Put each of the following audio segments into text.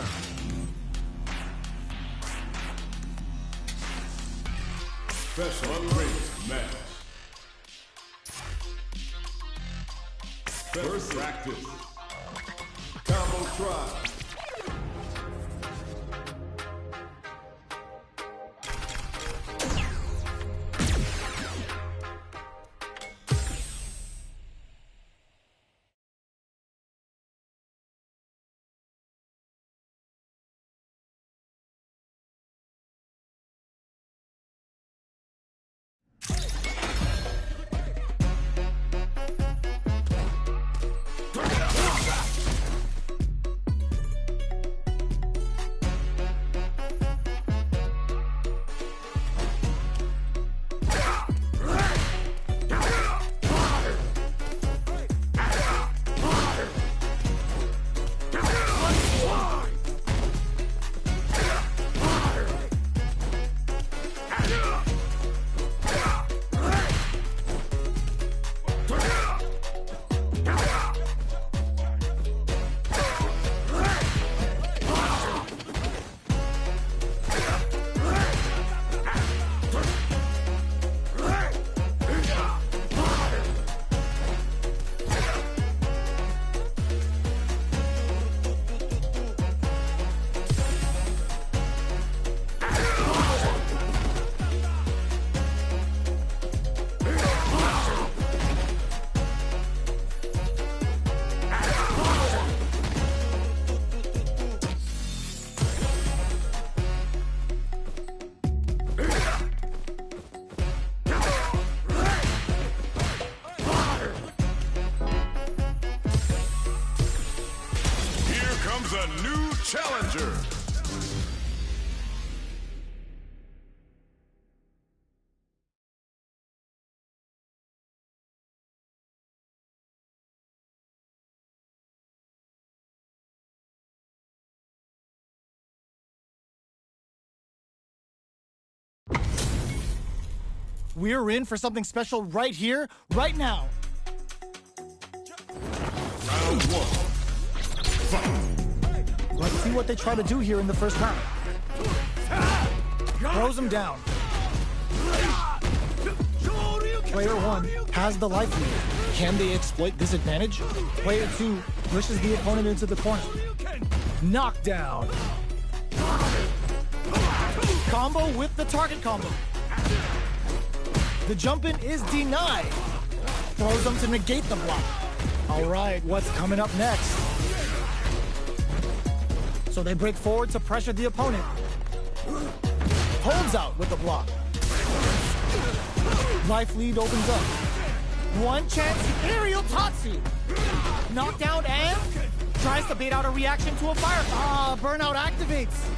turn. Special unrated match. First practice. Combo try. A new challenger. We're in for something special right here, right now. Round one. Fight. Let's see what they try to do here in the first round. Throws him down. Player 1 has the life lead. Can they exploit this advantage? Player 2 pushes the opponent into the corner. Knockdown. Combo with the target combo. The jump-in is denied. Throws him to negate the block. All right, what's coming up next? So they break forward to pressure the opponent. Holds out with the block. Life lead opens up. One chance, aerial Tatsu. Knockdown and tries to bait out a reaction to a fire. Burnout activates.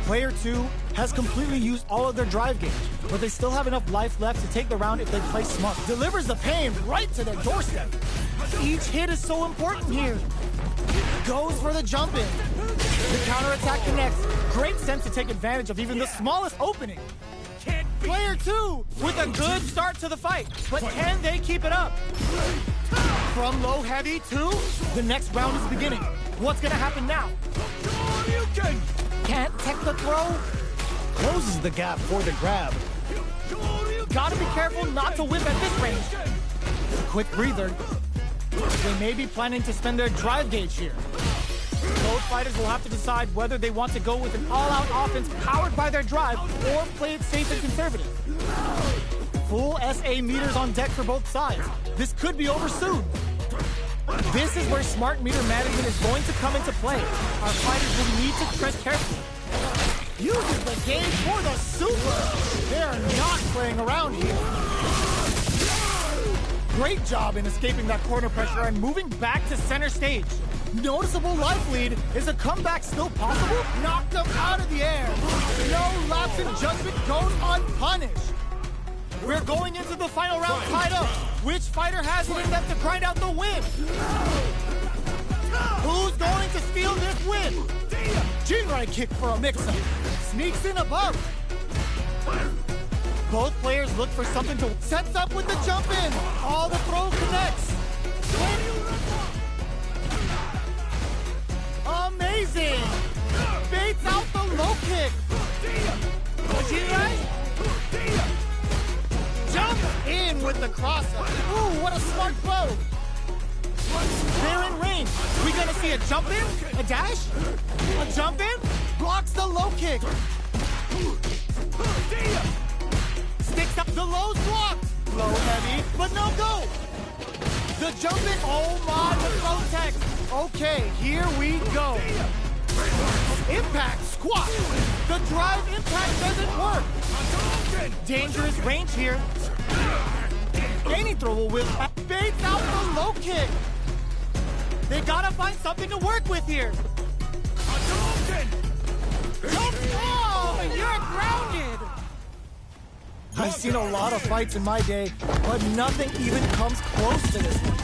Player 2 has completely used all of their drive gauge, but they still have enough life left to take the round if they play smart. Delivers the pain right to their doorstep. Each hit is so important here. Goes for the jump-in. The counterattack connects. Great sense to take advantage of even the smallest opening. Player 2 with a good start to the fight, but can they keep it up? From low heavy to the next round is beginning. What's gonna happen now? Can't tech the throw. Closes the gap for the grab. Gotta be careful not to whip at this range. Quick breather. They may be planning to spend their drive gauge here. Both fighters will have to decide whether they want to go with an all-out offense powered by their drive or play it safe and conservative. Full SA meters on deck for both sides. This could be over soon. This is where smart meter management is going to come into play. Our fighters will need to tread carefully. Uses the gauge for the super. They're not playing around here. Great job in escaping that corner pressure and moving back to center stage. Noticeable life lead. Is a comeback still possible? Knocked them out of the air. No lapse in judgment goes unpunished. We're going into the final round tied up. Which fighter has it in them to grind out the win? Who's going to steal this win? Jinrai kick for a mix-up. Sneaks in above. Both players look for something to... Sets up with the jump-in. All the throw connects. Amazing! Jirai? Jump in with the crosser. Ooh, what a smart blow. They're in range. We gonna see a jump in? A dash? A jump in? Blocks the low kick. Sticks up the low's blocked. Low heavy, but no go. The jump in. Oh my, the throw tech. Okay, here we go. Impact squat. The drive impact doesn't work. Dangerous range here. Any throw will whip. Baits out the low kick. They gotta find something to work with here. Oh, you're grounded. I've seen a lot of fights in my day, but nothing even comes close to this one.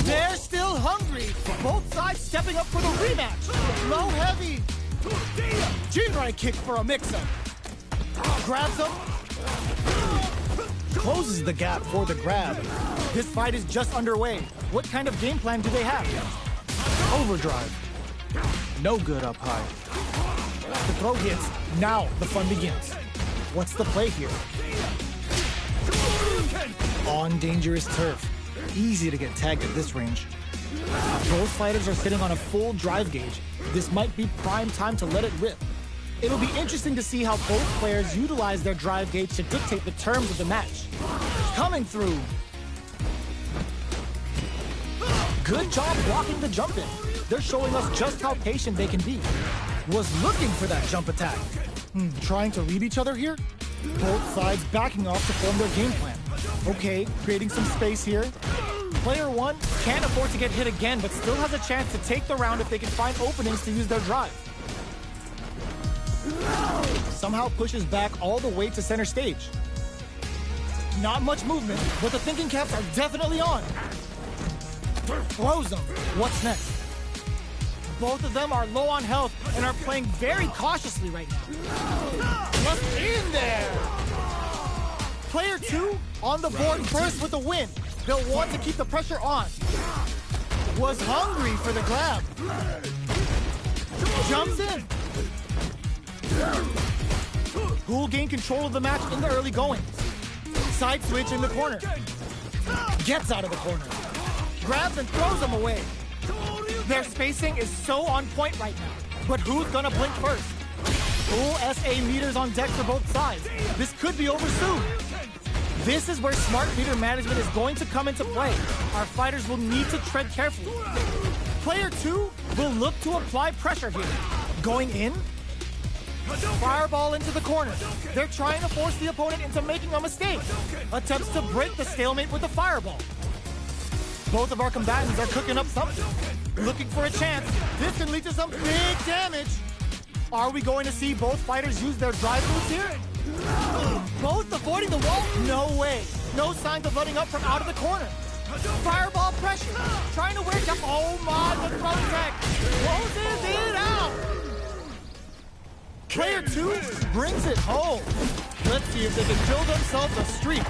They're still hungry. Both sides stepping up for the rematch. Low heavy. Jinrai kick for a mix-up. Grabs him. Closes the gap for the grab. This fight is just underway. What kind of game plan do they have? Overdrive. No good up high. The throw hits. Now the fun begins. What's the play here? On dangerous turf. Easy to get tagged at this range. Both fighters are sitting on a full drive gauge. This might be prime time to let it rip. It'll be interesting to see how both players utilize their drive gauge to dictate the terms of the match. Coming through. Good job blocking the jump in. They're showing us just how patient they can be. Was looking for that jump attack. Trying to read each other here? Both sides backing off to form their game plan. Okay, creating some space here. Player one can't afford to get hit again, but still has a chance to take the round if they can find openings to use their drive. Somehow pushes back all the way to center stage. Not much movement, but the thinking caps are definitely on. Throws them. What's next? Both of them are low on health and are playing very cautiously right now. Just in there. Player two on the board first with the win. They'll want to keep the pressure on. Was hungry for the grab. Jumps in. Who'll gain control of the match in the early goings? Side switch in the corner. Gets out of the corner. Grabs and throws them away. Their spacing is so on point right now. But who's gonna blink first? Full SA meters on deck for both sides. This could be over soon. This is where smart meter management is going to come into play. Our fighters will need to tread carefully. Player two will look to apply pressure here. Going in. Fireball into the corner. They're trying to force the opponent into making a mistake. Attempts to break the stalemate with the fireball. Both of our combatants are cooking up something. Looking for a chance. This can lead to some big damage. Are we going to see both fighters use their drive moves here? Both avoiding the wall? No way. No signs of letting up from out of the corner. Fireball pressure. Trying to wear down. Oh my, the throw tech. Closes it out. Player two brings it home. Let's see if they can build themselves a streak.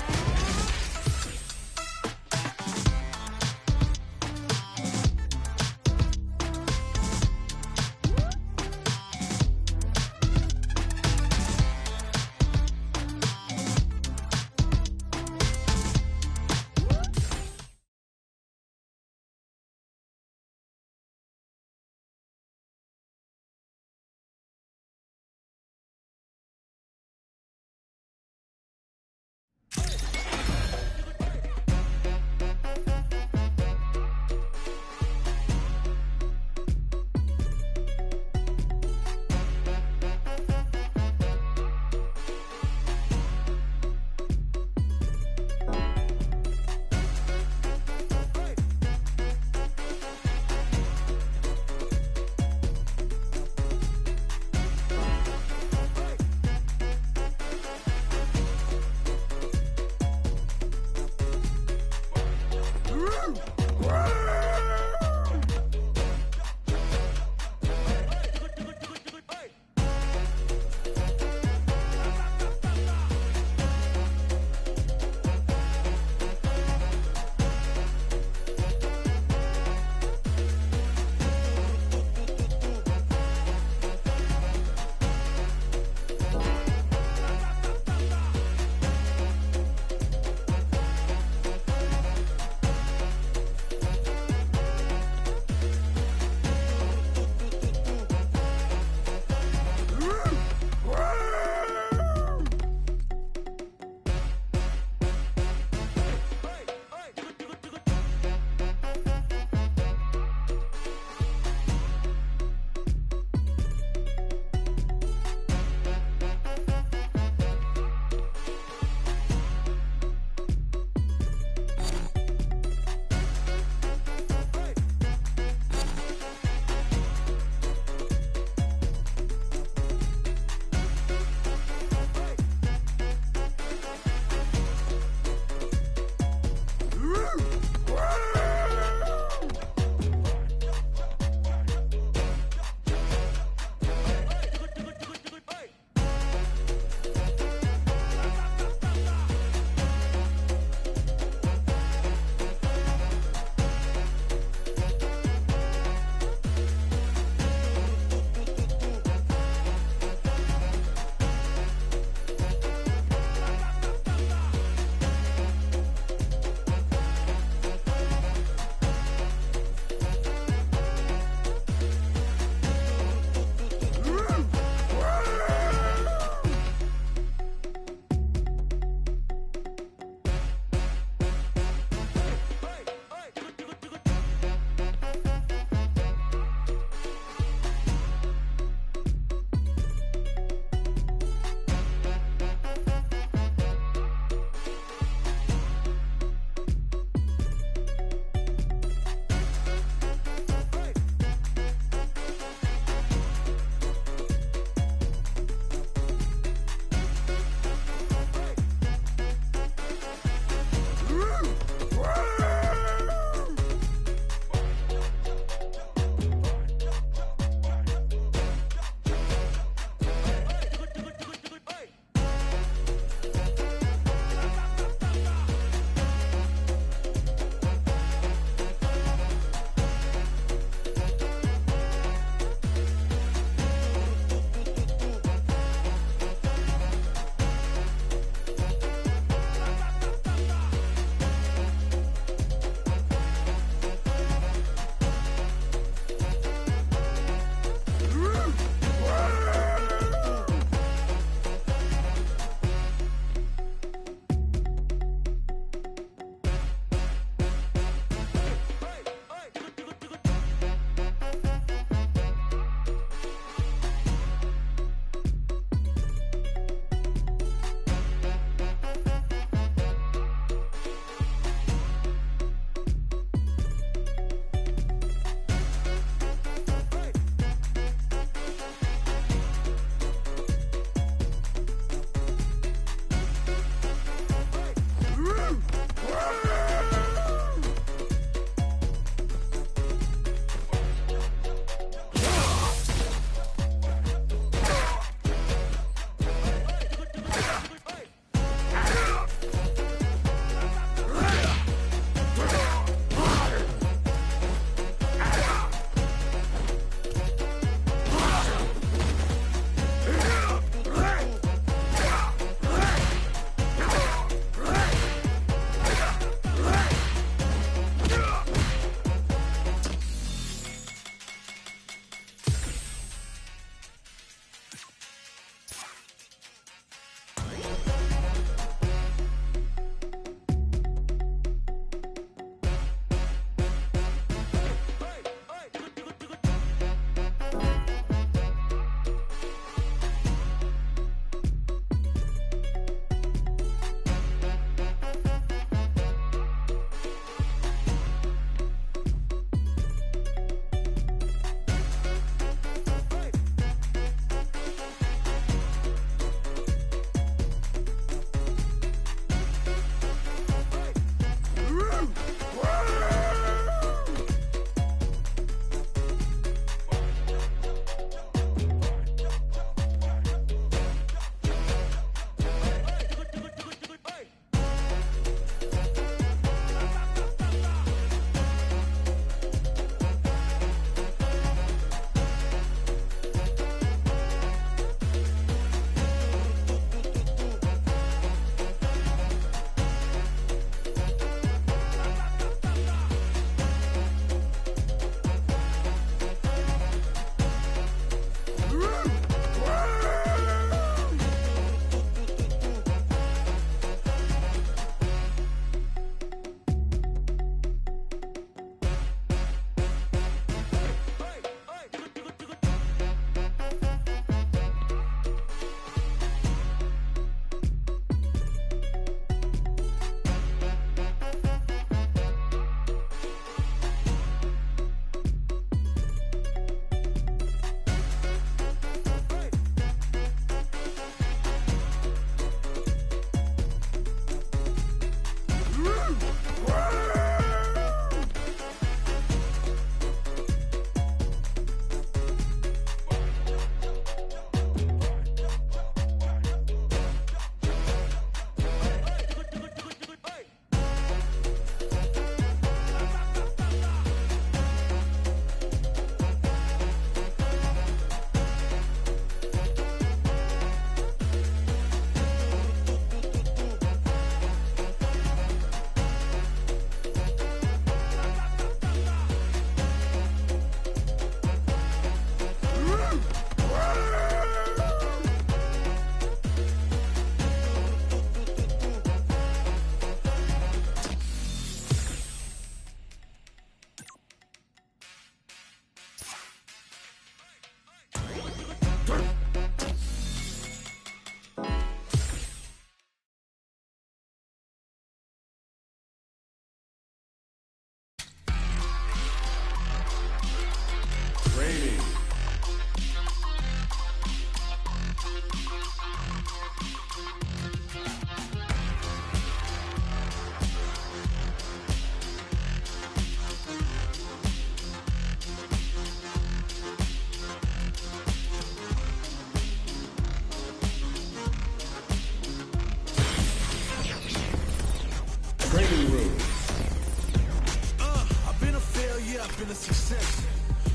been a success.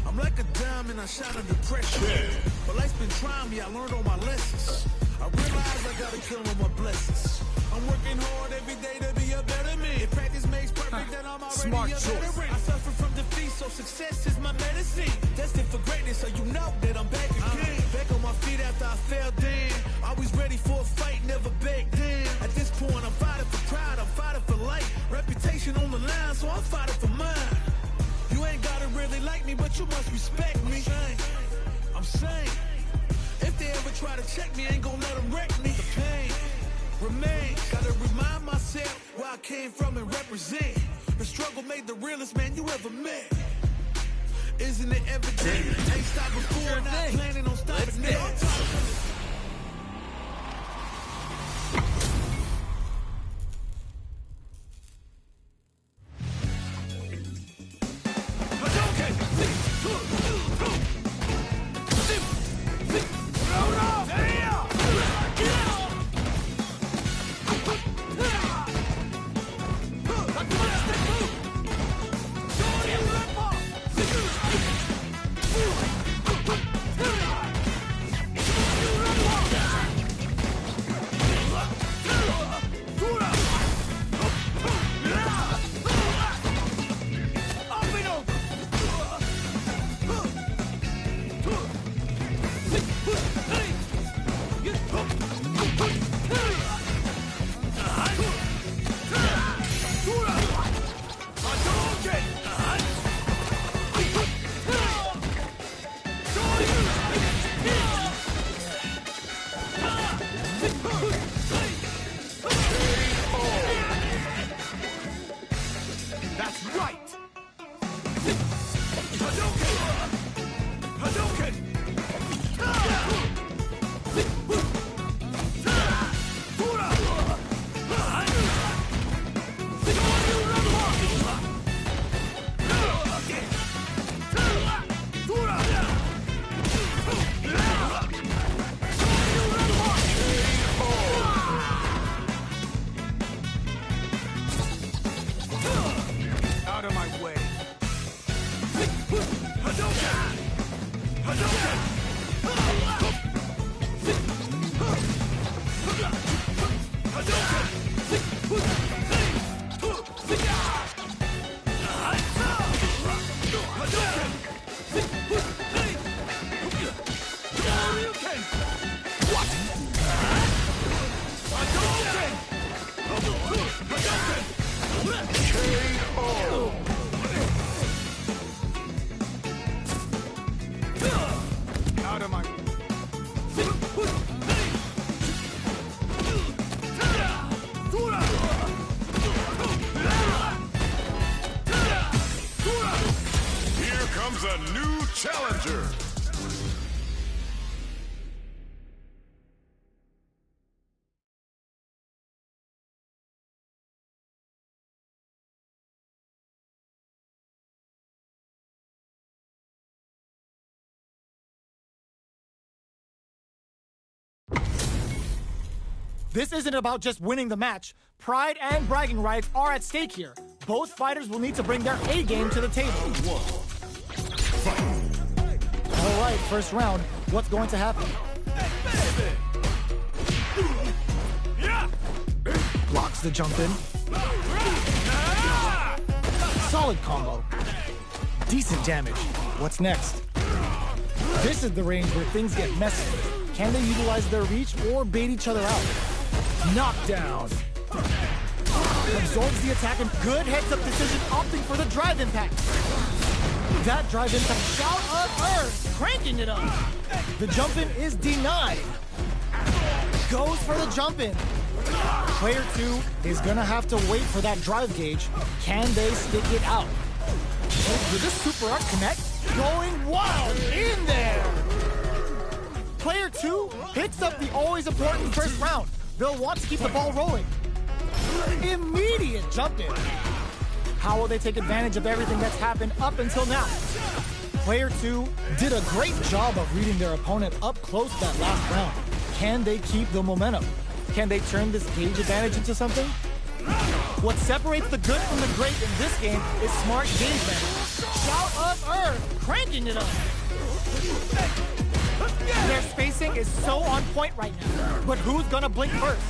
I'm like a diamond, I shine under pressure. But life's been trying me, I learned all my lessons. I realize I gotta kill all my blessings. I'm working hard every day to be a better man. If practice makes perfect, then I'm already Smart a choice. veteran. I suffer from defeat, so success is my medicine. Destined for greatness, so you know that I'm back again. Back on my feet after I fell down. Always ready for a fight, never back down. At this point, I'm fighting for pride, I'm fighting for life. Reputation on the line, so I'm fighting for mine. You ain't gotta really like me, but you must respect me. I'm saying, if they ever try to check me, ain't gonna let them wreck me. The pain remains. Gotta remind myself where I came from and represent. The struggle made the realest man you ever met. Isn't it evident? Ain't stopped before, not planning on stopping now. A new challenger. This isn't about just winning the match. Pride and bragging rights are at stake here. Both fighters will need to bring their A game to the table. All right, first round. What's going to happen? Blocks the jump in. Solid combo. Decent damage. What's next? This is the range where things get messy. Can they utilize their reach or bait each other out? Knockdown. Absorbs the attack and good heads-up decision, opting for the drive impact. That drive impact, shout of earth, cranking it up. The jump in is denied. Goes for the jump in. Player 2 is gonna have to wait for that drive gauge. Can they stick it out? Did this super arc connect? Going wild in there. Player 2 picks up the always important first round. They'll want to keep the ball rolling. Immediate jump in. How will they take advantage of everything that's happened up until now? Player 2 did a great job of reading their opponent up close that last round. Can they keep the momentum? Can they turn this gauge advantage into something? What separates the good from the great in this game is smart game planning. Shout of Earth, cranking it up. Their spacing is so on point right now, but who's gonna blink first?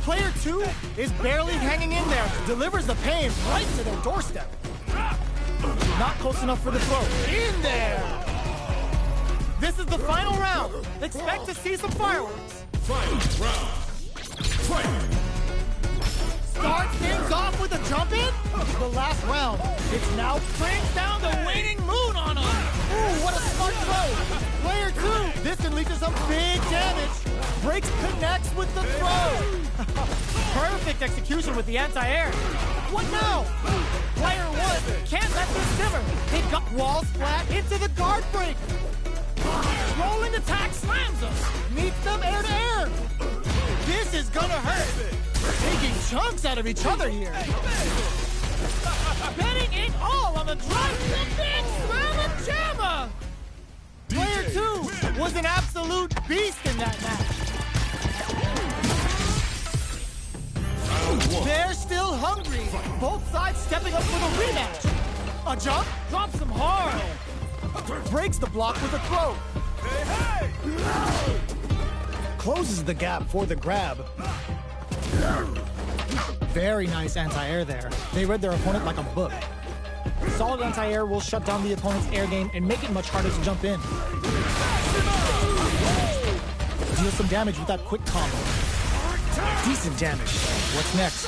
Player 2 is barely hanging in there, delivers the pain right to their doorstep. Not close enough for the throw. In there! This is the final round. Expect to see some fireworks. Final round. Fight! Starts things off with a jump in. The last round. It's now brings down the waning moon on him. Ooh, what a smart throw. Player 2, this unleashes some big damage. Breaks connects with the throw. Perfect execution with the anti-air. What now? Player 1 can't let this simmer. They got walls flat into the guard break. Rolling attack slams them. Meets them air to air. This is gonna hurt. Taking chunks out of each other here. Betting it all on the drive to the big slamma jamma. Player 2 was an absolute beast in that match. They're still hungry. Both sides stepping up for the rematch. A jump, drops them hard. Breaks the block with a throw. Closes the gap for the grab. Very nice anti-air there. They read their opponent like a book. Solid anti-air will shut down the opponent's air game and make it much harder to jump in. Deal some damage with that quick combo. Decent damage. What's next?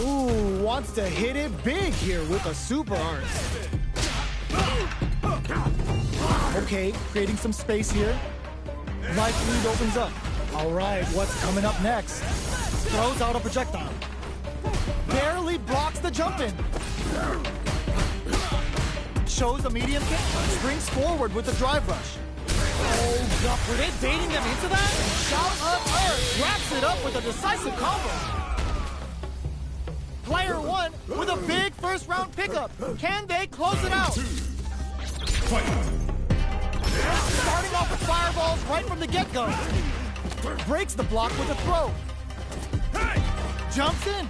Ooh, wants to hit it big here with a super art. Okay, creating some space here. Life lead opens up. All right, what's coming up next? Throws out a projectile. Barely blocks the jump in. Shows a medium kick. Springs forward with a drive rush. Oh, God, were they baiting them into that? Shout of Earth wraps it up with a decisive combo. Player 1 with a big first round pickup. Can they close it out? Starting off with fireballs right from the get-go. Breaks the block with a throw. Jumps in.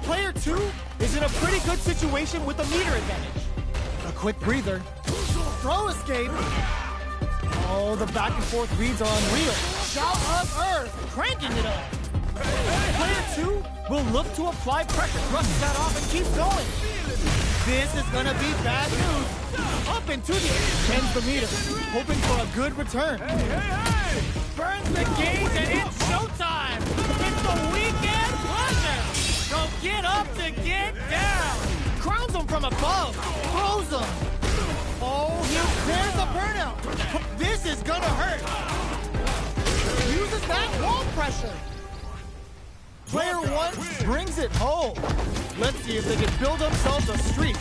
Player 2 is in a pretty good situation with a meter advantage. A quick breather. Throw escape. Oh, the back and forth reads are unreal. Shout of Earth, cranking it up. Player 2 will look to apply pressure, brush that off and keep going. This is gonna be bad news. Up into the air, bends the meter, hoping for a good return. Burns the gauge and it's showtime. It's the weekend pleasure. So get up to get down. Crowns him from above, throws him. Oh, there's a burnout. This is gonna hurt. Uses that wall pressure. Player 1 brings it home. Let's see if they can build themselves a streak.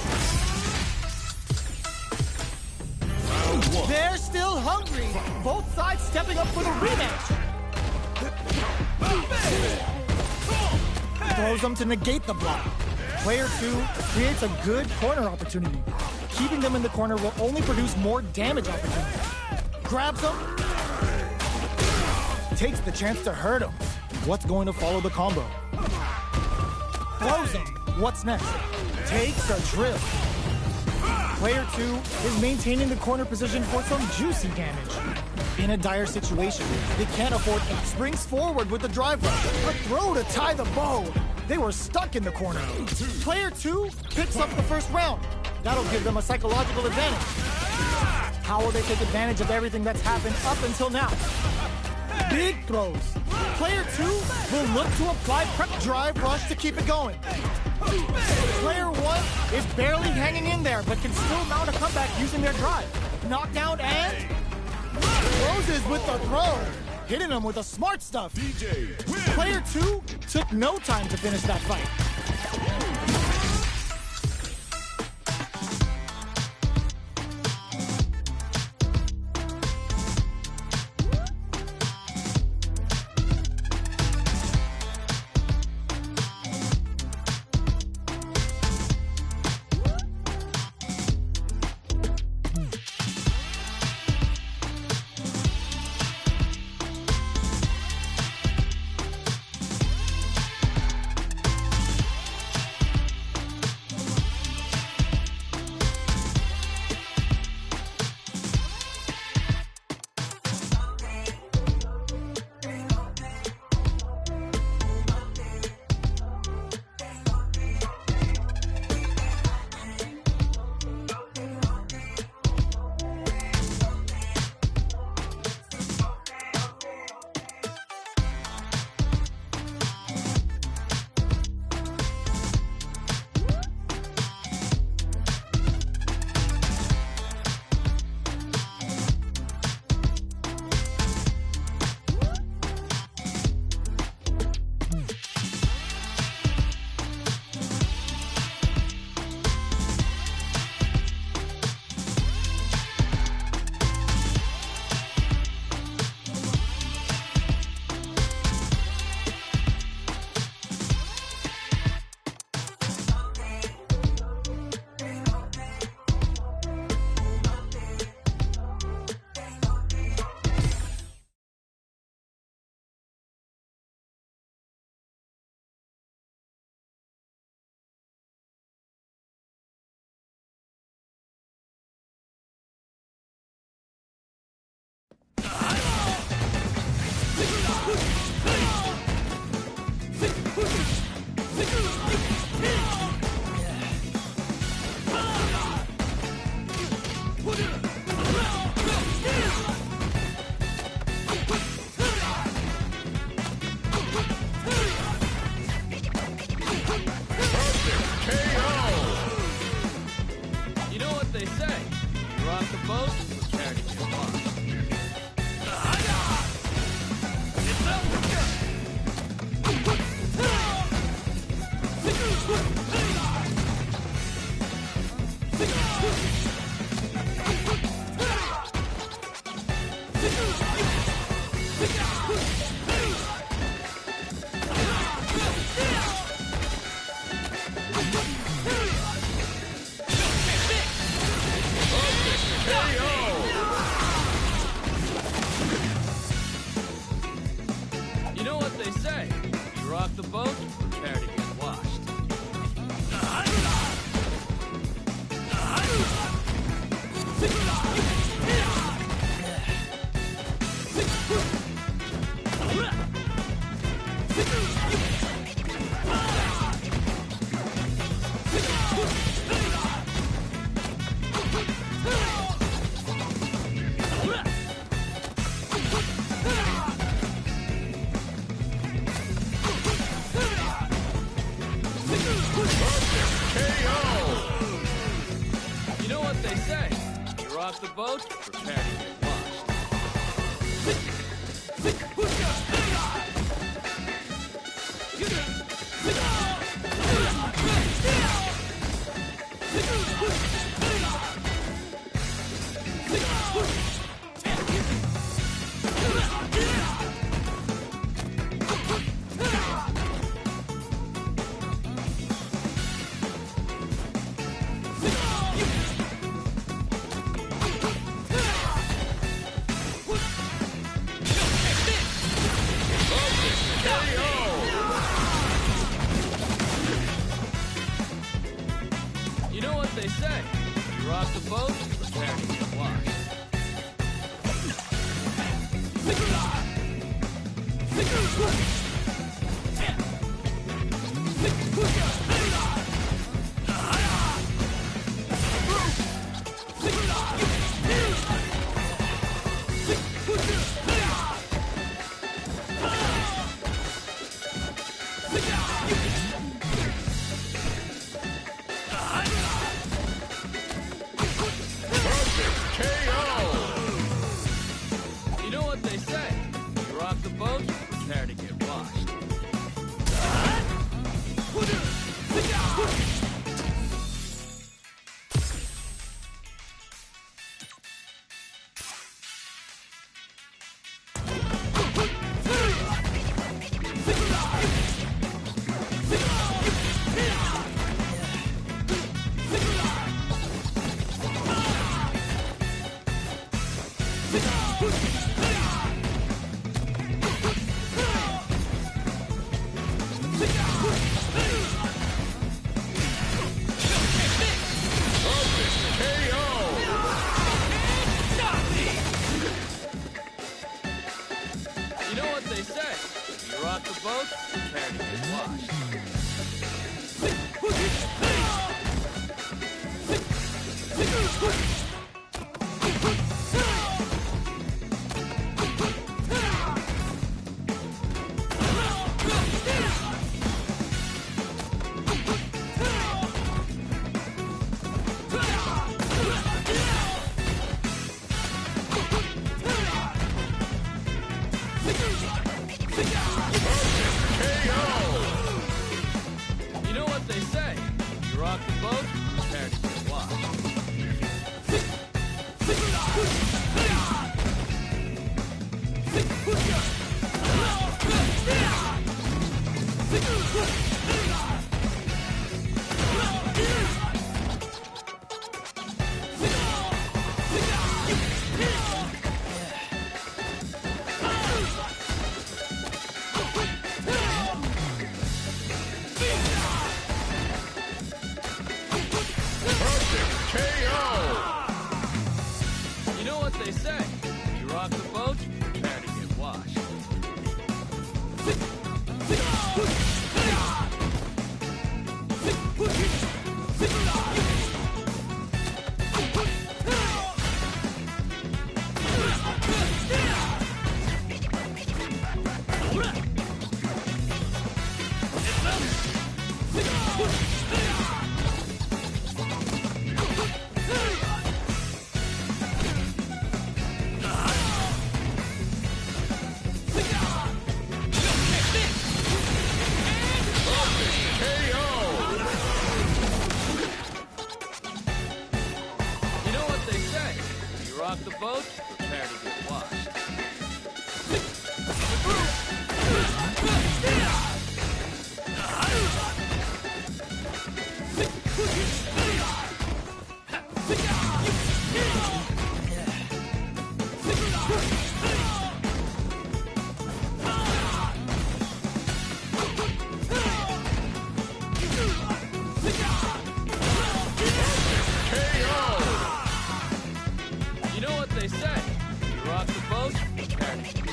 They're still hungry. Both sides stepping up for the rematch. Throws them to negate the block. Player 2 creates a good corner opportunity. Keeping them in the corner will only produce more damage opportunities. Grabs them. Takes the chance to hurt him. What's going to follow the combo? Throws him. What's next? Takes a trip. Player 2 is maintaining the corner position for some juicy damage. In a dire situation, they can't afford it. Springs forward with the drive rush. A throw to tie the bow. They were stuck in the corner. Player 2 picks up the first round. That'll give them a psychological advantage. How will they take advantage of everything that's happened up until now? Big throws. Player 2 will look to apply prep drive rush to keep it going. Player 1 is barely hanging in there, but can still mount a comeback using their drive. Knockdown and closes with the throw, hitting him with the smart stuff. Player 2 took no time to finish that fight. You know what they say? You rock the boat, prepare to get washed. You know what they say? You rock the boat, prepare to get washed. You know what they say? You rock the boat, prepare to get washed. You know what they say? You rock the boat, prepare to get washed. You know what they say? You rock the boat, prepare to get washed. You know what they say? You rock the boat, prepare to get washed. You know what they say? You rock the boat, prepare to get washed. both, prepare to get washed. You know what they say, you rock the boat, prepare to get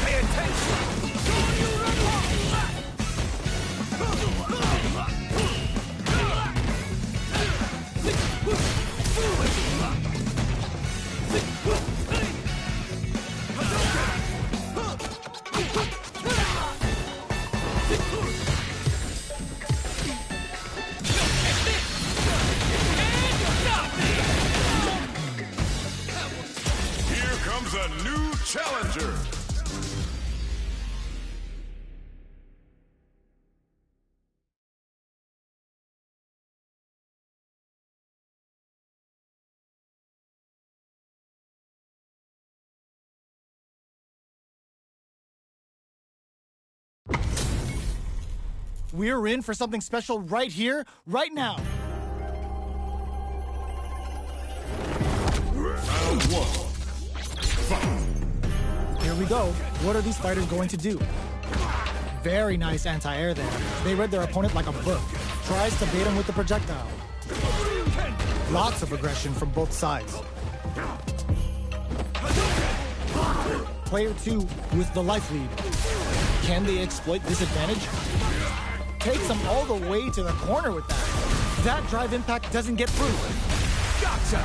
Pay attention! Here comes a new challenger. We're in for something special right here, right now. Round one. Fight. Here we go. What are these fighters going to do? Very nice anti-air there. They read their opponent like a book. Tries to bait him with the projectile. Lots of aggression from both sides. Player 2 with the life lead. Can they exploit this advantage? Takes them all the way to the corner with that. That drive impact doesn't get through. Gotcha!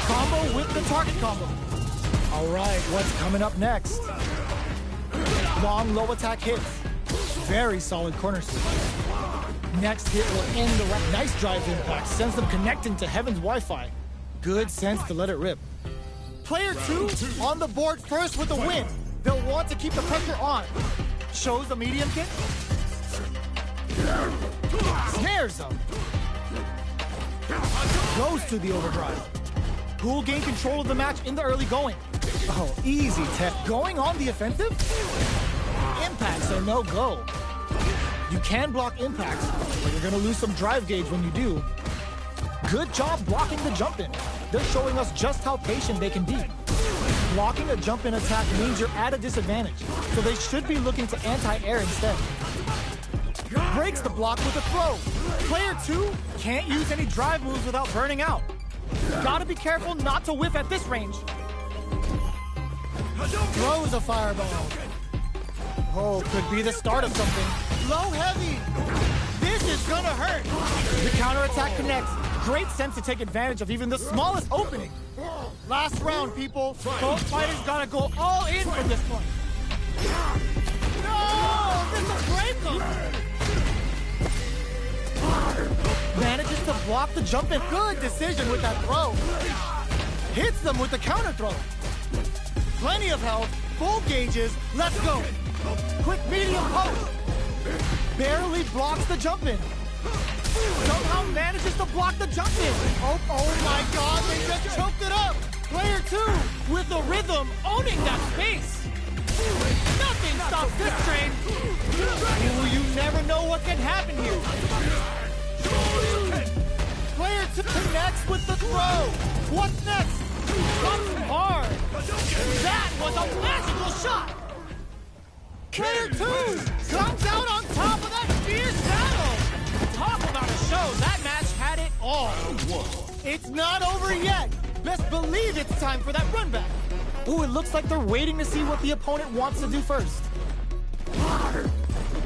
Combo with the target combo. All right, what's coming up next? Long low attack hits. Very solid corner sweep. Next hit will end the round. Nice drive impact. Sends them connecting to Heaven's Wi-Fi. Good sense to let it rip. Player 2 on the board first with the win. They'll want to keep the pressure on. Shows the medium kick. Snares them. Goes to the overdrive. Who'll gain control of the match in the early going? Oh, easy tech. Going on the offensive? Impacts are no go. You can block impacts, but you're gonna lose some drive gauge when you do. Good job blocking the jump in. They're showing us just how patient they can be. Blocking a jump in attack means you're at a disadvantage, so they should be looking to anti-air instead. Breaks the block with a throw. Player 2 can't use any drive moves without burning out. Gotta be careful not to whiff at this range. Throws a fireball. Oh, could be the start of something. Low heavy. This is gonna hurt. The counterattack connects. Great sense to take advantage of even the smallest opening. Last round, people. Both fighters gotta go all in for this one. No! This will break them! Manages to block the jump in. Good decision with that throw. Hits them with the counter throw. Plenty of health. Full gauges. Let's go. Quick medium post. Barely blocks the jump in. Somehow manages to block the jump in. Oh my God, they just choked it up. Player 2 with the rhythm owning that space. Nothing stops this train. Ooh, you never know what can happen here. Player 2 connects with the throw. What's next? Comes hard. That was a magical shot. Player 2 comes out on top of that fierce battle. Talk about a show. That match had it all. It's not over yet. Best believe it's time for that run back. Ooh, it looks like they're waiting to see what the opponent wants to do first.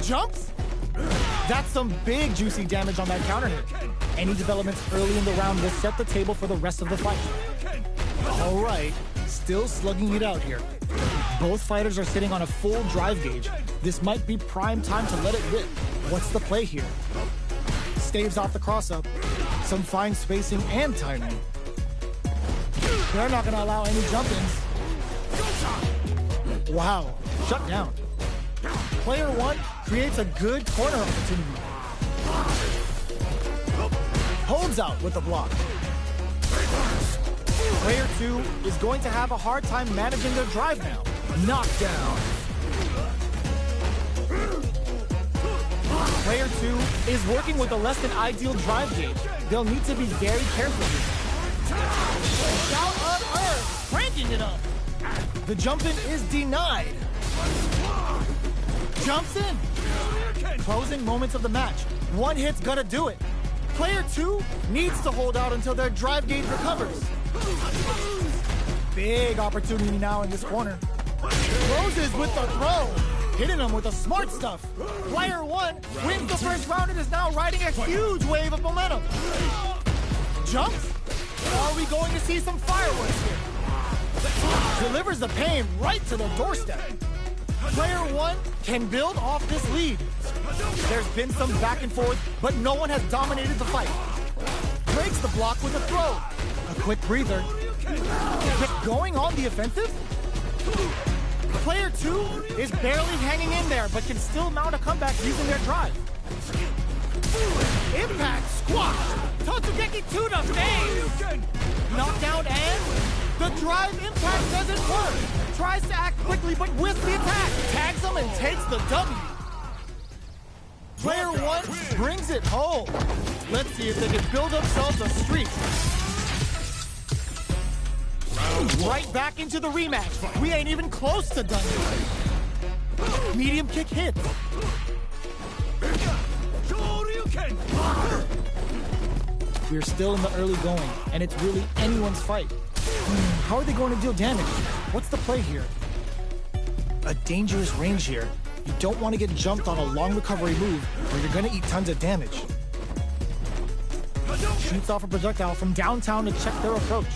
Jumps? That's some big juicy damage on that counter hit. Any developments early in the round will set the table for the rest of the fight. All right, still slugging it out here. Both fighters are sitting on a full drive gauge. This might be prime time to let it rip. What's the play here? Staves off the cross-up. Some fine spacing and timing. They're not gonna allow any jump-ins. Wow, shut down. Player 1 creates a good corner opportunity. Holds out with the block. Player 2 is going to have a hard time managing their drive now. Knockdown. Player 2 is working with a less than ideal drive gauge. They'll need to be very careful here. Shout on Earth, cranking it up. The jump in is denied. Jumps in. Closing moments of the match. One hit's gonna do it. Player 2 needs to hold out until their drive gauge recovers. Big opportunity now in this corner. Closes with the throw. Hitting him with the smart stuff. Player 1 wins the first round and is now riding a huge wave of momentum. Jumps? Are we going to see some fireworks here? Delivers the pain right to the doorstep. Player 1 can build off this lead. There's been some back and forth, but no one has dominated the fight. Breaks the block with a throw. A quick breather. Going on the offensive? Player 2 is barely hanging in there, but can still mount a comeback using their drive. Impact squash! Totsugeki to the face! Knockdown and the drive impact doesn't work. Tries to act quickly, but with the attack. Tags him and takes the W. Player 1 brings it home. Let's see if they can build themselves a streak. Right back into the rematch. We ain't even close to done yet. Medium kick hits. We're still in the early going, and it's really anyone's fight. How are they going to deal damage? What's the play here? A dangerous range here. You don't want to get jumped on a long recovery move where you're going to eat tons of damage. Shoots off a projectile from downtown to check their approach.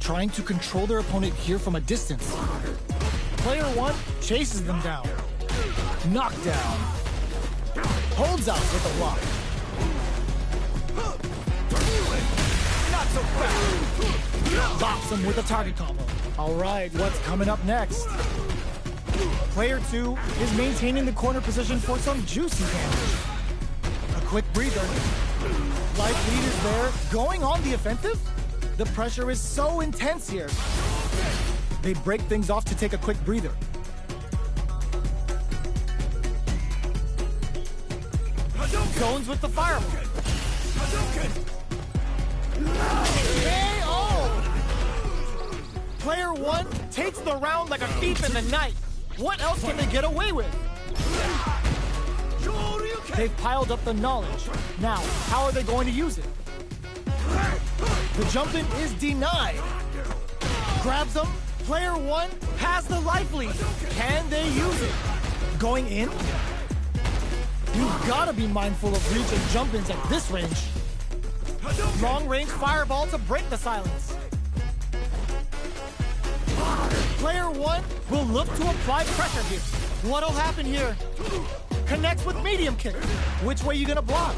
Trying to control their opponent here from a distance. Player 1 chases them down. Knockdown. Holds out with a block. Not so fast. Bops him with a target combo. All right, what's coming up next? Player 2 is maintaining the corner position for some juicy damage. A quick breather. Life leaders there, going on the offensive? The pressure is so intense here. They break things off to take a quick breather. Zones with the fireball. KO! Player 1 takes the round like a thief in the night. What else can they get away with? They've piled up the knowledge. Now, how are they going to use it? The jump-in is denied. Grabs him. Player 1 has the life lead. Can they use it? Going in? You've got to be mindful of reach and jump-ins at this range. Long-range fireball to break the silence. Player 1 will look to apply pressure here. What'll happen here? Connects with medium kick. Which way you gonna block?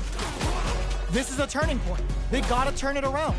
This is a turning point. They gotta turn it around.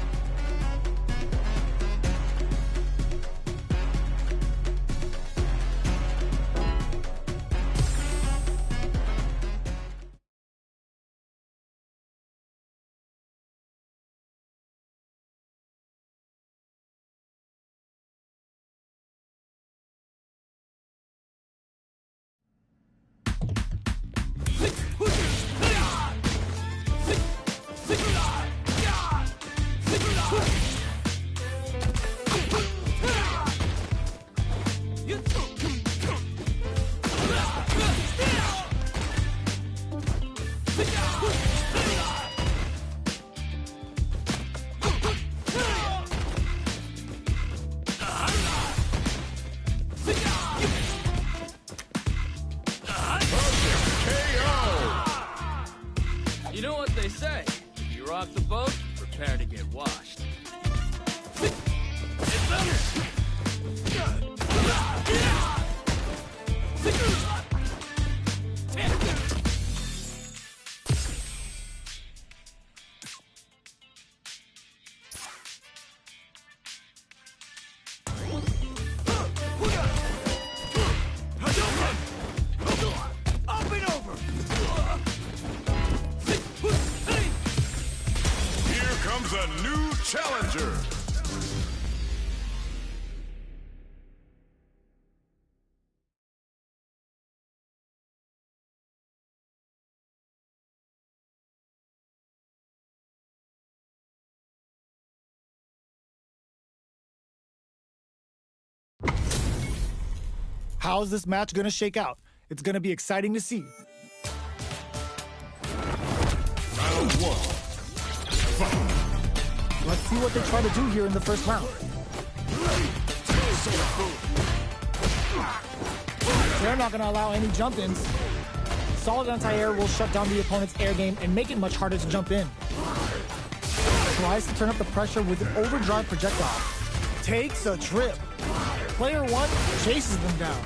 You know what they say? If you rock the boat, prepare to get washed. It's under! Up and over! challenger. How's this match gonna shake out? It's gonna be exciting to see. Round one. Fight. Let's see what they try to do here in the first round. They're not gonna allow any jump-ins. Solid anti-air will shut down the opponent's air game and make it much harder to jump in. Tries to turn up the pressure with an overdrive projectile. Takes a trip. Player one chases them down.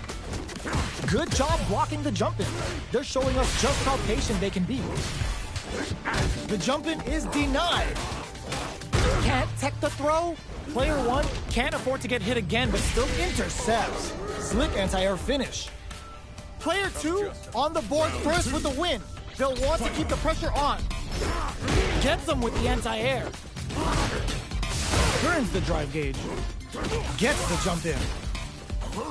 Good job blocking the jump-in. They're showing us just how patient they can be. The jump-in is denied. Can't tech the throw. Player one can't afford to get hit again, but still intercepts. Slick anti-air finish. Player two on the board first with the win. They'll want to keep the pressure on. Gets them with the anti-air. Turns the drive gauge. Gets the jump in.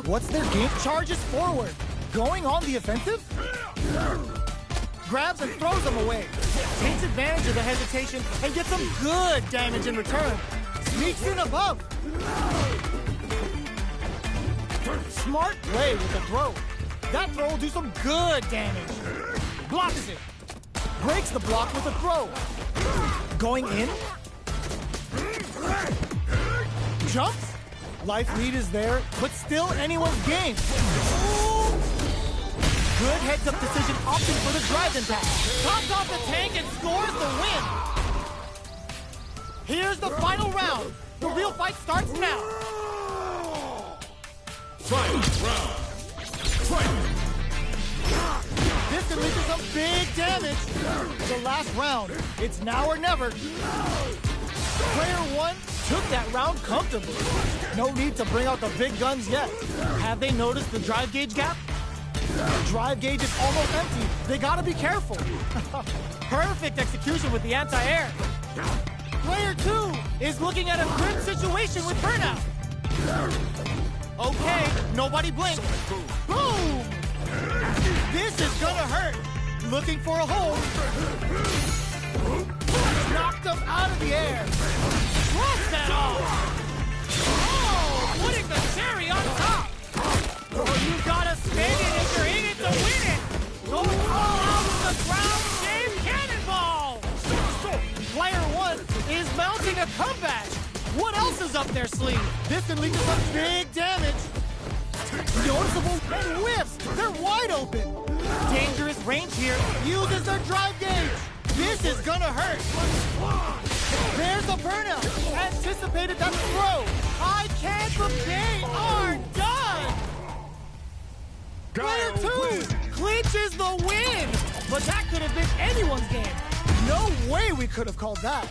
What's their game? Charges forward. Going on the offensive? Grabs and throws them away. Takes advantage of the hesitation and gets some good damage in return. Sneaks in above. Smart play with the throw. That throw will do some good damage. Blocks it. Breaks the block with a throw. Going in. Jumps. Life lead is there, but still anyone's game. Ooh. Good heads-up decision opting for the drive impact. Pops off the tank and scores the win. Here's the final round. The real fight starts now. Fight round. Fight. This could lead to some big damage. The last round. It's now or never. Player one took that round comfortably. No need to bring out the big guns yet. Have they noticed the drive gauge gap? The drive gauge is almost empty. They gotta be careful. Perfect execution with the anti-air. Player two is looking at a grim situation with burnout. Okay, nobody blink. Boom! This is gonna hurt. Looking for a hold. Knocked him out of the air. Drops that off. Oh, putting the cherry on top. Oh, you gotta spin it if you're in it to win it. Going all out with the ground shaped cannonball. Player one is mounting a comeback. What else is up their sleeve? This can lead to some big damage. Noticeable and whiffs. They're wide open. Dangerous range here. Uses their drive gauge. This is gonna hurt. There's the burnout. Anticipated that throw. I can't, but they are done. Player two clinches the win. But that could have been anyone's game. No way we could have called that.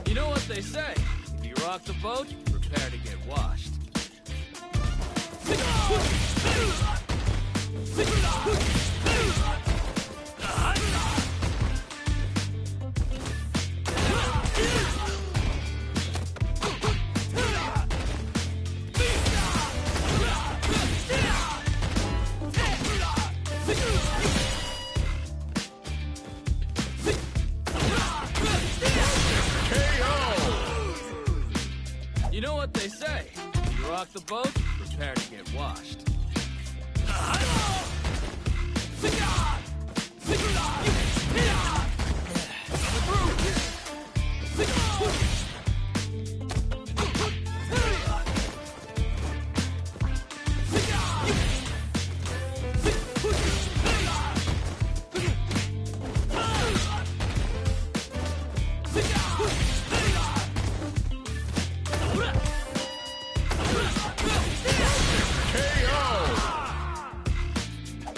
You know what they say? If you rock the boat, prepare to get washed. You know what they say? If you rock the boat, prepare to get washed. You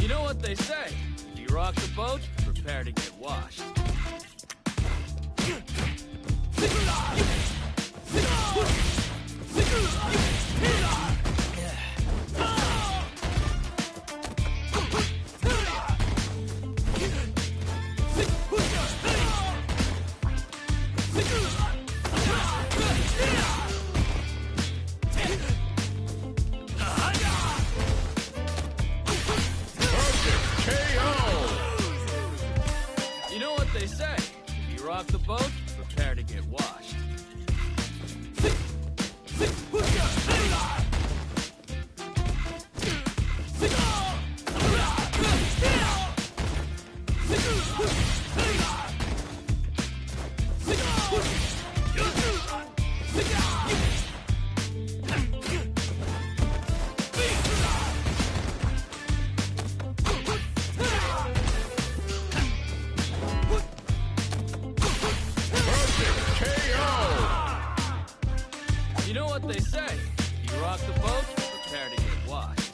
know what they say? If you rock the boat, prepare to get washed. You know what they say? If you rock the boat, prepare to get washed. You know what they say? If you rock the boat, prepare to get washed.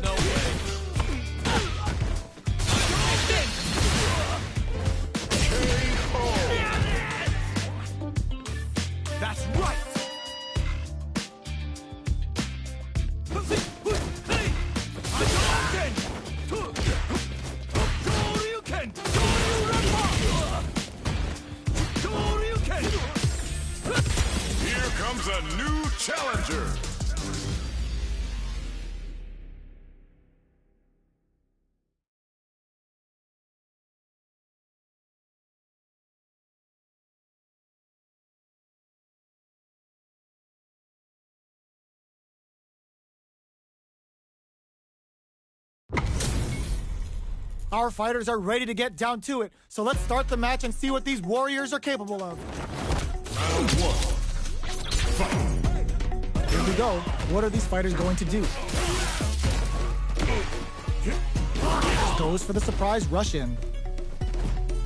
No way. That's right! Here comes a new challenger. Our fighters are ready to get down to it, so let's start the match and see what these warriors are capable of. Round one. Fight. Here we go. What are these fighters going to do? Goes for the surprise rush in.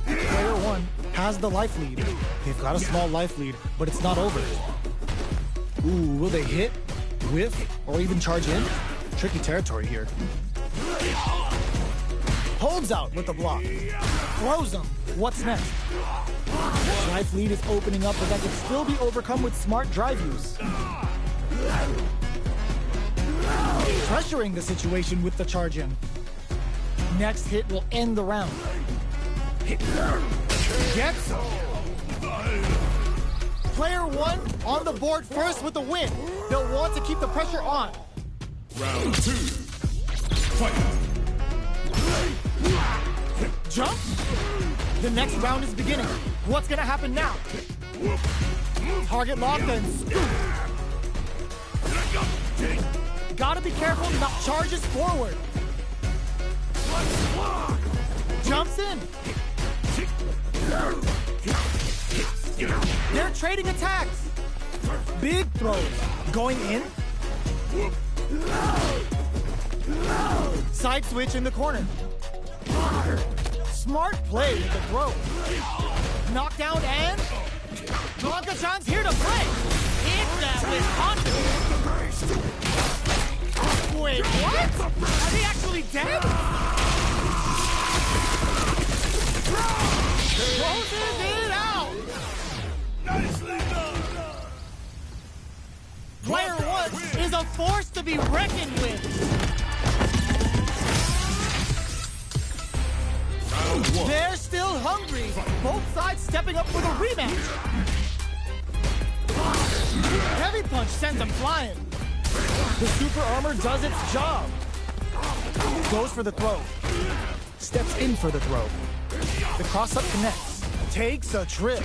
Player one has the life lead. They've got a small life lead, but it's not over. Ooh, will they hit, whiff, or even charge in? Tricky territory here. Holds out with the block. Throws him. What's next? Life lead is opening up, but that can still be overcome with smart drive use. Pressuring the situation with the charge in. Next hit will end the round. Gets him. Player one on the board first with the win. They'll want to keep the pressure on. Round two. Fight. Jump. The next round is beginning. What's gonna happen now? Target lock and scoop. Gotta be careful, not charges forward. Jumps in. They're trading attacks. Big throws. Going in. Side switch in the corner. Smart play with the throw. Knockdown and Blanca-chan's here to play. Hit that with confidence. Wait, what? Are they actually dead? Closes it out. Nicely done! Player one is a force to be reckoned with. Round one. They're still hungry. Both sides stepping up for the rematch. Heavy punch sends them flying. The super armor does its job. Goes for the throw. Steps in for the throw. The cross-up connects. Takes a trip.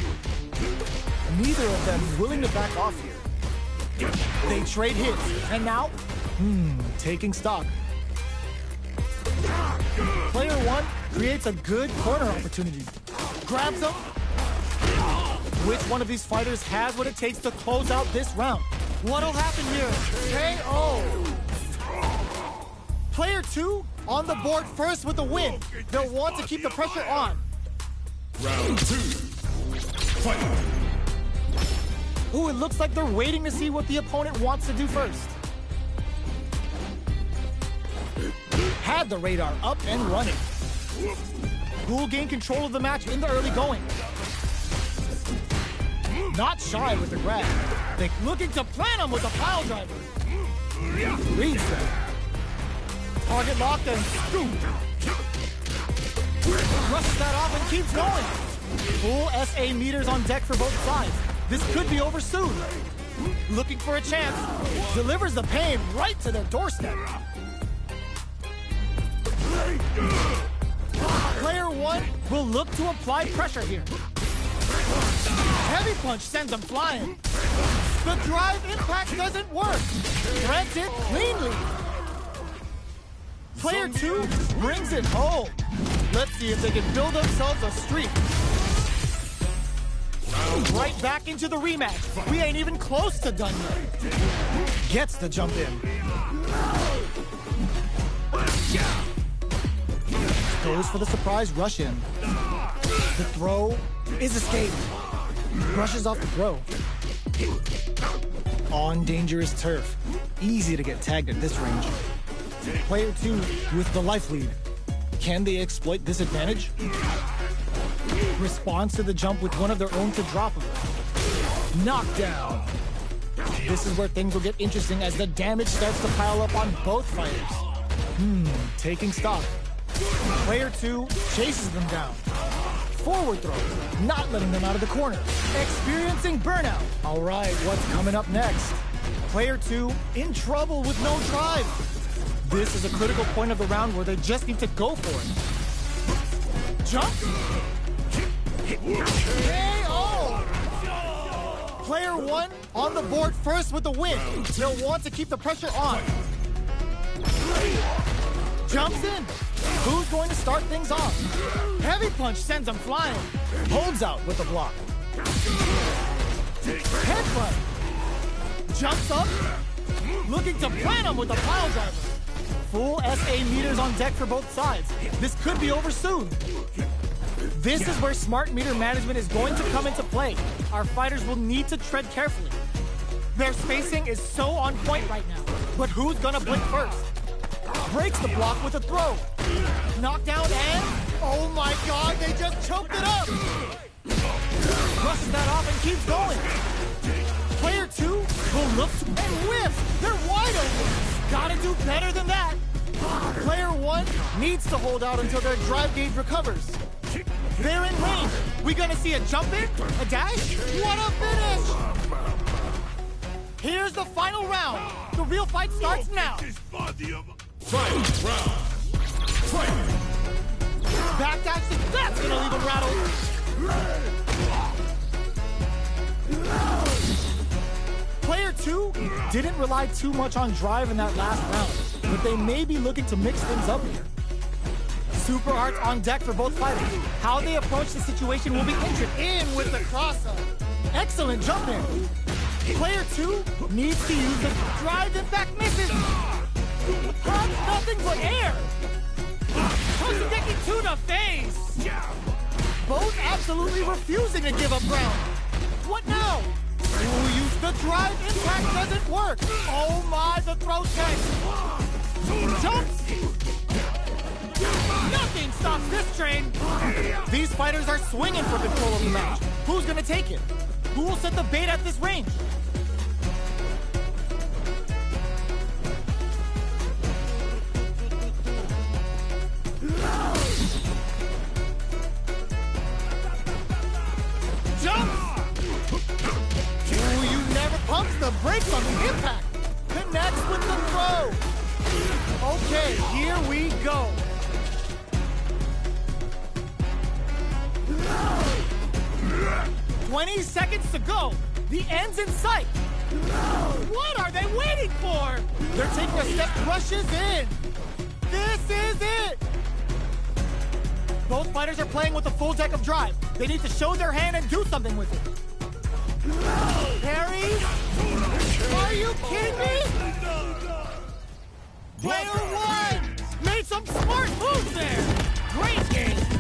Neither of them willing to back off here. They trade hits. And now, taking stock. Player one creates a good corner opportunity. Grabs him. Which one of these fighters has what it takes to close out this round? What'll happen here? KO! Player two on the board first with the win. They'll want to keep the pressure on. Round two. Fight. Ooh, it looks like they're waiting to see what the opponent wants to do first. Had the radar up and running. Who will gain control of the match in the early going? Not shy with the grab. They're looking to plan him with a pile driver. Reads them. Target locked and scoop. Rushes that off and keeps going. Full SA meters on deck for both sides. This could be over soon. Looking for a chance. Delivers the pain right to their doorstep. Player one will look to apply pressure here. Heavy punch sends him flying. The drive impact doesn't work. Threads it cleanly. Player two brings it home. Let's see if they can build themselves a streak. Right back into the rematch. We ain't even close to done yet. Gets the jump in. Goes for the surprise rush in. The throw is escaped. Brushes off the throw. On dangerous turf. Easy to get tagged at this range. Player two with the life lead. Can they exploit this advantage? Responds to the jump with one of their own to drop him. Knockdown. This is where things will get interesting as the damage starts to pile up on both fighters. Taking stock. Player two chases them down. Forward throw, not letting them out of the corner. Experiencing burnout. All right, what's coming up next? Player two in trouble with no drive. This is a critical point of the round where they just need to go for it. Jump. KO! Player one on the board first with the win. They'll want to keep the pressure on. Jumps in. Who's going to start things off? Heavy punch sends him flying. Holds out with the block. Head punch. Jumps up. Looking to plan him with a pile driver. Full SA meters on deck for both sides. This could be over soon. This is where smart meter management is going to come into play. Our fighters will need to tread carefully. Their spacing is so on point right now. But who's gonna blink first? Breaks the block with a throw. Knockdown and... oh my god, they just choked it up! Rushes that off and keeps going. Player two will look and whiff. They're wide open. Gotta do better than that. Player one needs to hold out until their drive gauge recovers. They're in range. We gonna see a jump in? A dash? What a finish! Here's the final round. The real fight starts now. Fight round. Fight. Backdash, that's gonna leave him rattled. Player two didn't rely too much on drive in that last round, but they may be looking to mix things up here. Super arts on deck for both fighters. How they approach the situation will be interesting. In with the cross-up. Excellent jump in. Player two needs to use the drive impact misses. Hugs nothing but air. Hoseki to the face. Both absolutely refusing to give up ground. What now? Ooh, use the drive impact doesn't work. Oh my, the throw test. Jumps. Nothing stops this train. These fighters are swinging for control of the match. Who's gonna take it? Who will set the bait at this range? Jumps! Ooh, you never pumps the brakes on the impact. Connects with the 20 seconds to go. The end's in sight. What are they waiting for? They're taking a step rushes in. This is it. Both fighters are playing with a full deck of drive. They need to show their hand and do something with it. Parry? Are you kidding me? Player one made some smart moves there. Great game.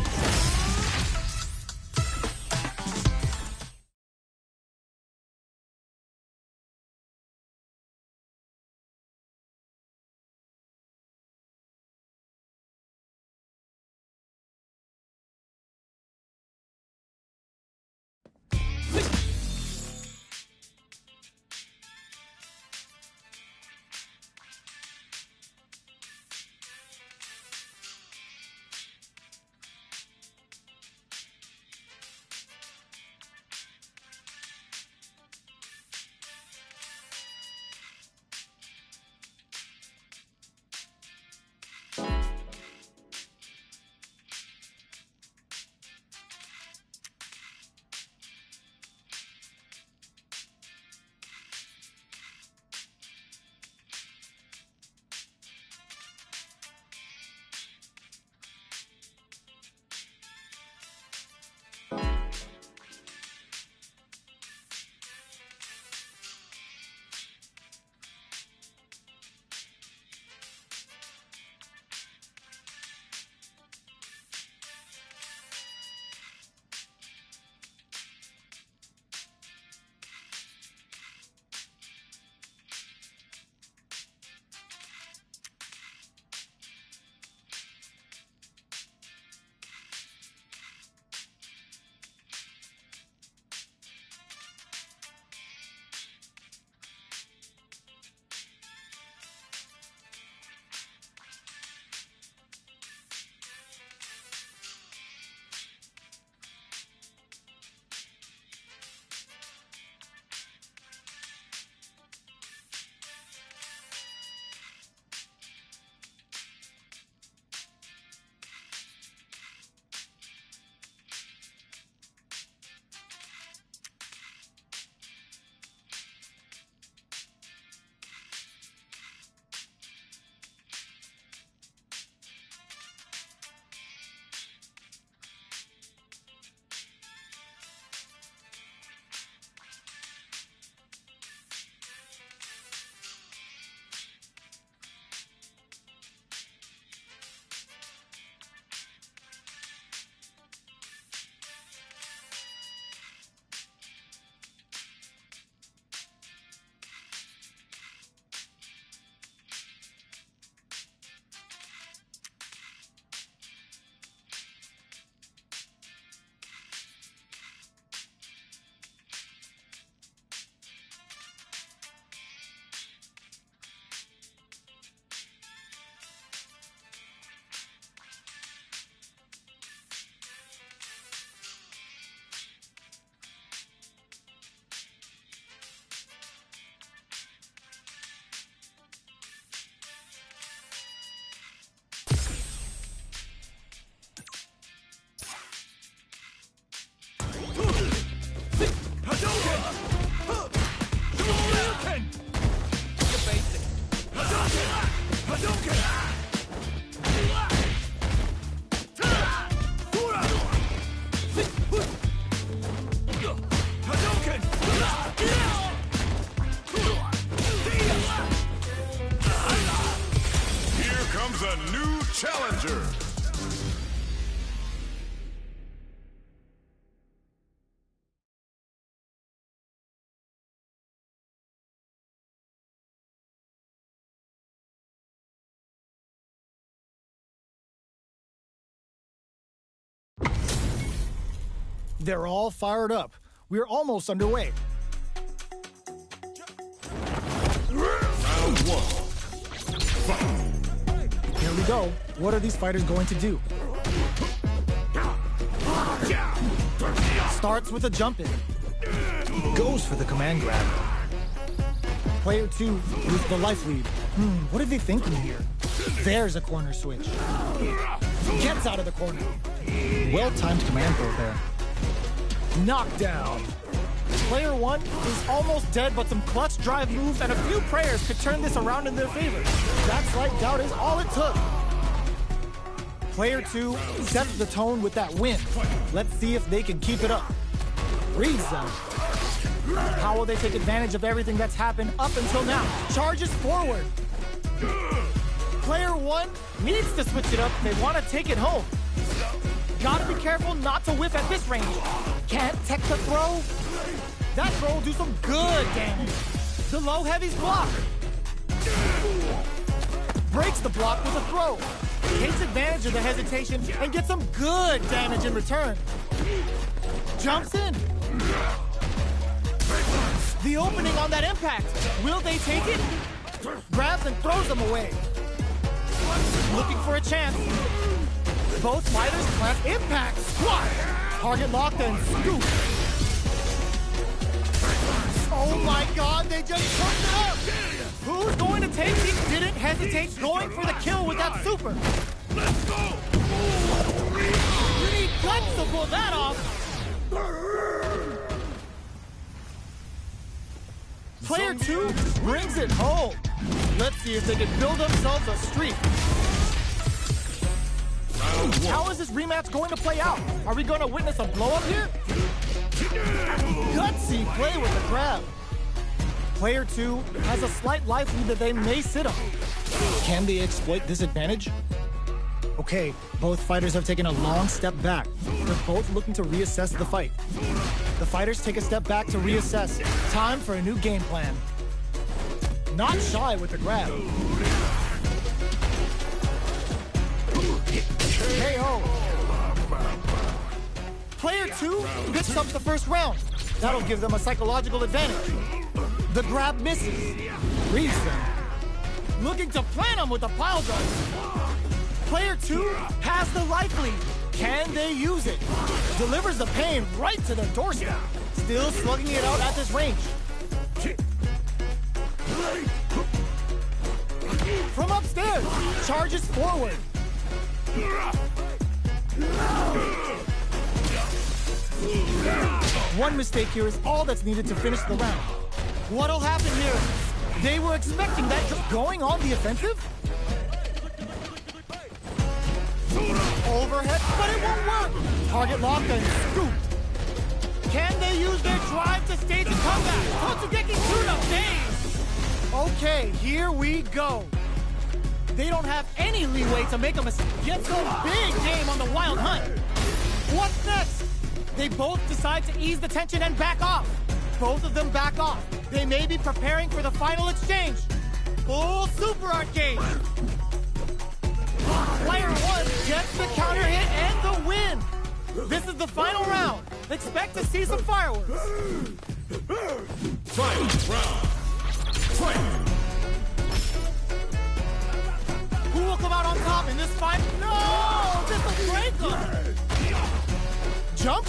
challenger. They're all fired up. We're almost underway. Round one. Fight. Here we go. What are these fighters going to do? Starts with a jump in. Goes for the command grab. Player 2 with the life lead. What are they thinking here? There's a corner switch. Gets out of the corner. Well-timed command throw there. Knockdown. Player 1 is almost dead, but some clutch drive moves and a few prayers could turn this around in their favor. That slight doubt is all it took. Player 2 sets the tone with that win. Let's see if they can keep it up. Reads them. How will they take advantage of everything that's happened up until now? Charges forward. Player 1 needs to switch it up if they want to take it home. Gotta be careful not to whiff at this range. Can't tech the throw. That throw will do some good damage. The low heavies block. Breaks the block with a throw. Takes advantage of the hesitation and gets some good damage in return. Jumps in. The opening on that impact. Will they take it? Grabs and throws them away. Looking for a chance. Both fighters plant impact. Squat. Target locked and scoop. Oh my god, they just cooked it up! Who's going to take it? Didn't hesitate, going for the kill with that super. Let's go! Pretty guts to pull that off. Player 2 brings it home. Let's see if they can build themselves a streak. How is this rematch going to play out? Are we going to witness a blow-up here? Gutsy play with the grab. Player 2 has a slight life lead that they may sit on. Can they exploit this advantage? Okay, both fighters have taken a long step back. They're both looking to reassess the fight. The fighters take a step back to reassess. Time for a new game plan. Not shy with the grab. KO. Player 2 picks up the first round. That'll give them a psychological advantage. The grab misses. Reads them. Looking to plant them with a pile drive. Player 2 has the life lead. Can they use it? Delivers the pain right to their doorstep. Still slugging it out at this range. From upstairs, charges forward. One mistake here is all that's needed to finish the round. What'll happen here? They were expecting that going on the offensive? Overhead, but it won't work. Target locked and scooped. Can they use their drive to stage a comeback? Totsugeki Tsuno days. Okay, here we go. They don't have any leeway to make a mistake. Get some big game on the wild hunt. What's next? They both decide to ease the tension and back off. Both of them back off. They may be preparing for the final exchange. Full super arcade. Player 1 gets the counter hit and the win. This is the final round. Expect to see some fireworks. Final round. Fight! Who will come out on top in this fight? No! This will break them! Jump,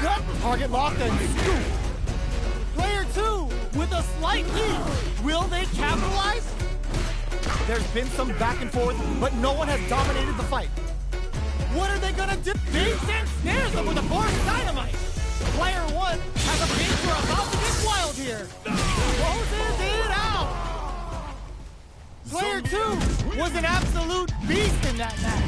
gut, target locked, and scoop. Player 2 with a slight lead. Will they capitalize? There's been some back and forth, but no one has dominated the fight. What are they gonna do? Beats and snares them with a bar of dynamite. Player 1 has a picture about to get wild here. Closes it out. Player 2 was an absolute beast in that match.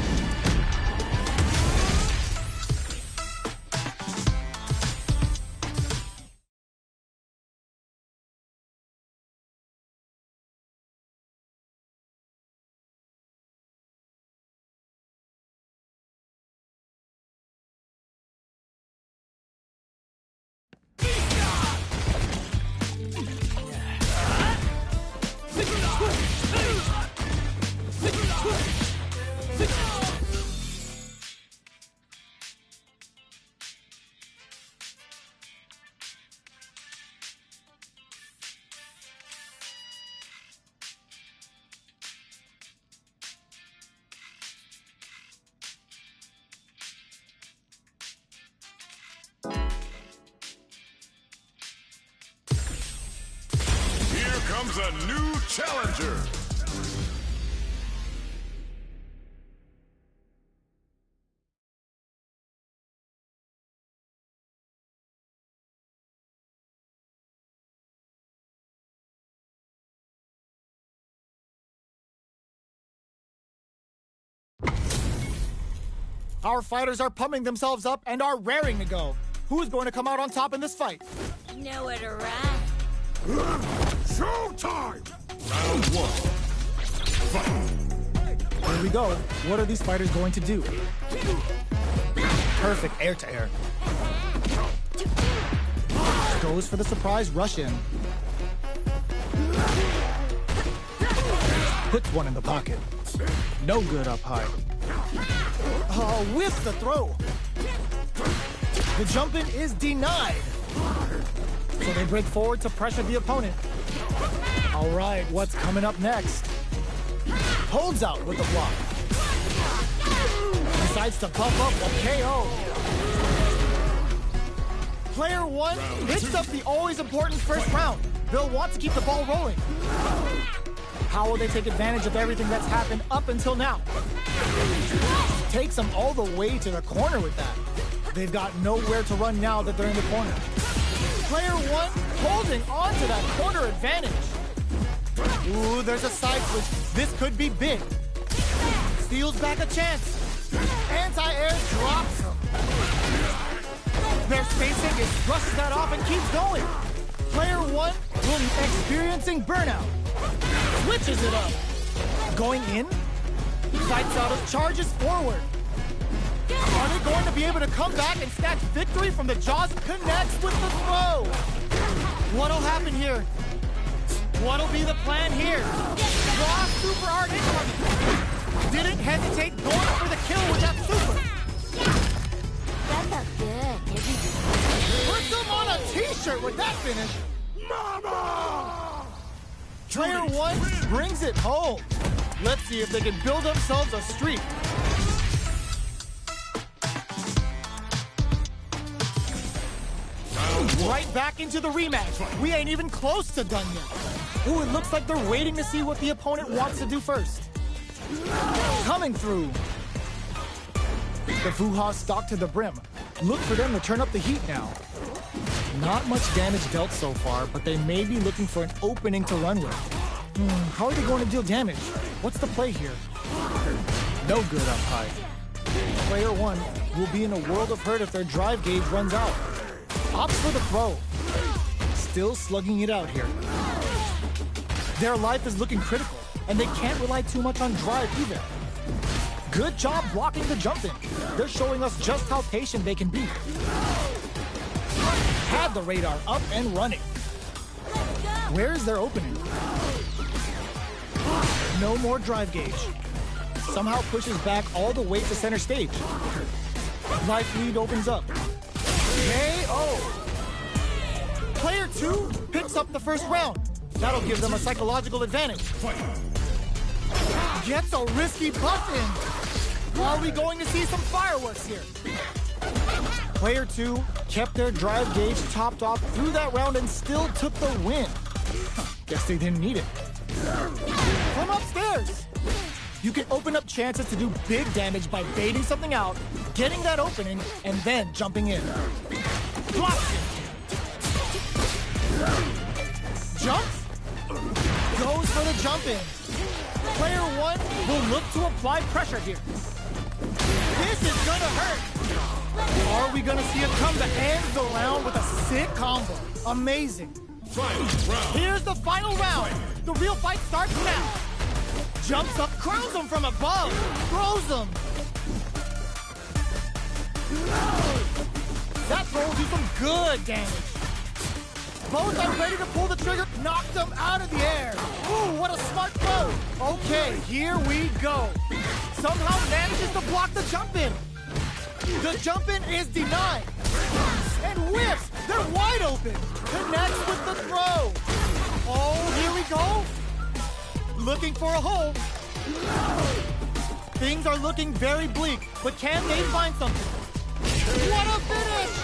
Here comes a new challenger. Our fighters are pumping themselves up and are raring to go. Who's going to come out on top in this fight? Nowhere to run. Showtime! Round one. Fight! Here we go. What are these fighters going to do? Perfect air-to-air. Goes for the surprise rush in. Puts one in the pocket. No good up high. Whiffs the throw. The jump in is denied. So they break forward to pressure the opponent. All right, what's coming up next? Holds out with the block. Decides to buff up a KO. Player one picks up the always important first round. They'll want to keep the ball rolling. How will they take advantage of everything that's happened up until now? Takes them all the way to the corner with that. They've got nowhere to run now that they're in the corner. Player one holding on to that corner advantage. Ooh, there's a side switch. This could be big. Steals back a chance. Anti-air drops him. Their spacing is brushes that off and keeps going. Player one will experiencing burnout. Switches it up. Going in. Fights out of charges forward. Are they going to be able to come back and snatch victory from the jaws? Connects with the throw. What'll happen here? What'll be the plan here? Raw super art incoming. Didn't hesitate going for the kill with that super. That looked good, didn't it? Puts him on a t-shirt with that finish. Mama! Player one brings it home. Let's see if they can build themselves a streak. Right back into the rematch. We ain't even close to done yet. Ooh, it looks like they're waiting to see what the opponent wants to do first. Coming through. The Fuha stock to the brim. Look for them to turn up the heat now. Not much damage dealt so far, but they may be looking for an opening to run with. How are they going to deal damage? What's the play here? No good up high. Player one will be in a world of hurt if their drive gauge runs out. Opts for the throw. Still slugging it out here. Their life is looking critical, and they can't rely too much on drive either. Good job blocking the jump in. They're showing us just how patient they can be. Had the radar up and running. Where is their opening? No more drive gauge. Somehow pushes back all the way to center stage. Life lead opens up. KO. Player two picks up the first round. That'll give them a psychological advantage. Gets a risky buff in. Are we going to see some fireworks here? Player two kept their drive gauge topped off through that round and still took the win. Guess they didn't need it. From upstairs. You can open up chances to do big damage by baiting something out, getting that opening, and then jumping in. Blocks it. Jumps. Goes for the jump in. Player one will look to apply pressure here. This is gonna hurt. Are we gonna see a comeback? Ends the round with a sick combo. Amazing. Here's the final round. The real fight starts now. Jumps up, crowns him from above, throws him. That throw will do some good damage. Both are ready to pull the trigger, knocked them out of the air. Ooh, what a smart throw. Okay, here we go. Somehow manages to block the jump in. The jump in is denied. And whiffs, they're wide open. Connects with the throw. Oh, here we go. Looking for a hole. Things are looking very bleak, but can they find something? What a finish!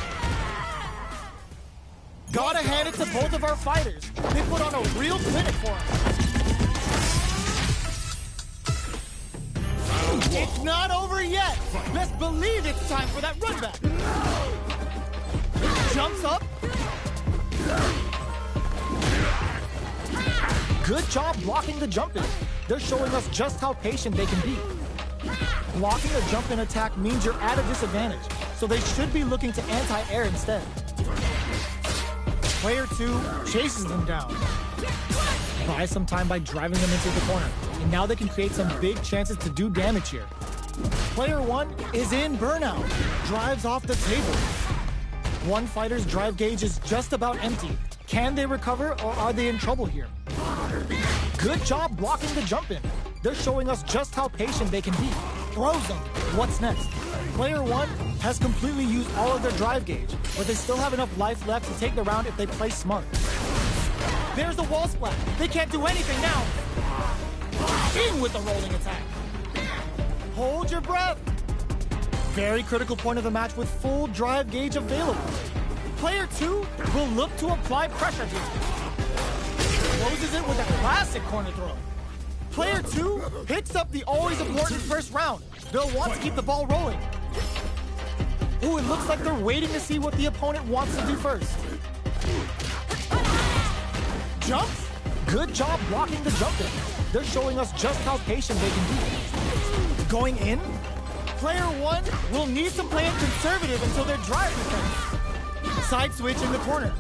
Gotta hand it to both of our fighters. They put on a real clinic for us. It's not over yet. Let's believe it's time for that run back. Jumps up. Good job blocking the jump in. They're showing us just how patient they can be. Blocking a jump in attack means you're at a disadvantage, so they should be looking to anti-air instead. Player 2 chases them down. Buys some time by driving them into the corner, and now they can create some big chances to do damage here. Player 1 is in burnout, drives off the table. One fighter's drive gauge is just about empty. Can they recover, or are they in trouble here? Good job blocking the jump in. They're showing us just how patient they can be. Throws them. What's next? Player 1 has completely used all of their drive gauge, but they still have enough life left to take the round if they play smart. There's the wall splat. They can't do anything now. In with the rolling attack. Hold your breath. Very critical point of the match with full drive gauge available. Player 2 will look to apply pressure here. Closes it with a classic corner throw. Player 2 picks up the always important first round. They'll want to keep the ball rolling. Ooh, it looks like they're waiting to see what the opponent wants to do first. Jumps. Good job blocking the jump in. They're showing us just how patient they can be. Going in, Player 1 will need to play it conservative until their drive returns. Side switch in the corner.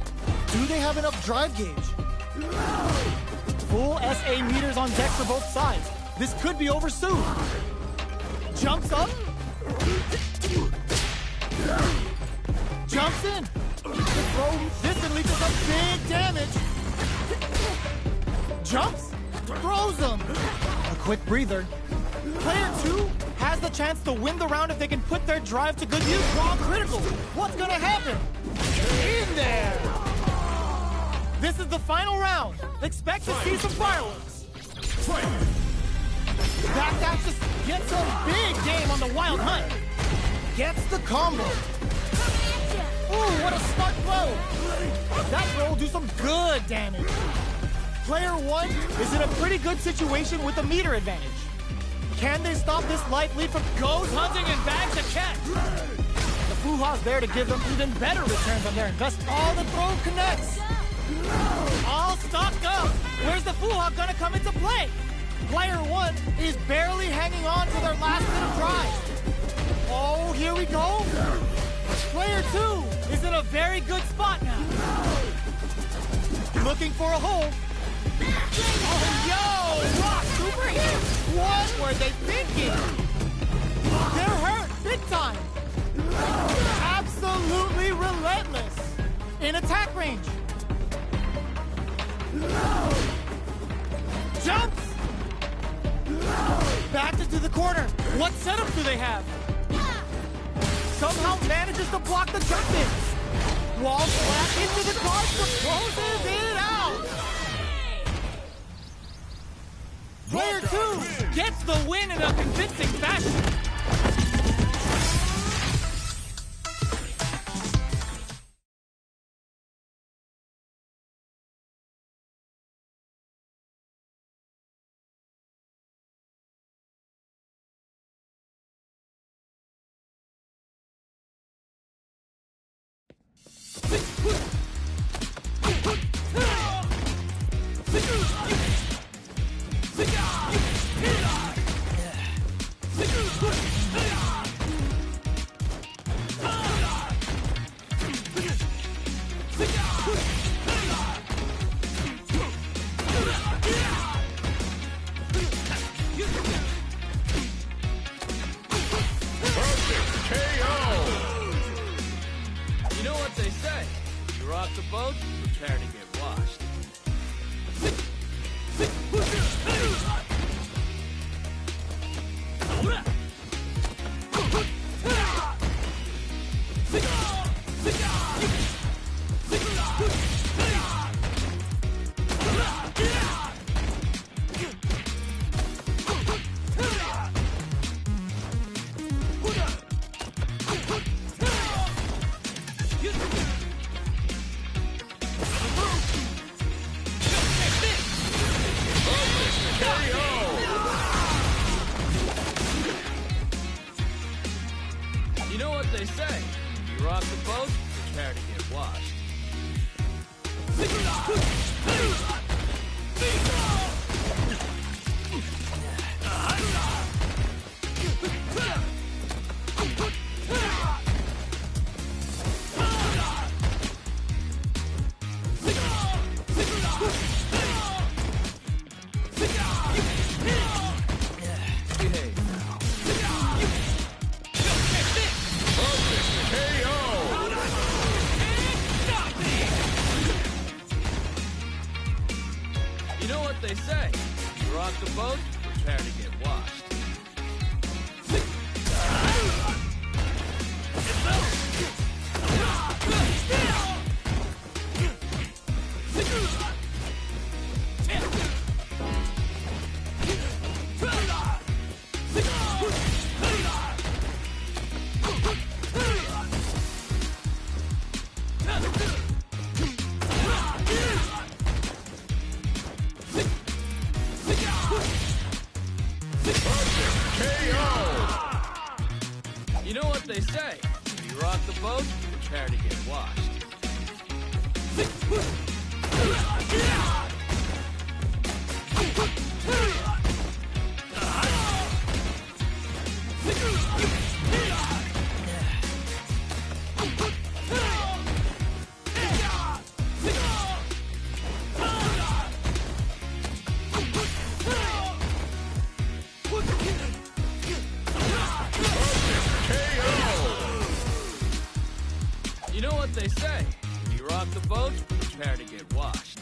Do they have enough drive gauge? Full SA meters on deck for both sides. This could be over soon. Jumps up. Jumps in. The throw consistently does some big damage. Jumps. Throws them. A quick breather. Player 2 has the chance to win the round if they can put their drive to good use while critical. What's gonna happen? In there! This is the final round. Expect to see some fireworks. Backdash just gets a big game on the wild hunt. Gets the combo. Ooh, what a smart throw. That throw will do some good damage. Player 1 is in a pretty good situation with a meter advantage. Can they stop this life lead from goes hunting and bags a catch? The Fuha's there to give them even better returns on their investment. Oh, the throw connects. All stocked up. Where's the Fuha gonna come into play? Player 1 is barely hanging on to their last bit of drive. Oh, here we go. Player 2 is in a very good spot now. Looking for a hole. Oh, yo! Rock super hit! What were they thinking? They're hurt big time. Absolutely relentless in attack range. Jumps! Backed into the corner. What setup do they have? Somehow manages to block the jump in. Wall flat into the card, closes it out. Player 2 gets the win in a convincing fashion. The boat, prepare to get washed. You know what they say? You rock the boat, prepare to get washed. boat, prepare to get washed. You know what they say, if you rock the boat, prepare to get washed. You know what they say, if you rock the boat, prepare to get washed.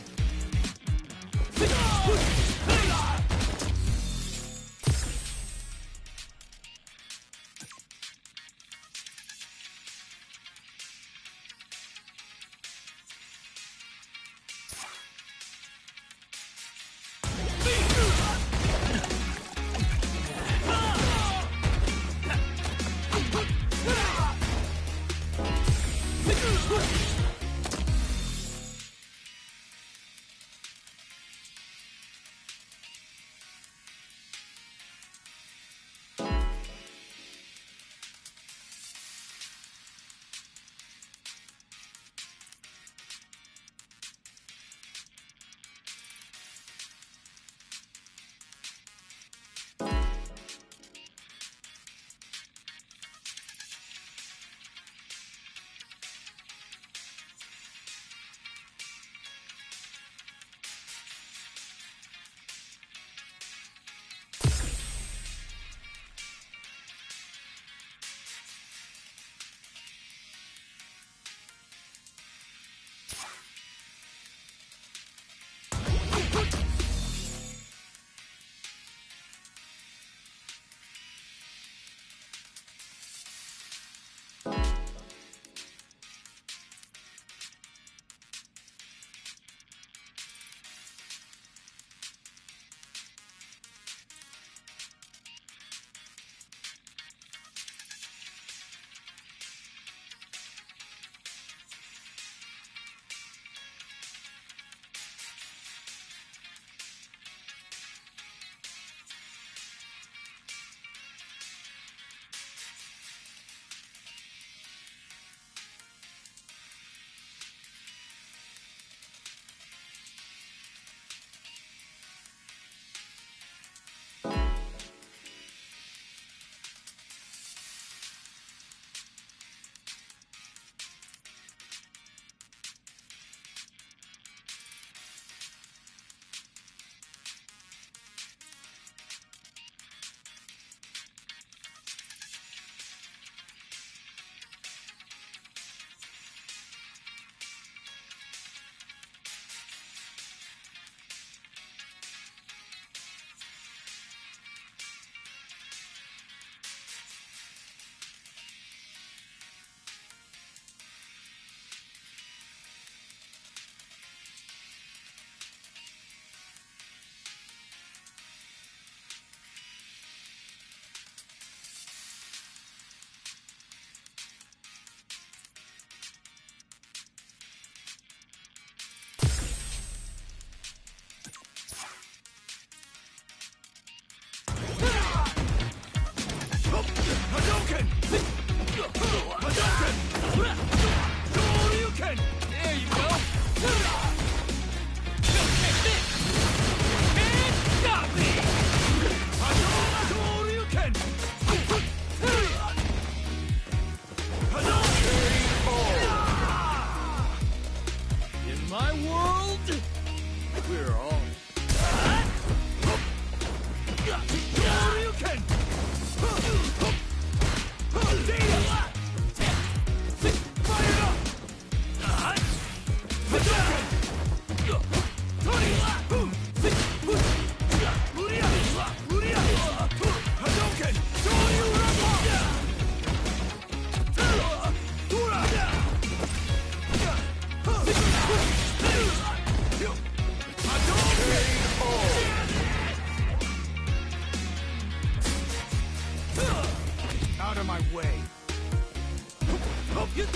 Here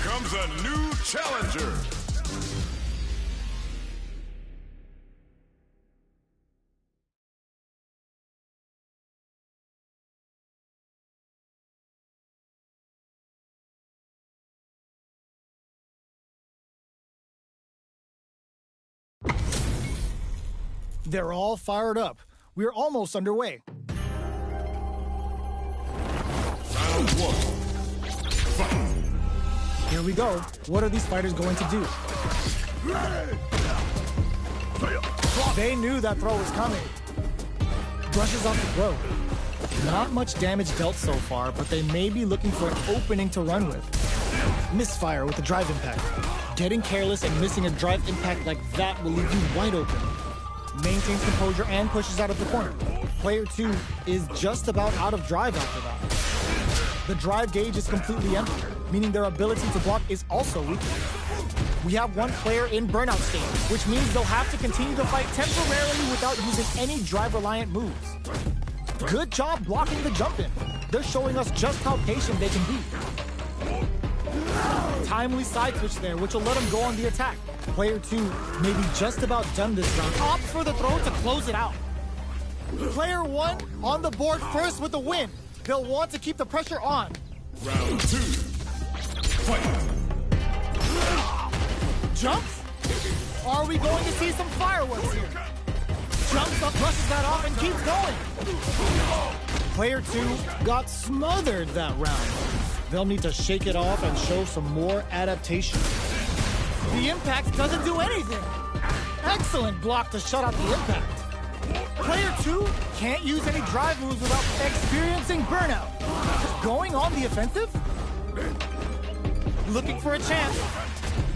comes a new challenger. They're all fired up. We're almost underway. Round one. Fight. Here we go. What are these fighters going to do? They knew that throw was coming. Brushes off the throw. Not much damage dealt so far, but they may be looking for an opening to run with. Misfire with the drive impact. Getting careless and missing a drive impact like that will leave you wide open. Maintains composure and pushes out of the corner. Player 2 is just about out of drive after that. The drive gauge is completely empty, meaning their ability to block is also weakened. We have one player in burnout state, which means they'll have to continue to fight temporarily without using any drive-reliant moves. Good job blocking the jump in. They're showing us just how patient they can be. Timely side switch there, which will let him go on the attack. Player 2 may be just about done this round. Opts for the throw to close it out. Player 1 on the board first with the win. They'll want to keep the pressure on. Round 2. Fight. Jumps? Are we going to see some fireworks here? Jumps up, brushes that off, and keeps going. Player 2 got smothered that round. They'll need to shake it off and show some more adaptation. The impact doesn't do anything. Excellent block to shut out the impact. Player 2 can't use any drive moves without experiencing burnout. Going on the offensive? Looking for a chance.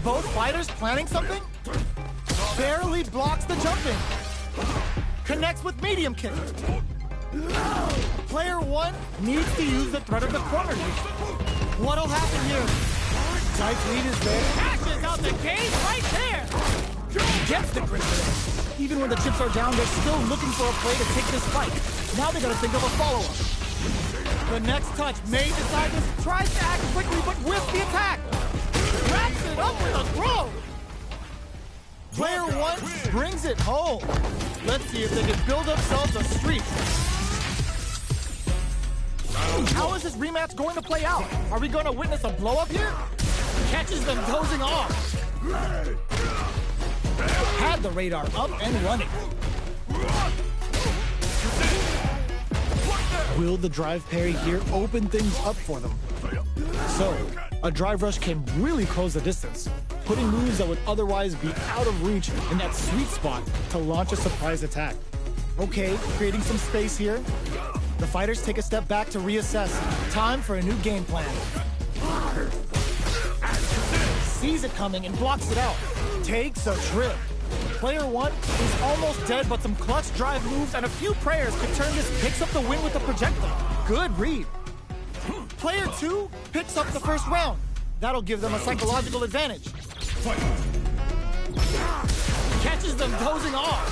Both fighters planning something? Barely blocks the jumping. Connects with medium kick. Player 1 needs to use the threat of the corner here. What'll happen here? Tight lead is there. Cashes out the cage right there! Gets the grip there. Even when the chips are down, they're still looking for a play to take this fight. Now they gotta think of a follow-up. The next touch may decide this. Tries to act quickly, but whiffs the attack. Wraps it up with a throw. Player 1 brings it home. Let's see if they can build themselves a streak. How is this rematch going to play out? Are we going to witness a blow-up here? Catches them dozing off. Had the radar up and running. Will the drive parry here open things up for them? So, a drive rush can really close the distance, putting moves that would otherwise be out of reach in that sweet spot to launch a surprise attack. Okay, creating some space here. The fighters take a step back to reassess. Time for a new game plan. Sees it coming and blocks it out. Takes a trip. Player 1 is almost dead, but some clutch drive moves and a few prayers could turn this. Picks up the win with the projectile. Good read. Player 2 picks up the first round. That'll give them a psychological advantage. Catches them dozing off.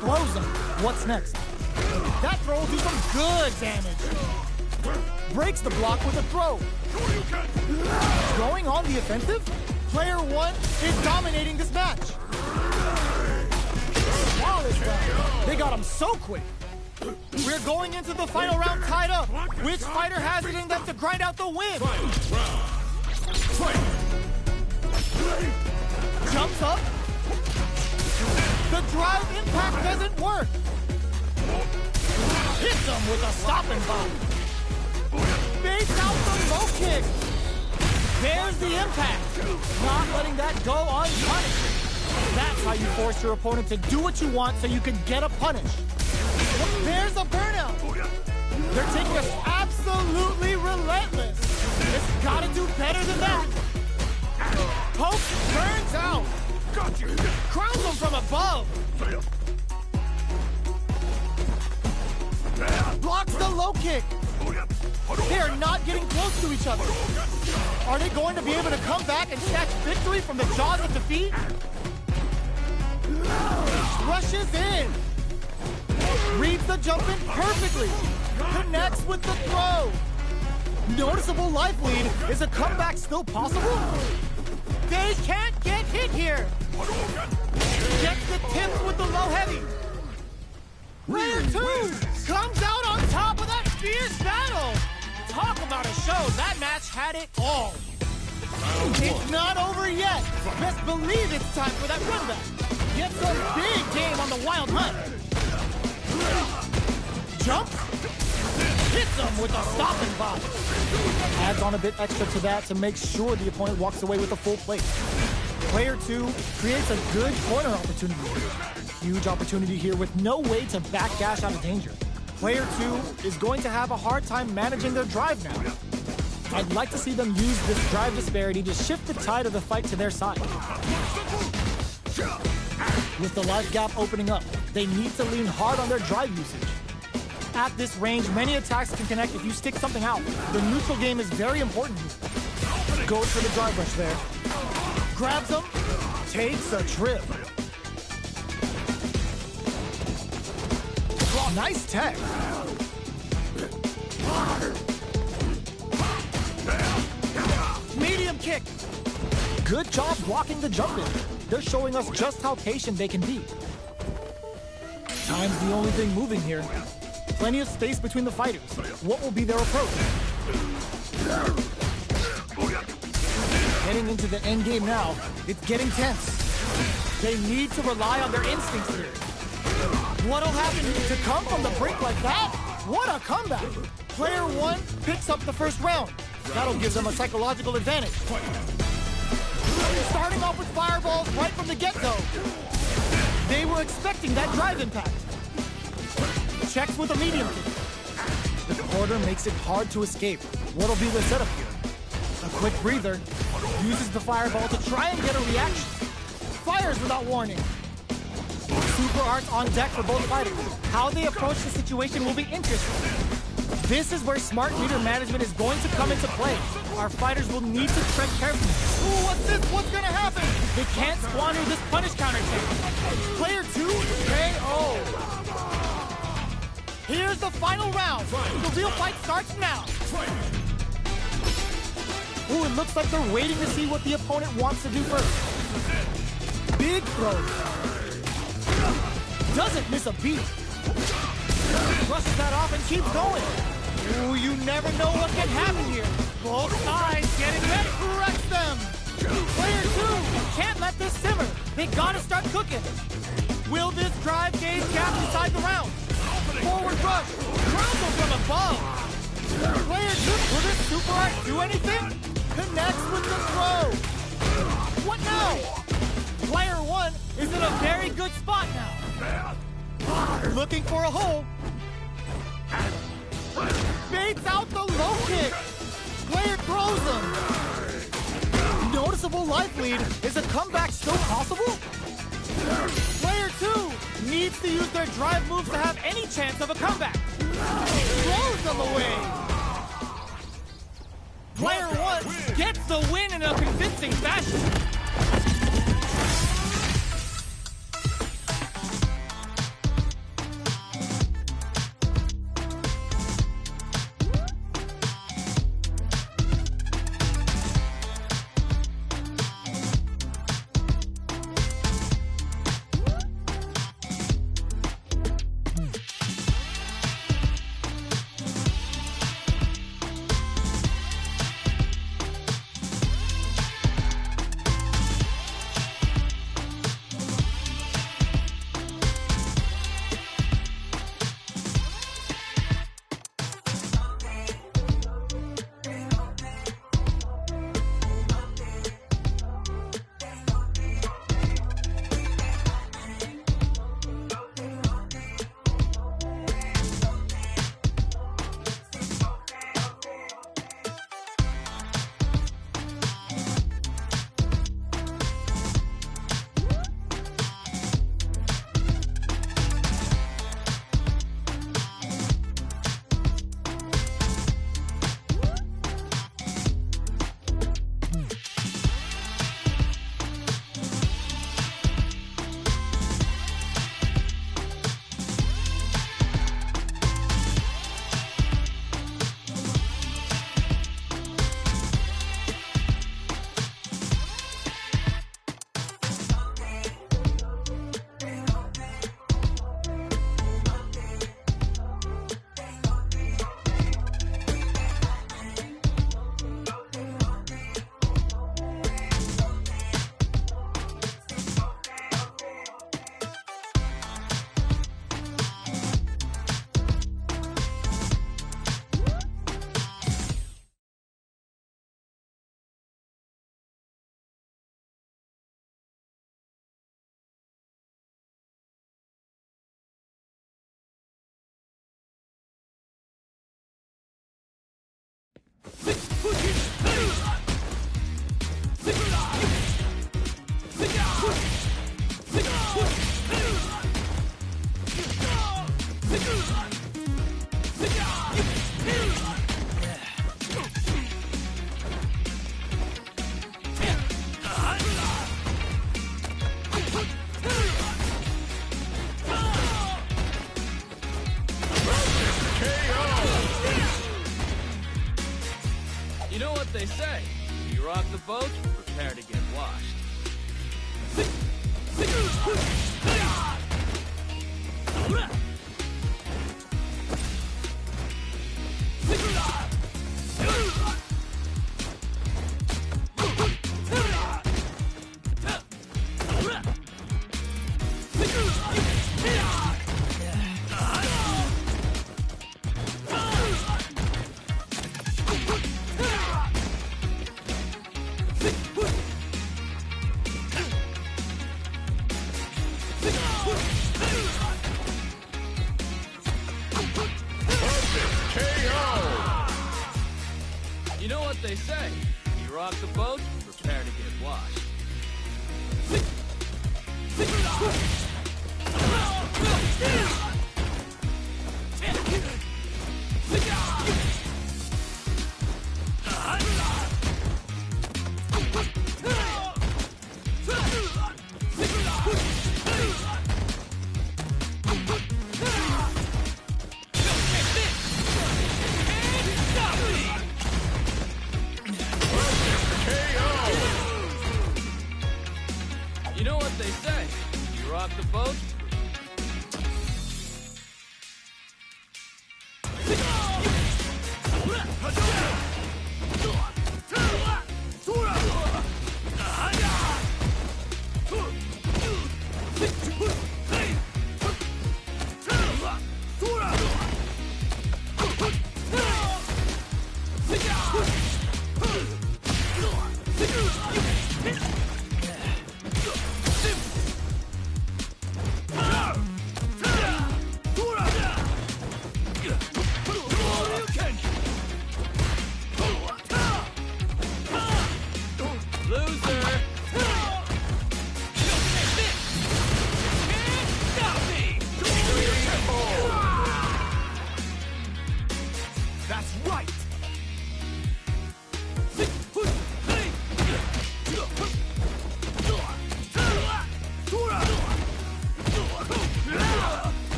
Close them. What's next? That throw will do some good damage. Breaks the block with a throw. Going on the offensive? Player 1 is dominating this match. Wow, this round. They got him so quick. We're going into the final round tied up. Which fighter has it in them to grind out the win? Jumps up. The drive impact doesn't work. Hits him with a stopping bomb. Fakes out the low kick. There's the impact. Not letting that go unpunished. That's how you force your opponent to do what you want so you can get a punish. There's a burnout. They're taking us absolutely relentless. It's gotta do better than that. Poke turns out. Crowns them from above. Blocks the low kick. They are not getting close to each other. Are they going to be able to come back and snatch victory from the jaws of defeat? Rushes in. Reads the jump in perfectly. Connects with the throw. Noticeable life lead. Is a comeback still possible? They can't get hit here. Gets the tips with the low heavy. Player 2 comes out on top of that fierce battle. Talk about a show. That match had it all. It's not over yet. Best believe it's time for that run back. Gets a big game on the wild hunt. Jump. Hits him with a stopping bomb. Adds on a bit extra to that to make sure the opponent walks away with a full plate. Player 2 creates a good corner opportunity. Huge opportunity here with no way to backdash out of danger. Player 2 is going to have a hard time managing their drive now. I'd like to see them use this drive disparity to shift the tide of the fight to their side. With the life gap opening up, they need to lean hard on their drive usage. At this range, many attacks can connect if you stick something out. The neutral game is very important here. Goes for the drive rush there. Grabs him, takes a trip. Nice tech. Medium kick. Good job blocking the jump in. They're showing us just how patient they can be. Time's the only thing moving here. Plenty of space between the fighters. What will be their approach? Heading into the end game now, it's getting tense. They need to rely on their instincts here. What'll happen to come from the break like that? What a comeback! Player 1 picks up the first round. That'll give them a psychological advantage. Starting off with fireballs right from the get-go. They were expecting that drive impact. Checks with a medium kick. The quarter makes it hard to escape. What'll be the setup here? A quick breather. Uses the fireball to try and get a reaction. Fires without warning. Super arts on deck for both fighters. How they approach the situation will be interesting. This is where smart meter management is going to come into play. Our fighters will need to tread carefully. Ooh, what's this? What's gonna happen? They can't squander this punish counter attack. Player 2, KO. Here's the final round. The real fight starts now. Ooh, it looks like they're waiting to see what the opponent wants to do first. Big throw. Doesn't miss a beat. Brushes that off and keeps going. Ooh, you never know what can happen here. Both sides getting ready. Corrects them. Player 2 can't let this simmer. They gotta start cooking. Will this drive gauge gap inside the round? Forward rush. Trouble from above. Player 2, will this super art do anything? Connects with the throw. What now? Player 1 is in a very good spot now. Looking for a hole. Baits out the low kick. Player throws him. Noticeable life lead. Is a comeback still possible? Player 2 needs to use their drive moves to have any chance of a comeback. Throws them away. Player 1 gets the win in a convincing fashion. You rock the boat, prepare to get washed. You know what they say, you rock the boat, prepare to get washed. You know what they say, you rock the boat.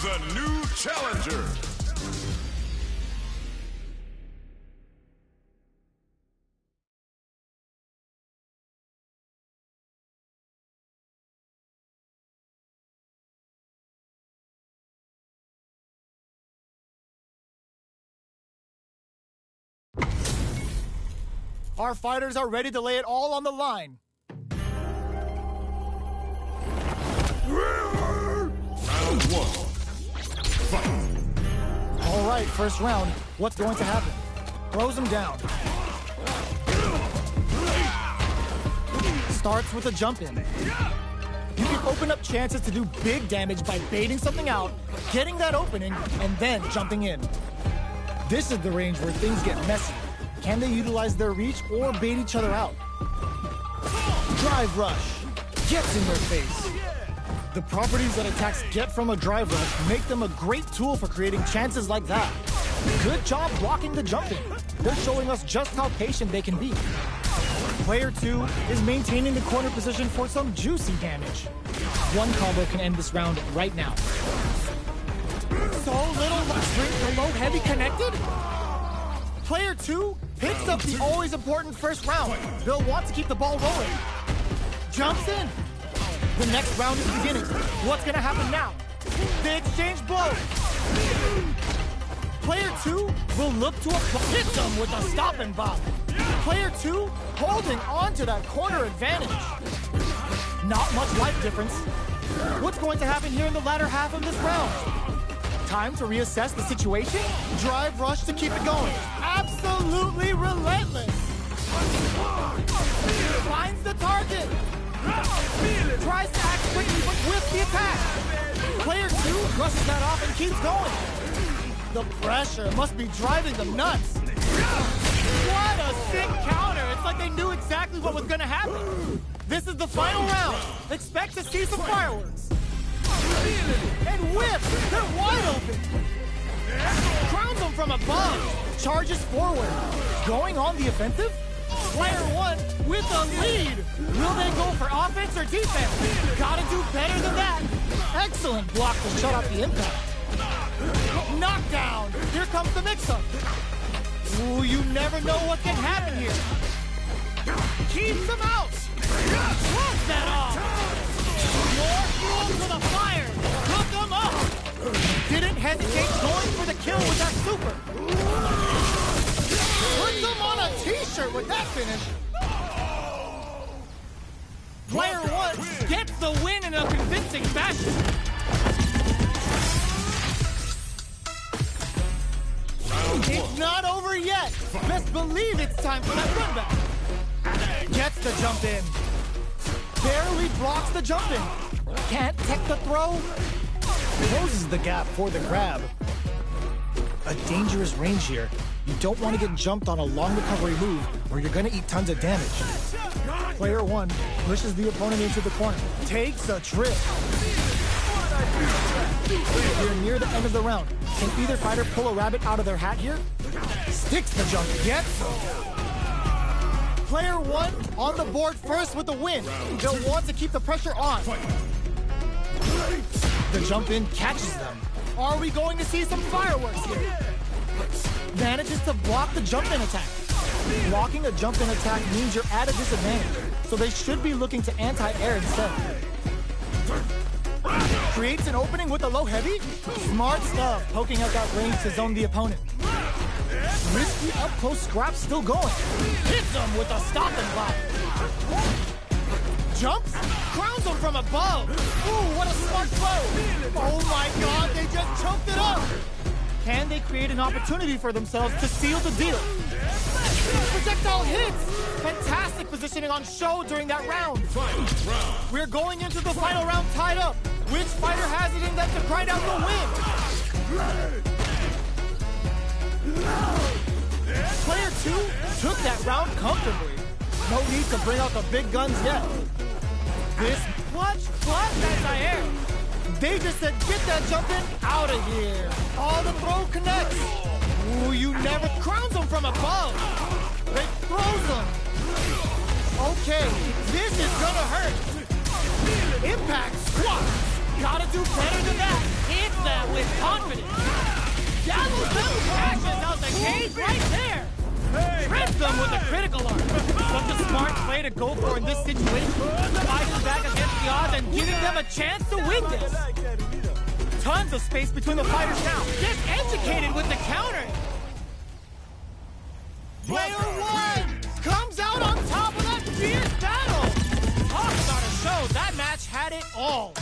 A new challenger. Our fighters are ready to lay it all on the line. Round one. All right, first round. What's going to happen? Throws him down. Starts with a jump in. You can open up chances to do big damage by baiting something out, getting that opening, and then jumping in. This is the range where things get messy. Can they utilize their reach or bait each other out? Drive rush. Gets in their face. The properties that attacks get from a drive rush make them a great tool for creating chances like that. Good job blocking the jumping. They're showing us just how patient they can be. Player 2 is maintaining the corner position for some juicy damage. One combo can end this round right now. So little string for low heavy connected? Player 2 picks up the always important first round. They'll want to keep the ball rolling. Jumps in. The next round is beginning. What's gonna happen now? They exchange blows. Player 2 will look to hit them with a stop and bop. Player 2 holding on to that corner advantage. Not much life difference. What's going to happen here in the latter half of this round? Time to reassess the situation? Drive rush to keep it going. Absolutely relentless. Finds the target. Tries to act quickly, but whiffs the attack. Player 2 brushes that off and keeps going. The pressure must be driving them nuts. What a sick counter. It's like they knew exactly what was going to happen. This is the final round. Expect to see some fireworks. And whip! They're wide open. Crowns them from above. Charges forward. Going on the offensive? Player 1 with a lead. Will they go for offense or defense? Gotta do better than that. Excellent block to shut off the impact. Knockdown! Here comes the mix-up. Ooh, you never know what can happen here. Keeps him out! Slugs that off! More fuel to the fire! Cook him up! Didn't hesitate going for the kill with that super. Puts him on a t-shirt with that finish. Player 1 gets the win in a convincing fashion. It's not over yet. Best believe it's time for that run back. Gets the jump in. Barely blocks the jump in. Can't tech the throw. Closes the gap for the grab. A dangerous range here. You don't want to get jumped on a long recovery move or you're going to eat tons of damage. Player 1 pushes the opponent into the corner. Takes a trip. We're near the end of the round. Can either fighter pull a rabbit out of their hat here? Sticks the jump. Gets them. Player 1 on the board first with the win. They'll want to keep the pressure on. The jump in catches them. Are we going to see some fireworks here? Manages to block the jump in attack. Blocking a jump in attack means you're at a disadvantage, so they should be looking to anti-air instead. Creates an opening with a low heavy. Smart stuff, poking at that range to zone the opponent. Risky up close scrap still going. Hits them with a stop and block. Jumps, crowns them from above. Ooh, what a smart throw. Oh my god, they just choked it up. Can they create an opportunity for themselves to seal the deal? Projectile hits. Fantastic positioning on show during that round. We're going into the final round tied up. Which fighter has it in them to grind out the win? Player 2 took that round comfortably. No need to bring out the big guns yet. This clutch anti-air. They just said, get that jump in out of here. All the throw connects. Ooh, you never crowns them from above. They throws them. Okay, this is gonna hurt. Impact squat. Gotta do better than that. Hit that with confidence. Gallows them crashes out the cage right there. Trips them with a critical arm. Such a smart play to go for in this situation. Fighting back against the odds and giving them a chance to win this. Tons of space between the fighters now. Get educated with the counter. Player 1 comes out on top of that fierce battle. Talk about a show. That match had it all.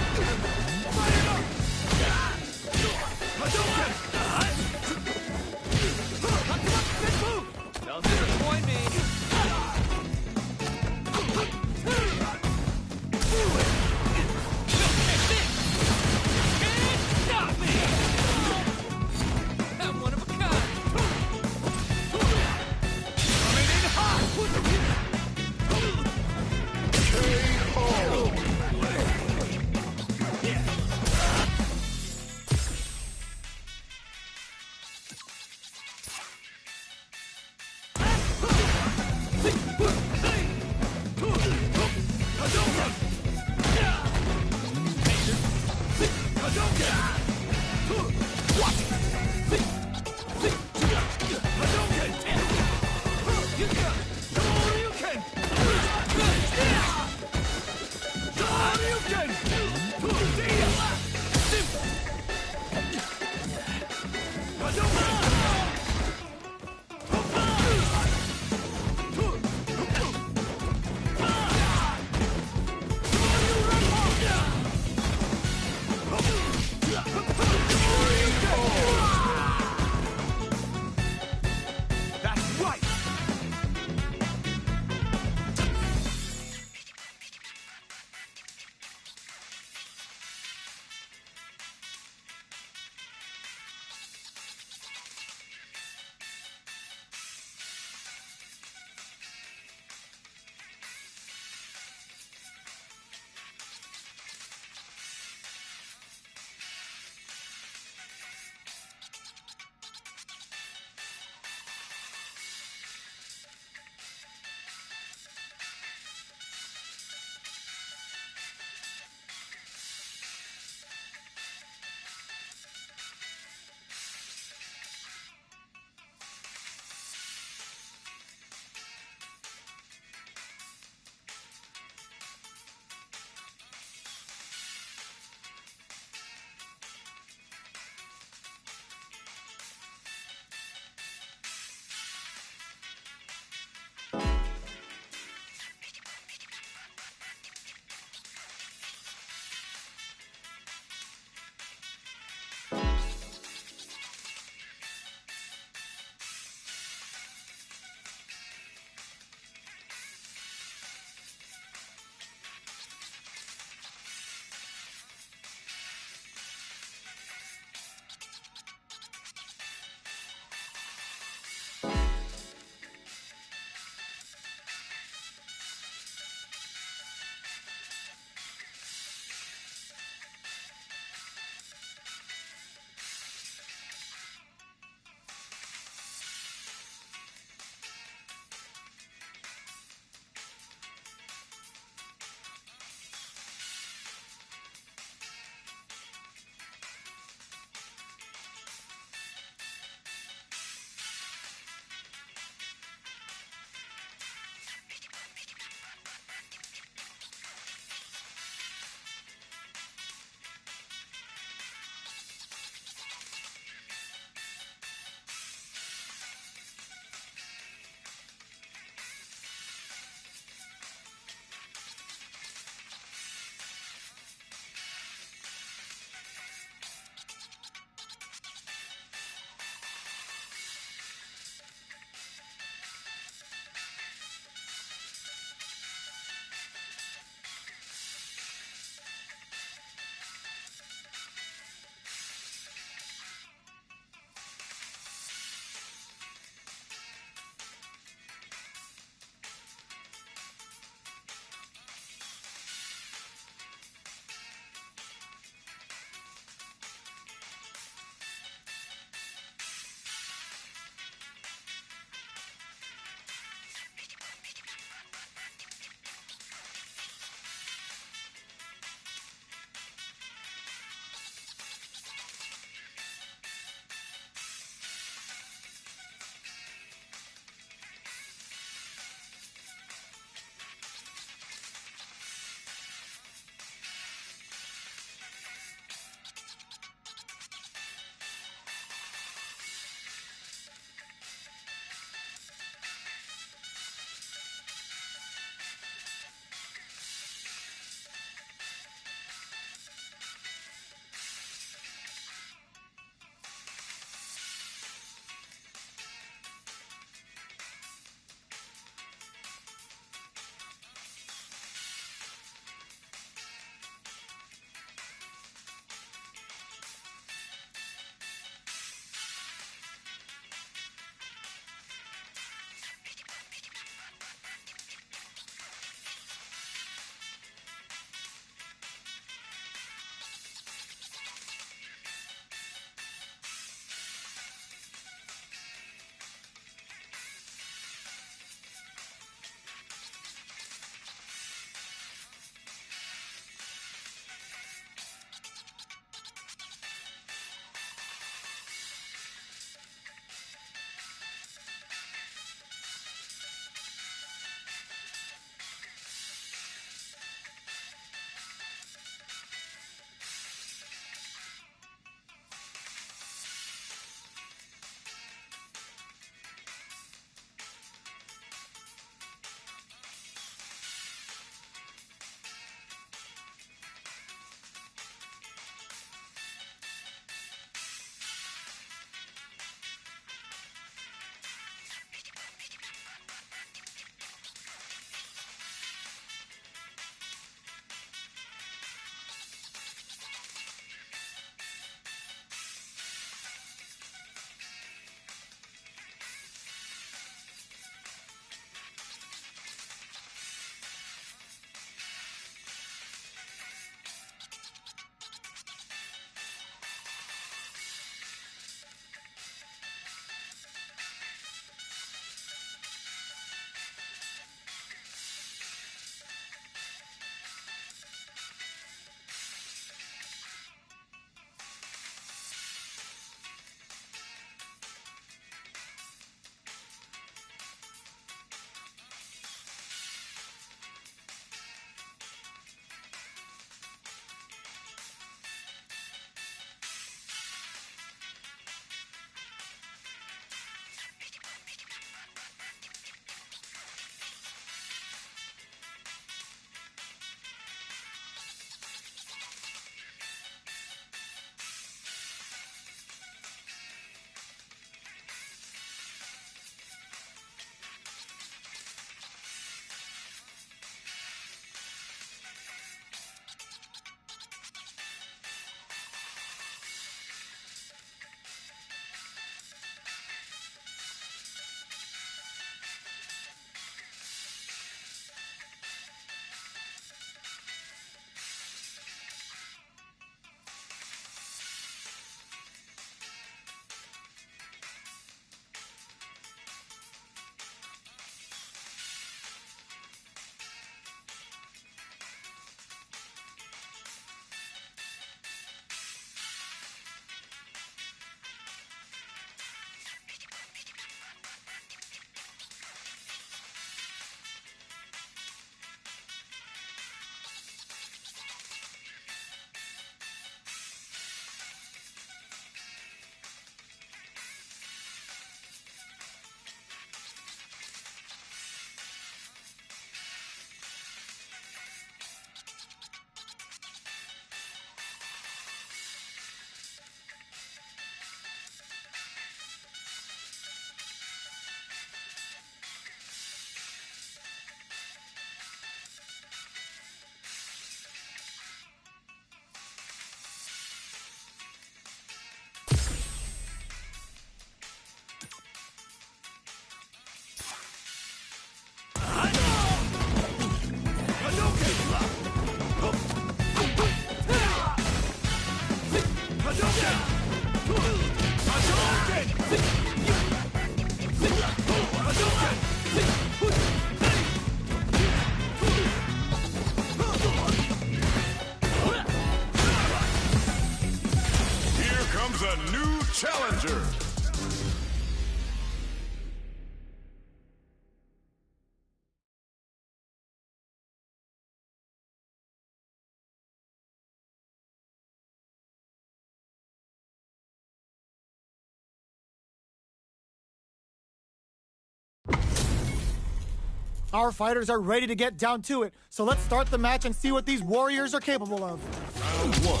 Our fighters are ready to get down to it, so let's start the match and see what these warriors are capable of. Round one.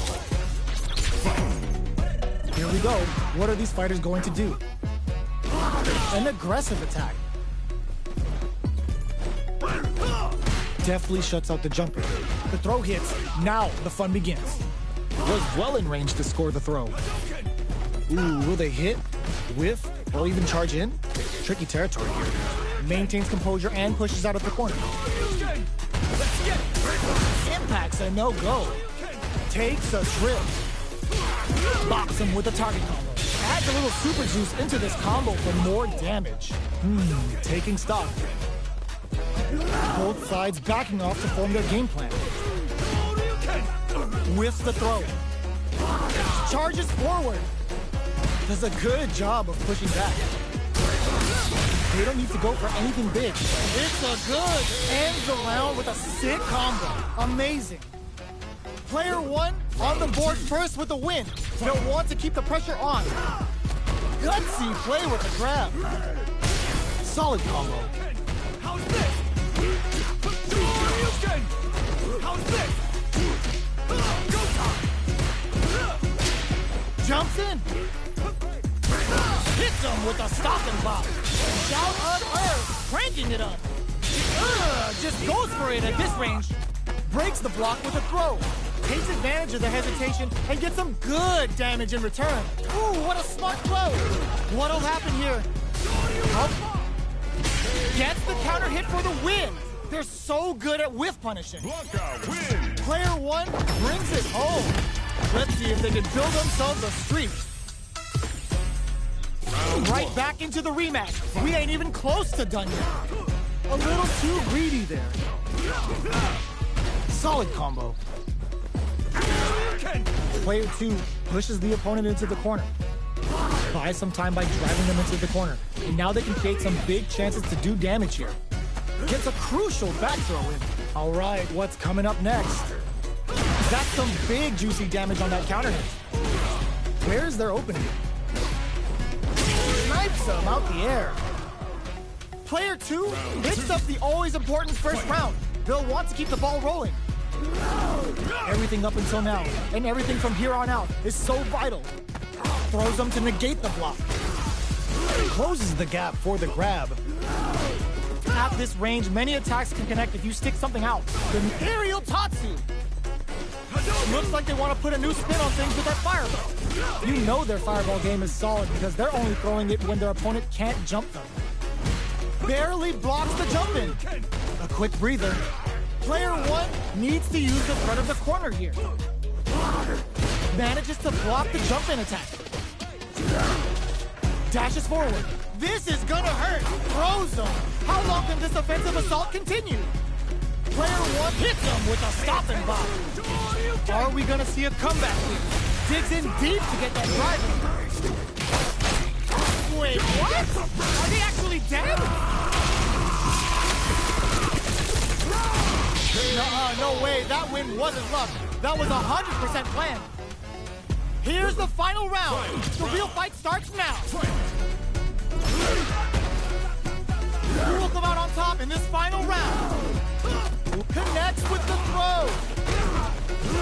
Here we go. What are these fighters going to do? An aggressive attack. Deftly shuts out the jumper. The throw hits. Now the fun begins. Was well in range to score the throw. Ooh, will they hit, whiff, or even charge in? Tricky territory here. Maintains composure and pushes out of the corner. Impact's a no-go. Takes a trip. Box him with a target combo. Adds a little super juice into this combo for more damage. Taking stock. Both sides backing off to form their game plan. Whiffs the throw. Charges forward. Does a good job of pushing back. They don't need to go for anything big. It's a good. Ends the round with a sick combo. Amazing. Player one on the board first with a win. They'll want to keep the pressure on. Gutsy play with the grab. Solid combo. How's this? How's this? Go time! Jumps in. Hits him with a stop and bop. Shout unearthed, cranking it up. Just goes for it at this range. Breaks the block with a throw. Takes advantage of the hesitation and gets some good damage in return. Ooh, what a smart throw. What'll happen here? Oh. Gets the counter hit for the win. They're so good at whiff punishing. Blanca wins. Player one brings it home. Let's see if they can build themselves a streak. Right back into the rematch. We ain't even close to done yet. A little too greedy there. Solid combo. Player two pushes the opponent into the corner. Buys some time by driving them into the corner. And now they can create some big chances to do damage here. Gets a crucial back throw in. All right, what's coming up next? That's some big juicy damage on that counter hit. Where's their opening? Snipes them out the air. Player two picks up the always important first round. They'll want to keep the ball rolling. Everything up until now, and everything from here on out, is so vital. Throws them to negate the block. Closes the gap for the grab. At this range, many attacks can connect if you stick something out. The aerial Tatsu. Looks like they want to put a new spin on things with that fireball. You know their fireball game is solid because they're only throwing it when their opponent can't jump them. Barely blocks the jump in. A quick breather. Player one needs to use the front of the corner here. Manages to block the jump in attack. Dashes forward. This is gonna hurt. Throws them. How long can this offensive assault continue? Player one hits him with a stop and bop. Are we gonna see a comeback here? Digs in deep to get that driving. Wait, what? Are they actually dead? No way, that win wasn't luck. That was 100% planned. Here's the final round. The real fight starts now. Who will come out on top in this final round? Who connects with the throw?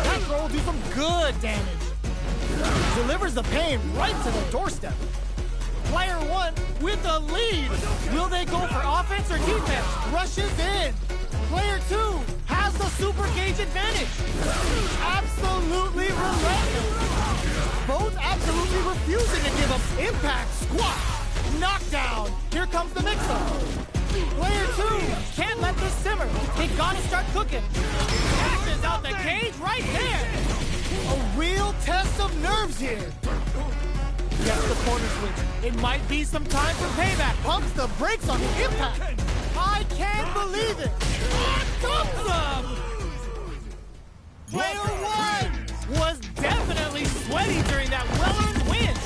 That throw will do some good damage. Delivers the pain right to the doorstep. Player one with the lead. Will they go for offense or defense? Rushes in. Player two has the super gauge advantage. Absolutely relentless. Both absolutely refusing to give up. Impact, squat, knockdown. Here comes the mix-up. Player two can't let this simmer. They gotta start cooking. Dashes out the cage right there. A real test of nerves here. Gets the corner switch. It might be some time for payback. Pumps the brakes on the impact. I can't believe it. Thumbs up. Player one was definitely sweaty during that well-earned win.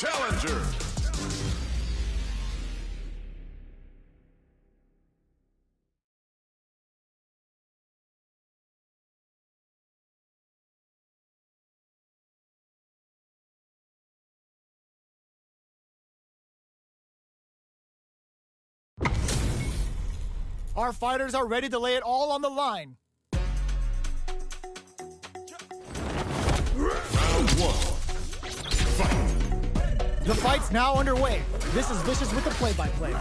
challenger. Our fighters are ready to lay it all on the line. Round one. Fight. The fight's now underway. This is Vicious with the play-by-play.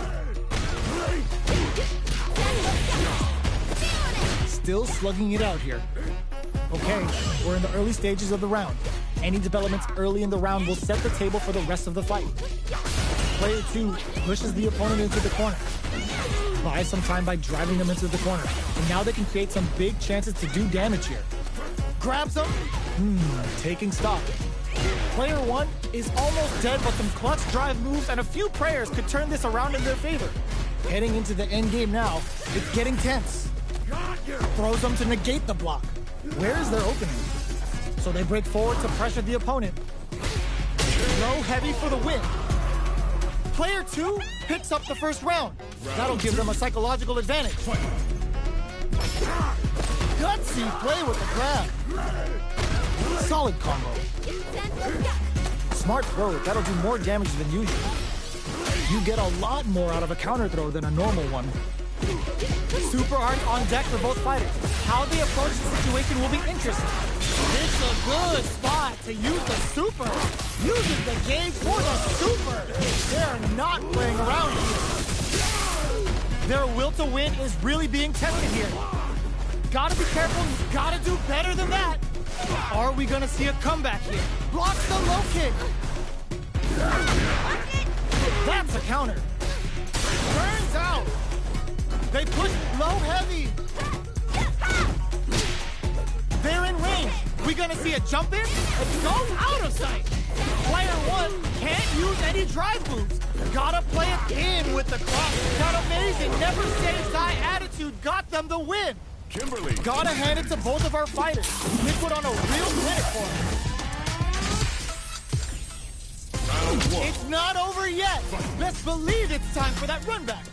Still slugging it out here. Okay, we're in the early stages of the round. Any developments early in the round will set the table for the rest of the fight. Player 2 pushes the opponent into the corner. Buys some time by driving them into the corner. And now they can create some big chances to do damage here. Grabs them. Taking stock. Player 1 is almost dead, but some clutch drive moves and a few prayers could turn this around in their favor. Heading into the end game now, it's getting tense. Throws them to negate the block. Where is their opening? So they break forward to pressure the opponent. Low heavy for the win. Player 2 picks up the first round. That'll give them a psychological advantage. Gutsy play with the grab. Solid combo. Smart throw, that'll do more damage than usual. You get a lot more out of a counter throw than a normal one. Super art on deck for both fighters. How they approach the situation will be interesting. It's a good spot to use the super. Uses the gauge for the super. They're not playing around here. Their will to win is really being tested here. Gotta be careful, gotta do better than that. Are we gonna see a comeback here? Blocks the low kick. That's a counter. Turns out. They push low heavy. They're in range. We gonna see a jump in? It goes out of sight. Player 1 can't use any drive moves. Gotta play it in with the cross. That amazing, never say die attitude got them the win. Kimberly. Gotta hand it to both of our fighters. They put on a real clinic for them. Round one. It's not over yet. Best believe it's time for that run back.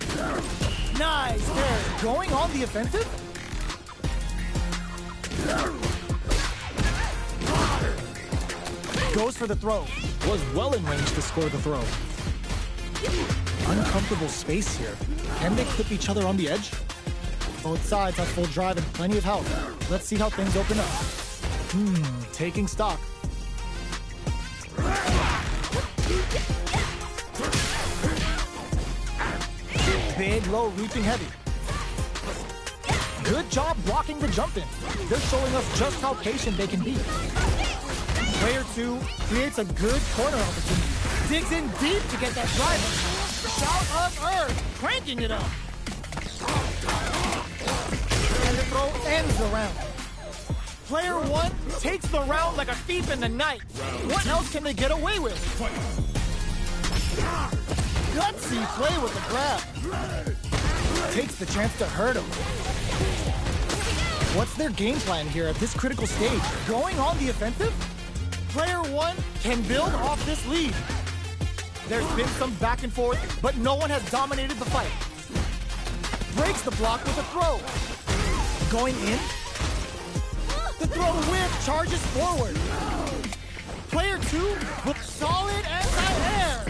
Nice there. Going on the offensive? Goes for the throw. Was well in range to score the throw. Uncomfortable space here. Can they clip each other on the edge? Both sides have full drive and plenty of health. Let's see how things open up. Taking stock. Big, low, reaching heavy. Good job blocking the jump in. They're showing us just how patient they can be. Player 2 creates a good corner opportunity. Digs in deep to get that driver. Shout of Earth, cranking it up. And the throw ends the round. Player 1 takes the round like a thief in the night. What else can they get away with? Gutsy play with the grab. Takes the chance to hurt him. What's their game plan here at this critical stage? Going on the offensive? Player 1 can build off this lead. There's been some back and forth, but no one has dominated the fight. Breaks the block with a throw. Going in? The throw whip charges forward. Player 2 with solid anti-air.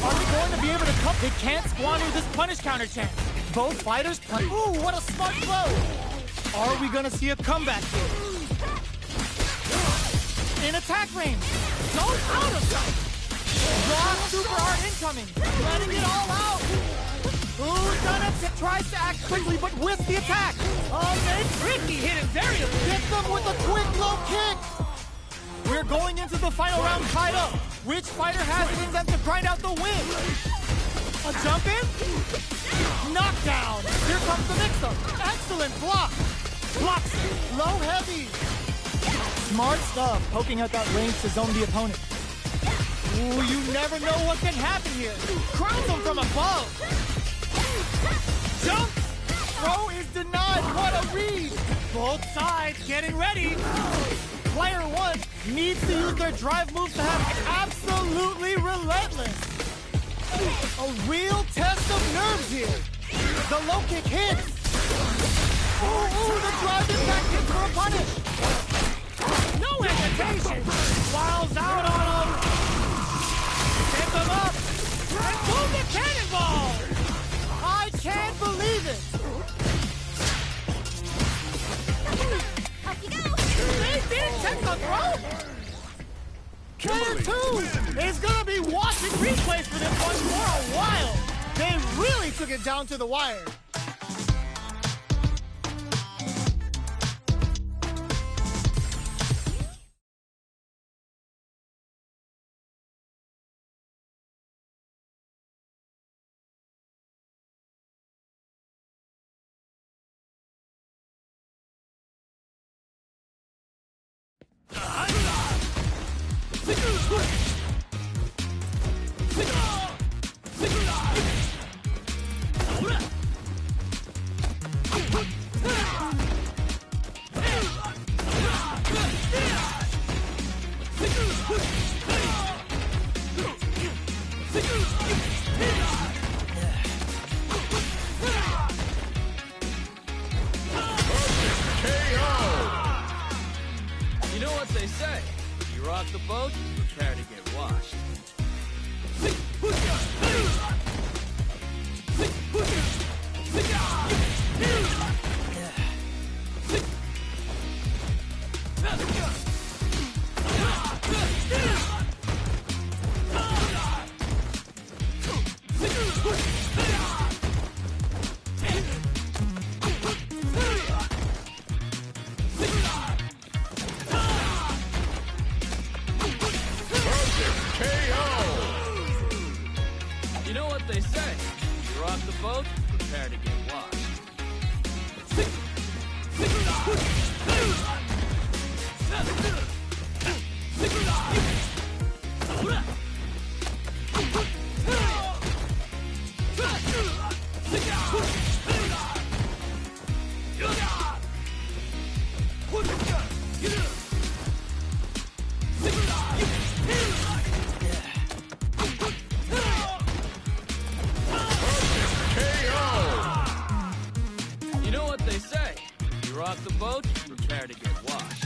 Are they going to be able to cut? They can't squander this punish counter chance. Both fighters play. Ooh, what a smart throw. Are we going to see a comeback here? In attack range. Goes out of sight. Rock super art incoming. Letting it all out. Who's gonna tries to act quickly but with the attack. Oh, man, tricky hidden variable. Hit them with a quick low kick. We're going into the final round tied up. Which fighter has it in them to grind out the win? A jump in? Knockdown. Here comes the mix-up. Excellent block. Blocks it. Low heavy. Smart stuff, poking out that range to zone the opponent. Ooh, you never know what can happen here. Crown them from above. Jump. Throw is denied. What a read. Both sides getting ready. Player 1 needs to use their drive moves to have absolutely relentless. A real test of nerves here. The low kick hits. Ooh, the drive impact hits for a punish. No hesitation. Wiles out on him. Pick him up. And boom, the cannonball. I can't believe it. Up you go! They didn't check the throw. Player 2 is gonna be watching replays for this one for a while. They really took it down to the wire. You know what they say? If you rock the boat, prepare to get washed. You know what they say? If you rock the boat, prepare to get washed. You know what they say? If you rock the boat, prepare to get washed.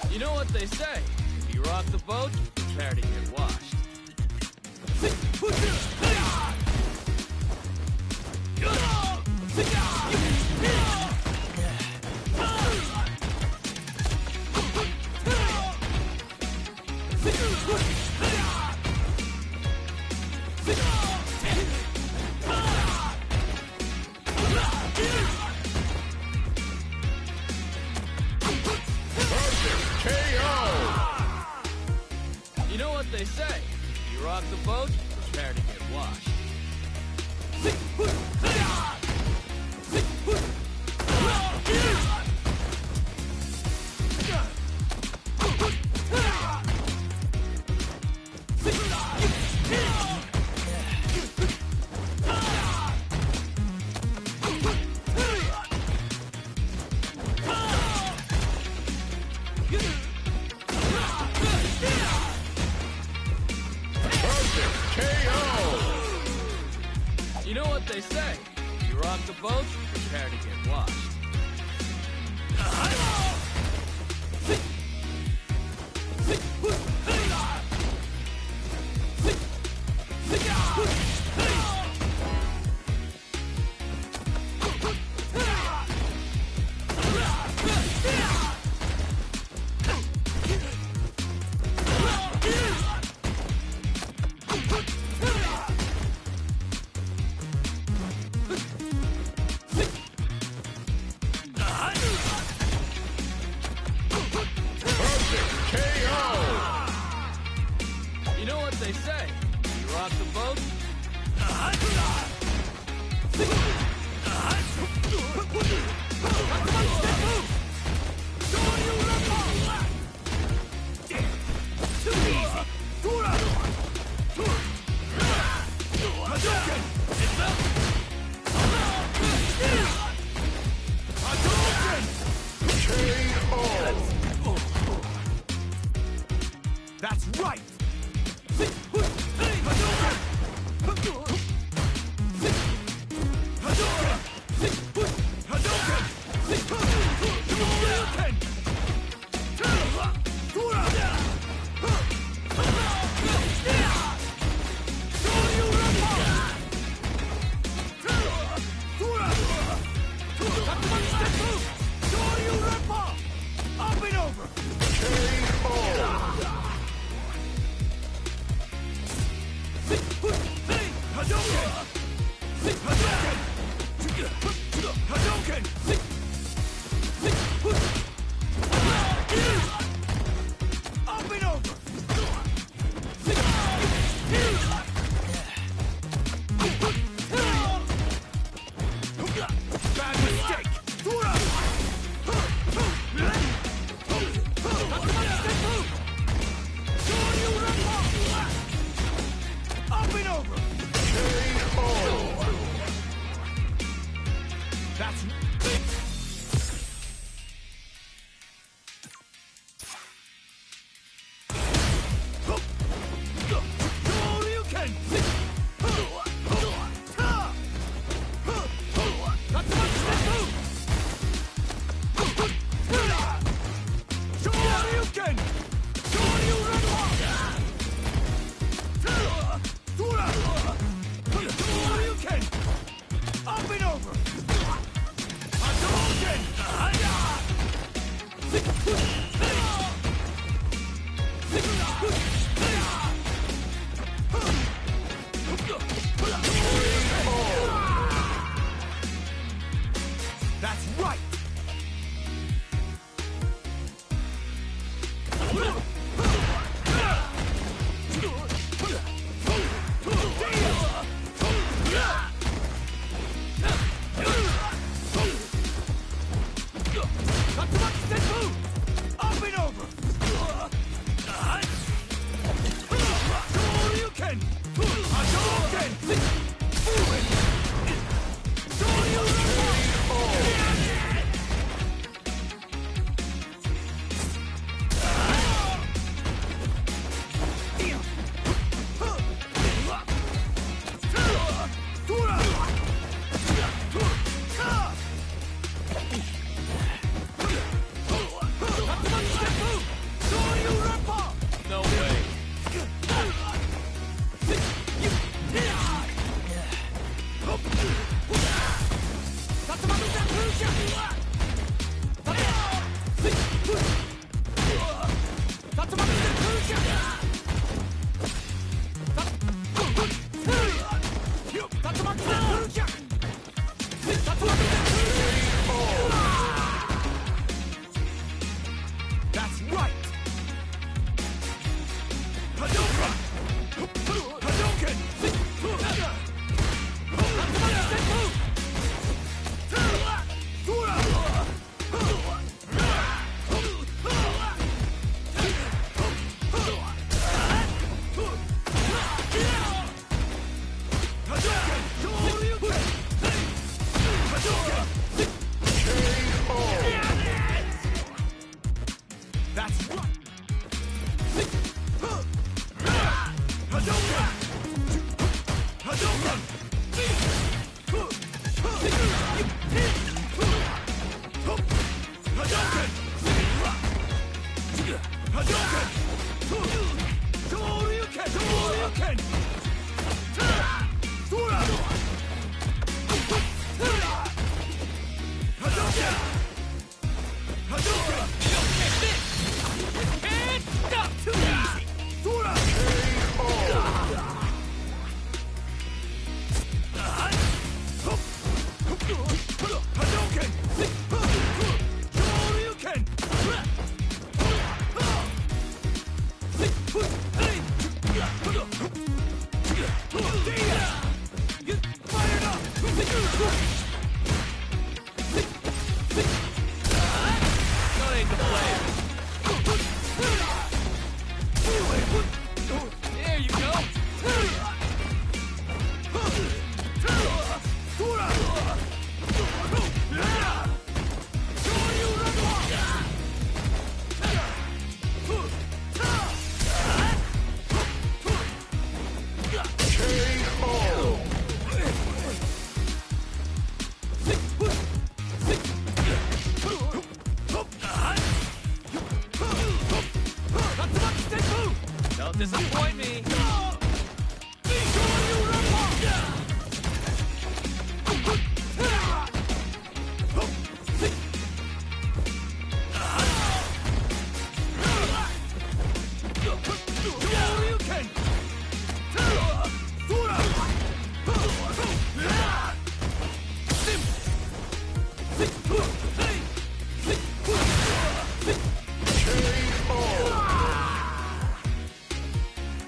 You know what they say? If you rock the boat, prepare to get washed. You know what they say? If you rock the boat, prepare to get washed. You know what they say? If you rock the boat, prepare to get washed. rock the boat? That's right! Up and over! Up and over! Bad mistake! Up and over! That's Up and over! Don't hate the player. There you go. Don't disappoint me.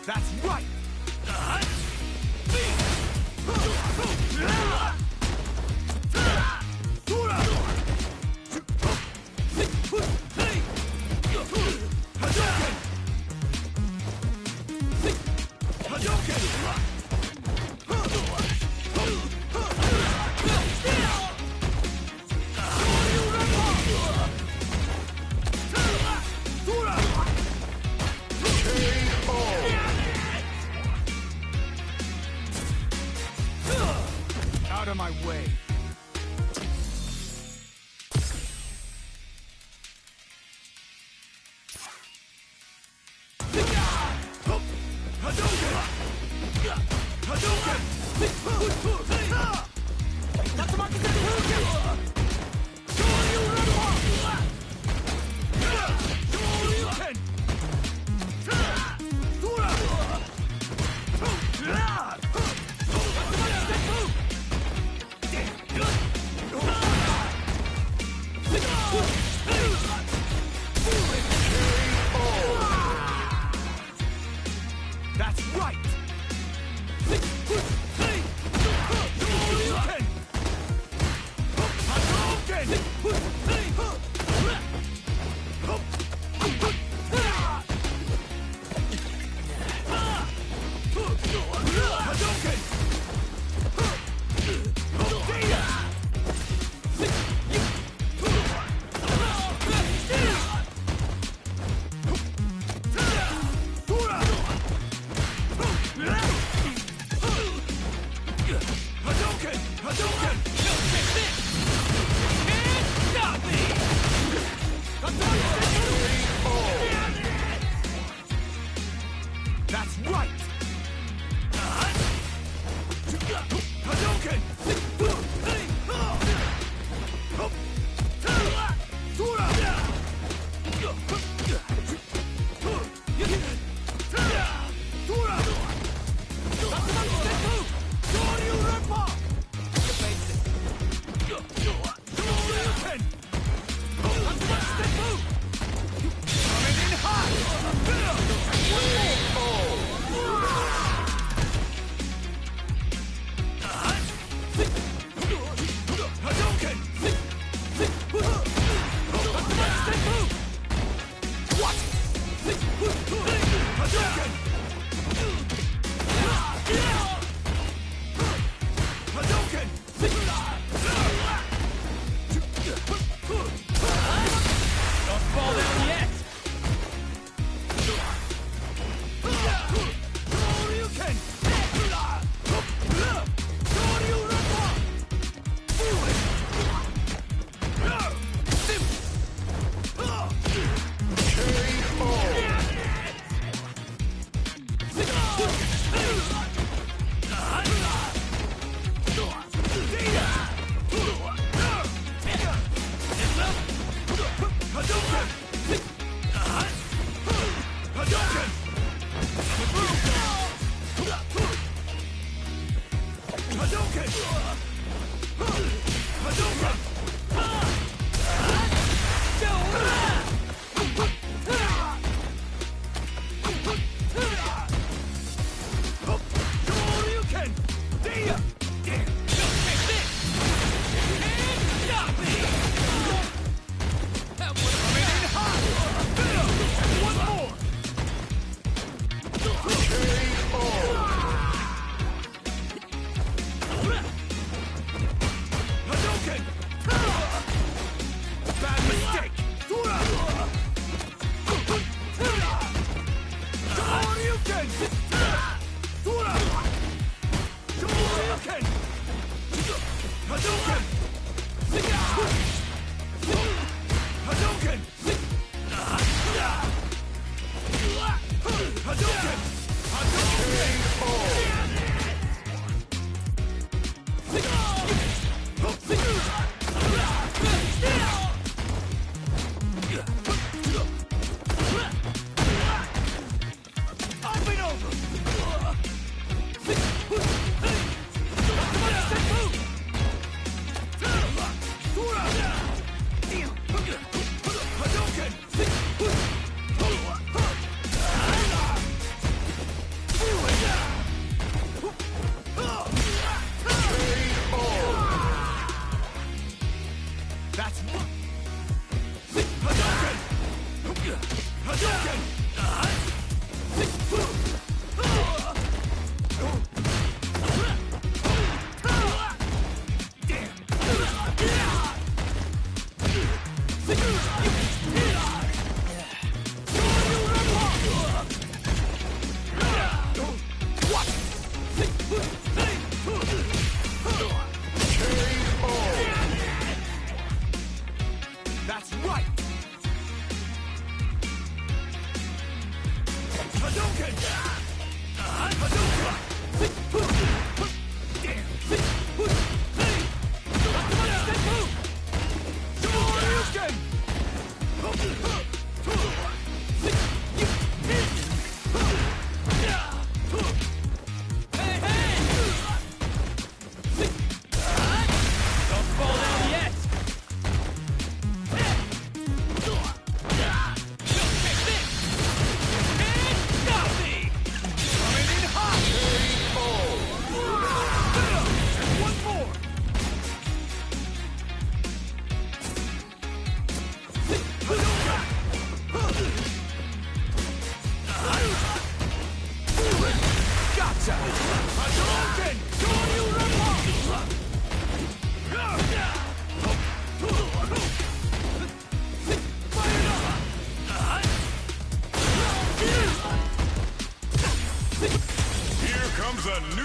That's right! Out of my way. That's right! That's right!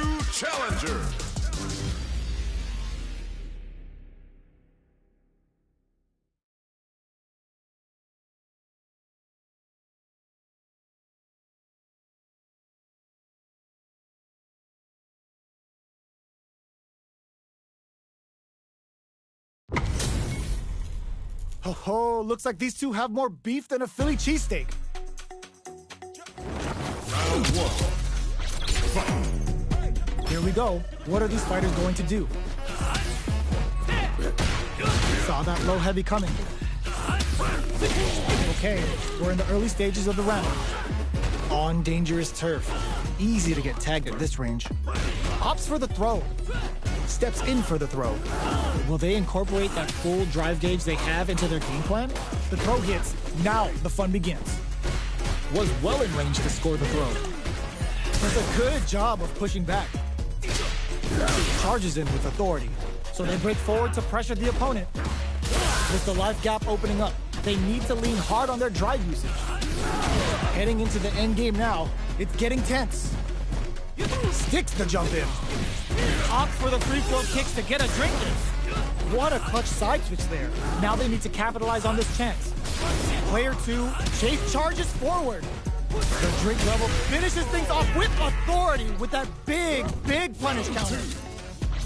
new challenger. Oh, looks like these two have more beef than a Philly cheesesteak. Round one. Fight. Here we go. What are these fighters going to do? Saw that low heavy coming. Okay, we're in the early stages of the round. On dangerous turf. Easy to get tagged at this range. Opts for the throw. Steps in for the throw. Will they incorporate that full drive gauge they have into their game plan? The throw hits. Now the fun begins. Was well in range to score the throw. Does a good job of pushing back. Charges in with authority. So they break forward to pressure the opponent. With the life gap opening up, they need to lean hard on their drive usage. Heading into the end game now, it's getting tense. Sticks the jump in. Opts for the free flow kicks to get a drink in. What a clutch side switch there. Now they need to capitalize on this chance. Player 2, Chase charges forward. The drink level finishes things off with authority with that big punish counter.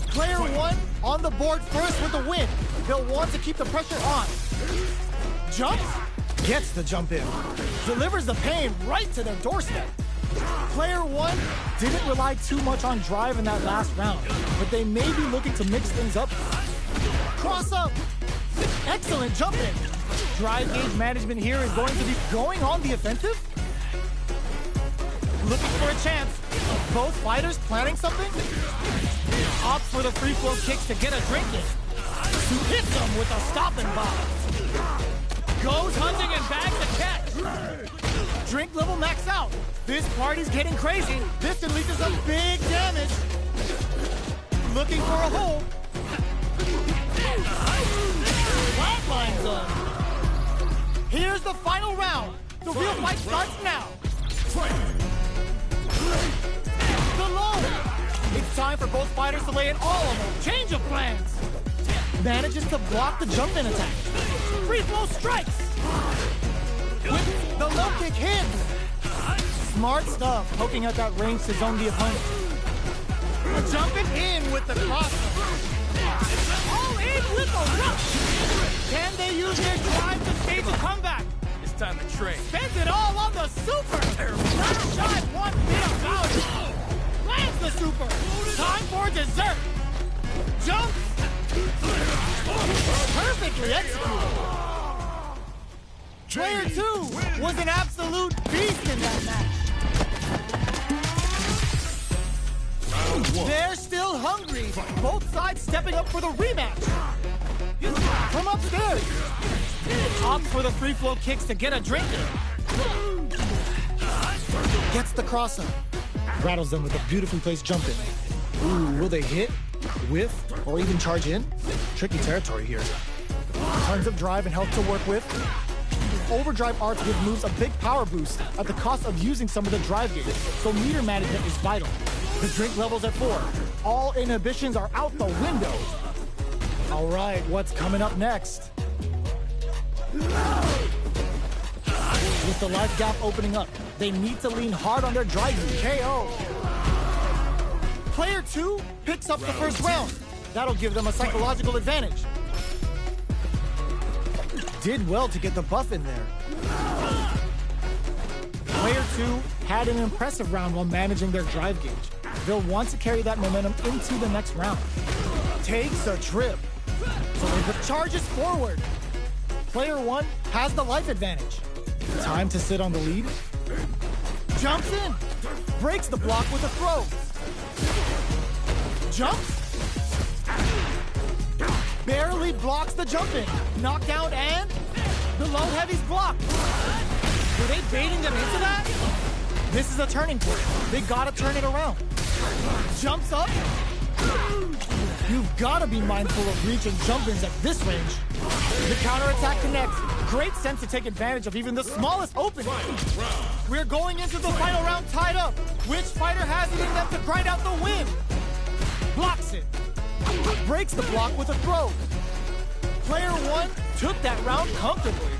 Player 1 on the board first with the win. They'll want to keep the pressure on. Jumps, gets the jump in. Delivers the pain right to their doorstep. Player 1 didn't rely too much on drive in that last round, but they may be looking to mix things up. Cross up. Excellent jump in. Drive gauge management here is going to be going on the offensive. Looking for a chance. Both fighters planning something. Opts for the free flow kicks to get a drink in. Hits them with a stopping bomb. Goes hunting and bags a catch. Drink level max out. This party's getting crazy. This unleashes some big damage. Looking for a hole. Flatline zone. Here's the final round. The real fight starts now. The low. It's time for both fighters to lay it all on them. Change of plans. Manages to block the jump in attack. Free flow strikes. With the low kick hits. Smart stuff, poking at that range to zone the opponent. Jumping in with the cross. All in with the rush. Can they use their drive to stage a comeback? It's time to trade. Spends it all on the super. Not shy one bit of value. Lands the super. Time for dessert. Jump. Perfectly executed. Player 2 was an absolute beast in that match. They're still hungry. Both sides stepping up for the rematch. From upstairs. Opts for the free flow kicks to get a drink in. Gets the cross up. Rattles them with a beautifully placed jump in. Ooh, will they hit, whiff, or even charge in? Tricky territory here. Tons of drive and health to work with. Overdrive arts give moves a big power boost at the cost of using some of the drive gauge, so meter management is vital. The drink level's at 4. All inhibitions are out the window. All right, what's coming up next? With the life gap opening up, they need to lean hard on their drive gauge. KO. Player 2 picks up the first round. That'll give them a psychological advantage. Did well to get the buff in there. Player 2 had an impressive round while managing their drive gauge. They'll want to carry that momentum into the next round. Takes a trip. So the charges forward. Player 1 has the life advantage. Time to sit on the lead. Jumps in. Breaks the block with a throw. Jumps. Barely blocks the jump in. Knockdown and the low heavy's blocked. Were they baiting them into that? This is a turning point. They gotta turn it around. Jumps up. You've got to be mindful of reach and jump-ins at this range. The counterattack connects. Great sense to take advantage of even the smallest opening. We're going into the final round tied up. Which fighter has it in them to grind out the win? Blocks it. Breaks the block with a throw. Player one took that round comfortably.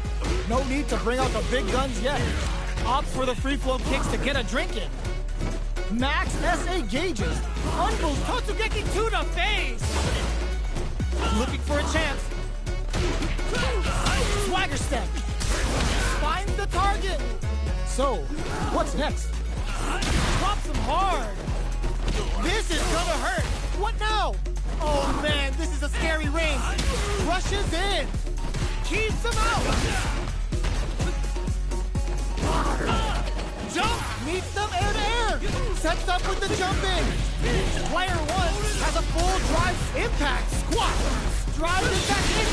No need to bring out the big guns yet. Opts for the free-flow kicks to get a drink in. Max SA gauges. Unboost Totsugeki to the face. Looking for a chance. Swagger step. Finds the target. So, what's next? Drops him hard. This is gonna hurt. What now? Oh man, this is a scary range. Rushes in. Keeps him out. Jump meets them air to air. Sets up with the jump in. Player one has a full drive impact. Squat. Drives it back in.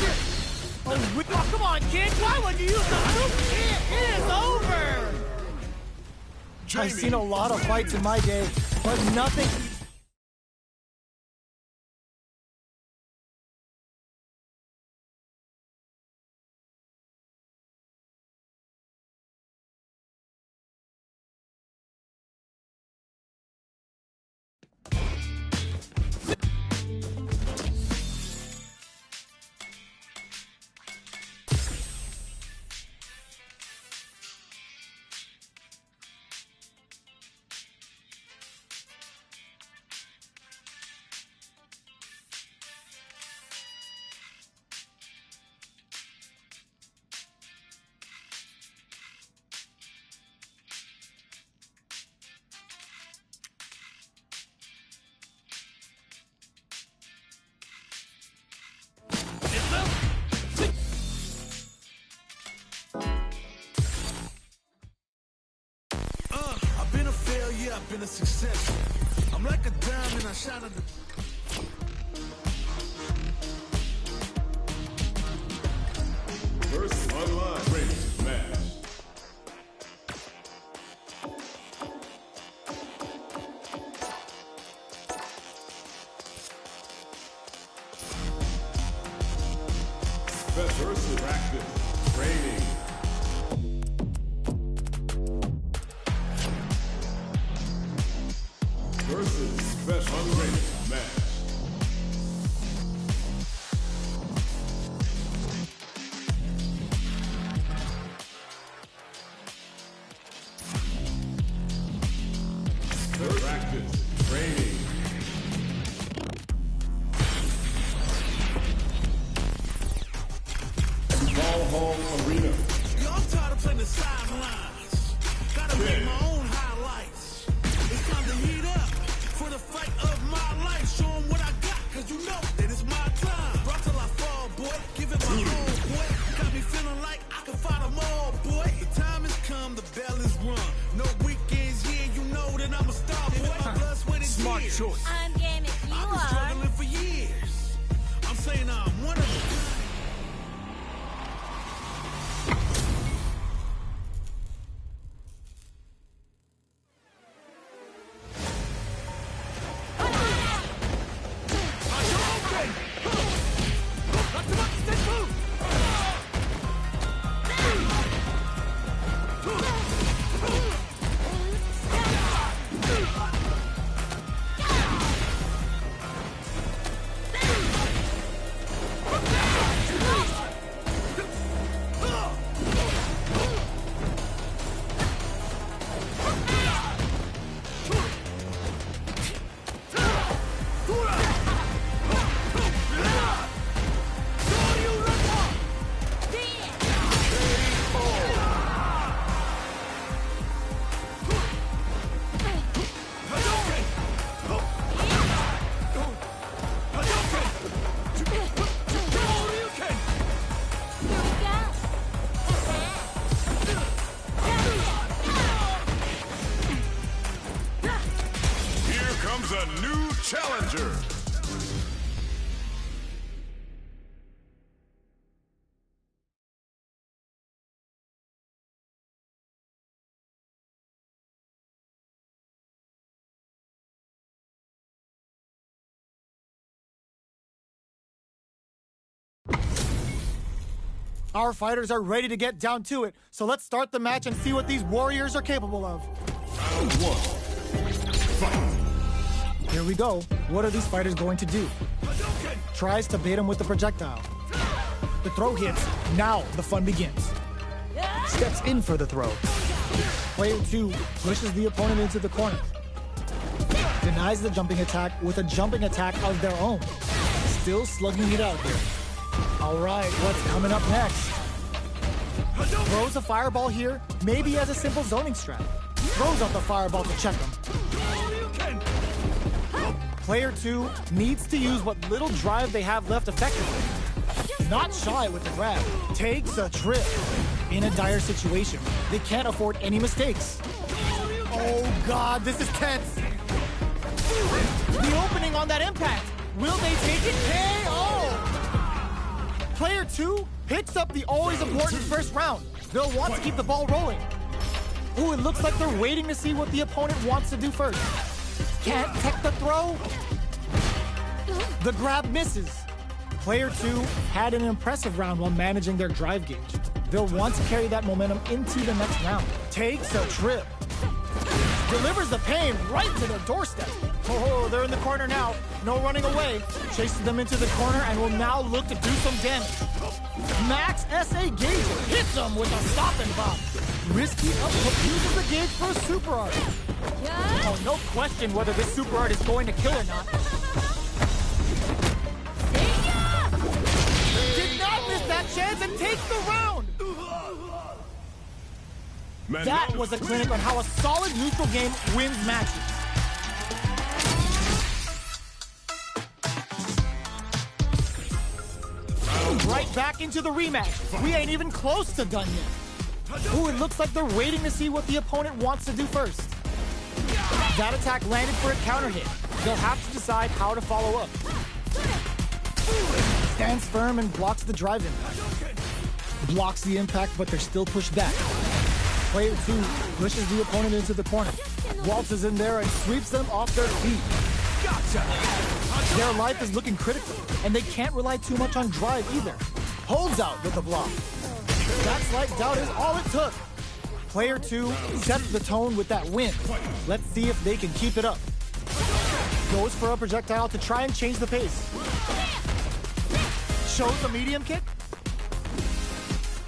Oh, come on, kid. Why would you use the loop? It is over. I've seen a lot of fights in my day, but nothing. I've been a success. I'm like a diamond, I shot at the... First online race match. Versus practice training. Versus special race match. Practice training. Ball Hall Arena. Yo, I'm tired of playing the sidelines. Gotta make my own highlights. It's time to heat up for the fight of my life. Show 'em what I got, cause you know that it's my time. Rock till I fall, boy. Give it my all, boy. Got me feeling like I can fight them all, boy. The time has come, the bell is run. No weekends here, you know that I'm a star, boy. My blood, sweat, and Smart tears. choice. I'm game if you I've been are. struggling for years. I'm saying I'm one of them. Our fighters are ready to get down to it, so let's start the match and see what these warriors are capable of. Round one. Fight. Here we go. What are these fighters going to do? Tries to bait him with the projectile. The throw hits. Now the fun begins. Steps in for the throw. Player 2 pushes the opponent into the corner. Denies the jumping attack with a jumping attack of their own. Still slugging it out here. All right, what's coming up next? Throws a fireball here, maybe as a simple zoning strat. Throws out the fireball to check him. Player 2 needs to use what little drive they have left effectively. Not shy with the grab. Takes a trip. In a dire situation, they can't afford any mistakes. Oh God, this is tense. The opening on that impact. Will they take it? KO! Player 2 picks up the always important first round. They'll want to keep the ball rolling. Ooh, it looks like they're waiting to see what the opponent wants to do first. Can't tech the throw. The grab misses. Player 2 had an impressive round while managing their drive gauge. They'll want to carry that momentum into the next round. Takes a trip. Delivers the pain right to their doorstep. Oh, they're in the corner now. No running away. Chases them into the corner and will now look to do some damage. Max SA gauge hits them with a stop and bomb. Risky uphook uses the gauge for a super art. Oh, no question whether this super art is going to kill or not. Did not miss that chance and takes the round. That was a clinic on how a solid neutral game wins matches. Right back into the rematch. We ain't even close to done yet. Ooh, it looks like they're waiting to see what the opponent wants to do first. That attack landed for a counter hit. They'll have to decide how to follow up. Stands firm and blocks the drive impact. Blocks the impact, but they're still pushed back. Player 2 pushes the opponent into the corner. Waltzes in there and sweeps them off their feet. Their life is looking critical, and they can't rely too much on drive either. Holds out with the block. That slight doubt is all it took. Player 2 sets the tone with that win. Let's see if they can keep it up. Goes for a projectile to try and change the pace. Shows a medium kick.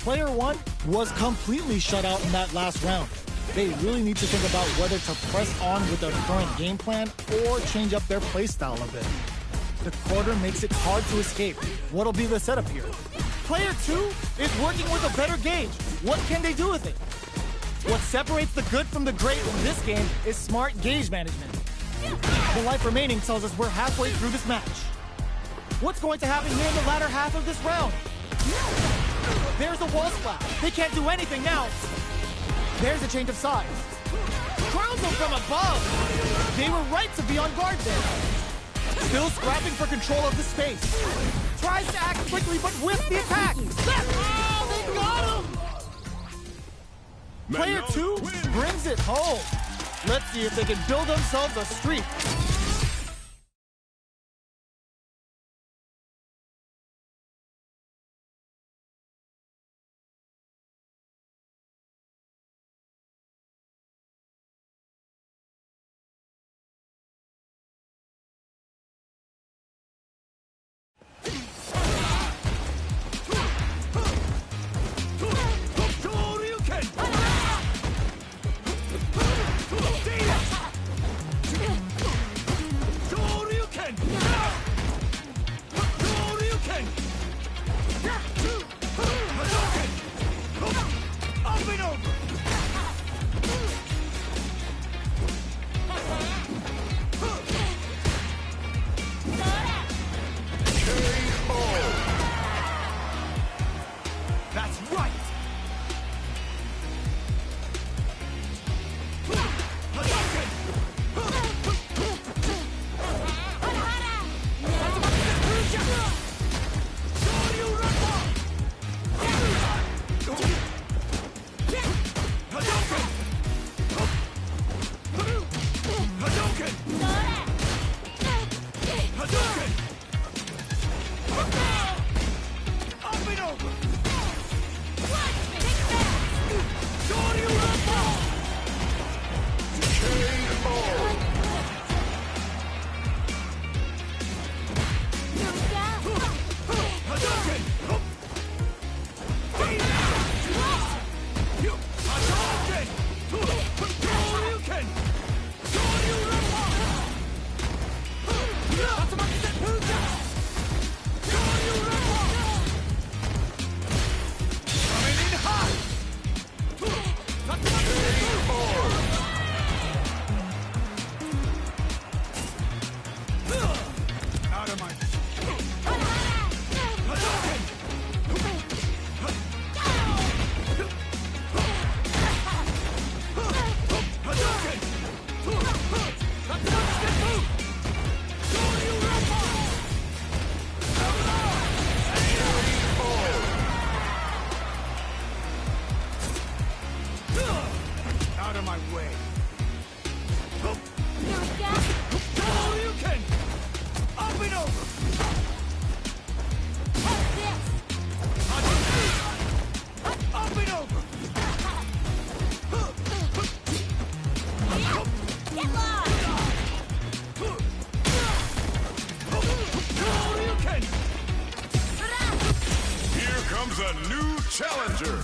Player 1 was completely shut out in that last round. They really need to think about whether to press on with their current game plan or change up their playstyle a bit. The quarter makes it hard to escape. What'll be the setup here? Player 2 is working with a better gauge. What can they do with it? What separates the good from the great in this game is smart gauge management. The life remaining tells us we're halfway through this match. What's going to happen here in the latter half of this round? There's a wall splash. They can't do anything now. There's a change of sides. Crowns them from above. They were right to be on guard there. Still scrapping for control of the space. Tries to act quickly, but with the attack. Oh, they got him! Player 2 brings it home. Let's see if they can build themselves a streak. challenger.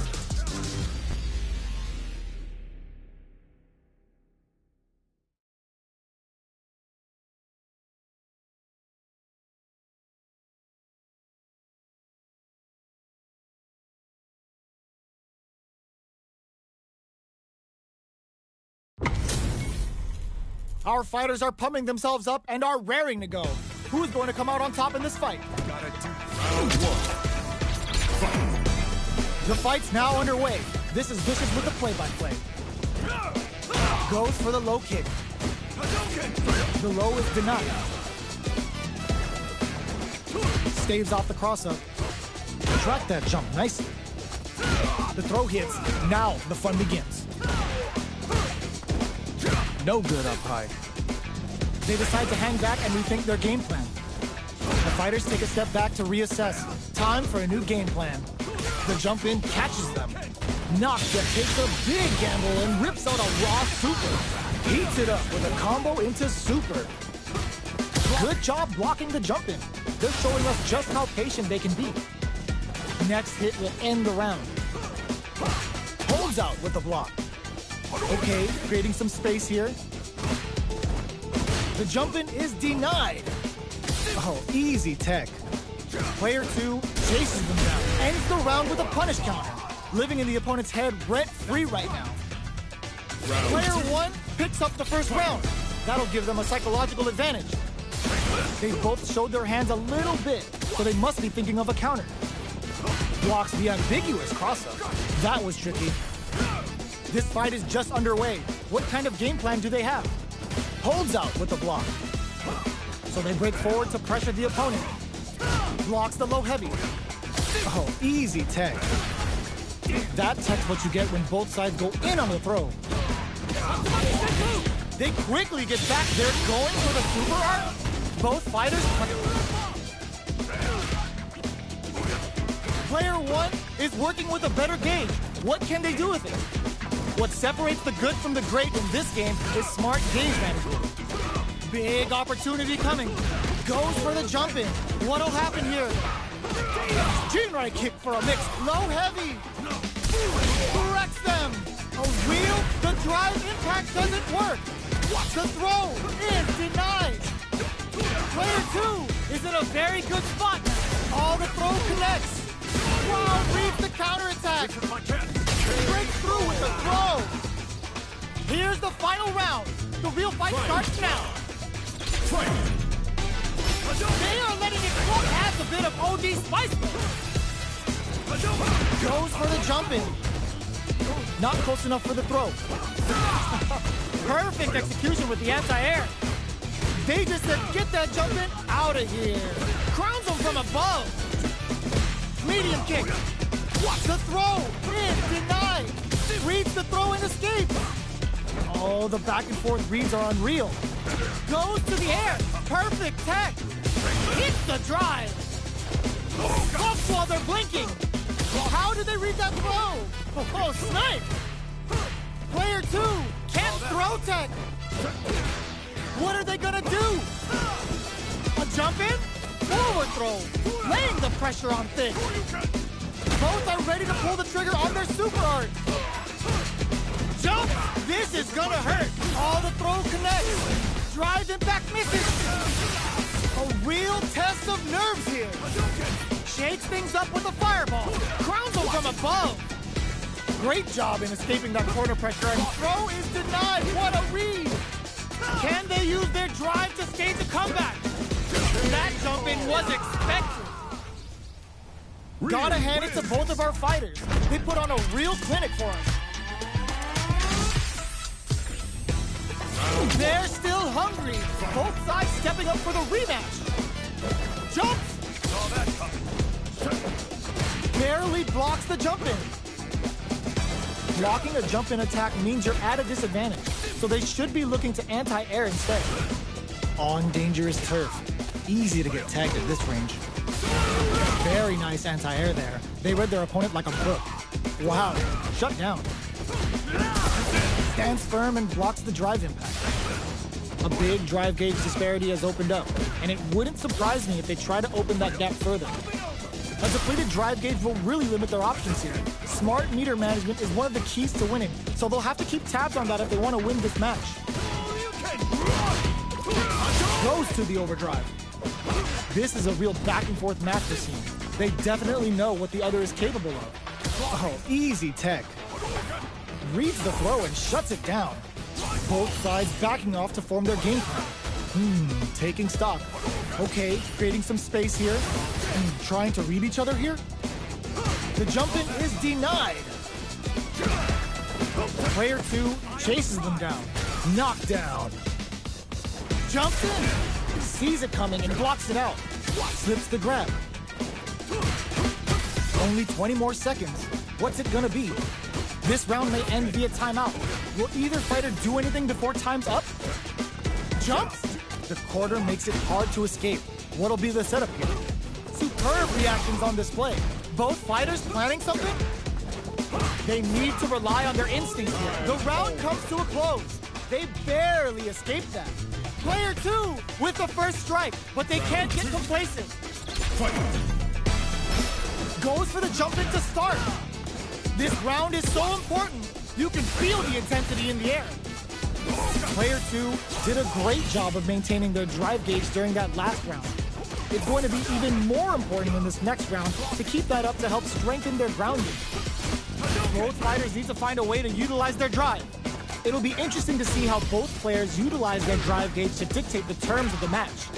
Our fighters are pumping themselves up and are raring to go. Who's going to come out on top in this fight? Round one. The fight's now underway. This is Vicious with the play-by-play. Goes for the low kick. The low is denied. Staves off the cross-up. Track that jump nicely. The throw hits. Now the fun begins. No good up high. They decide to hang back and rethink their game plan. The fighters take a step back to reassess. Time for a new game plan. The jump in catches them. Nokia takes a big gamble and rips out a raw super. Heats it up with a combo into super. Good job blocking the jump in. They're showing us just how patient they can be. Next hit will end the round. Holds out with the block. Okay, creating some space here. The jump-in is denied. Oh, easy tech. Player 2 chases them down. Ends the round with a punish counter. Living in the opponent's head rent-free right now. Player 1 picks up the first round. That'll give them a psychological advantage. They both showed their hands a little bit, so they must be thinking of a counter. Blocks the ambiguous cross-up. That was tricky. This fight is just underway. What kind of game plan do they have? Holds out with the block. So they break forward to pressure the opponent. Blocks the low heavy. Oh, easy tech. That tech's what you get when both sides go in on the throw. They quickly get back. They're going for the super art. Both fighters. Player 1 is working with a better gauge. What can they do with it? What separates the good from the great in this game is smart gauge management. Big opportunity coming. Goes for the jump in. What'll happen here? Chin right kick for a mix. Low heavy. Corrects them. A wheel. The drive impact doesn't work. The throw is denied. Player 2 is in a very good spot. All the throw connects. Wow, reads the counterattack. Breaks through with the throw. Here's the final round. The real fight starts now. They are letting it go. Adds a bit of OD spice. Goes for the jump in. Not close enough for the throw. Perfect execution with the anti-air. They just said, get that jump in out of here. Crowns them from above. Medium kick. The throw is denied. Reads the throw and escapes. Oh, the back and forth reads are unreal. Goes to the air. Perfect tech. Hits the drive. Bumps while they're blinking. How did they read that throw? Oh, snipe. Player 2 can't throw tech. What are they gonna do? A jump in? Forward throw. Laying the pressure on things. Both are ready to pull the trigger on their super art. Jump! This is gonna hurt. All the throw connects. Drive impact misses. A real test of nerves here. Shakes things up with a fireball. Crowns them from above. Great job in escaping that corner pressure, and throw is denied. What a read! Can they use their drive to stage a comeback? That jump in was expected. Gotta hand it to both of our fighters. They put on a real clinic for us. They're still hungry. Both sides stepping up for the rematch. Jumps. Barely blocks the jump in. Blocking a jump in attack means you're at a disadvantage, so they should be looking to anti-air instead. On dangerous turf. Easy to get tagged at this range. Very nice anti-air there. They read their opponent like a book. Wow, shut down. Stands firm and blocks the drive impact. A big drive gauge disparity has opened up, and it wouldn't surprise me if they try to open that gap further. A depleted drive gauge will really limit their options here. Smart meter management is one of the keys to winning, so they'll have to keep tabs on that if they want to win this match. Goes to the overdrive. This is a real back and forth master scene. They definitely know what the other is capable of. Oh, easy tech. Reads the throw and shuts it down. Both sides backing off to form their game plan. Taking stock. Okay, creating some space here. Trying to read each other here. The jump in is denied. Player 2 chases them down. Knockdown. Jumps in. Sees it coming and blocks it out. Slips the grab. Only 20 more seconds. What's it gonna be? This round may end via timeout. Will either fighter do anything before time's up? Jumps! The quarter makes it hard to escape. What'll be the setup here? Superb reactions on display. Both fighters planning something? They need to rely on their instincts here. The round comes to a close. They barely escaped that. Player 2 with the first strike, but they can't get complacent. Goes for the jump in to start. This round is so important. You can feel the intensity in the air. Player 2 did a great job of maintaining their drive gauge during that last round. It's going to be even more important in this next round to keep that up to help strengthen their grounding. Both fighters need to find a way to utilize their drive. It'll be interesting to see how both players utilize their drive gauge to dictate the terms of the match.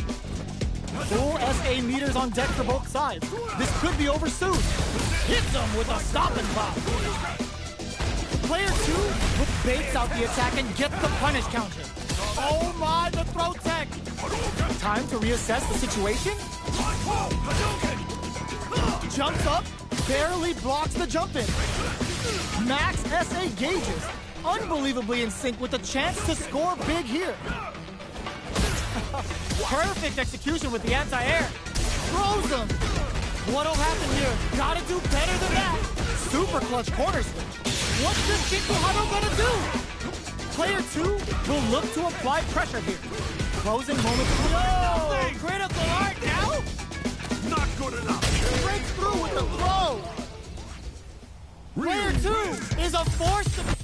Full SA meters on deck for both sides. This could be over soon. Hits them with a stopping block. Player 2 baits out the attack and gets the punish counter. Oh my, the throw tech. Time to reassess the situation. Jumps up, barely blocks the jump in. Max SA gauges, unbelievably in sync with a chance to score big here. Perfect execution with the anti-air. Throws them. What'll happen here? Gotta do better than that. Super clutch corner switch. What's this Kikuhado gonna do? Player 2 will look to apply pressure here. Closing moment. Whoa! Critical art now? Not good enough. Breaks through with the throw. Player 2 is a force to...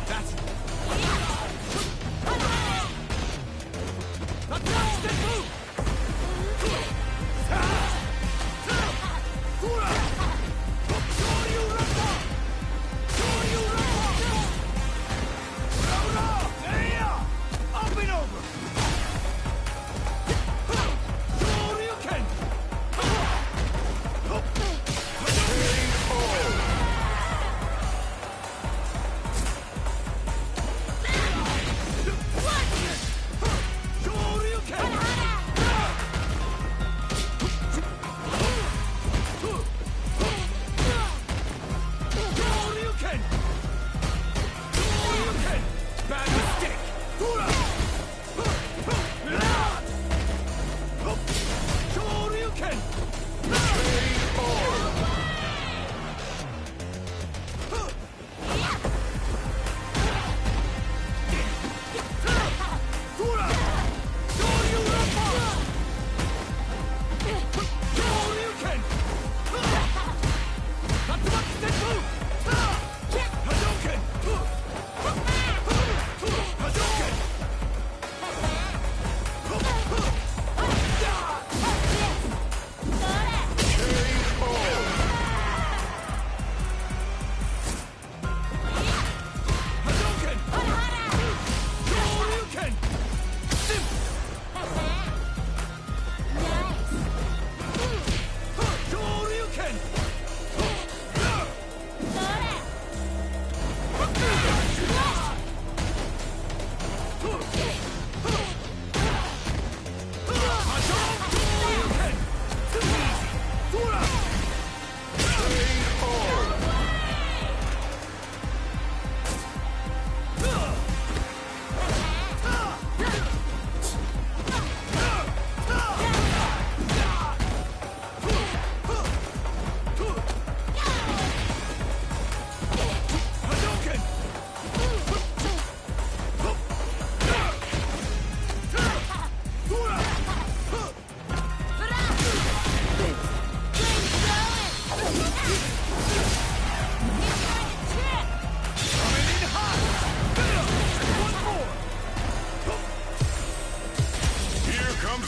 That's it. Not the move! Up and over! Shoryuken!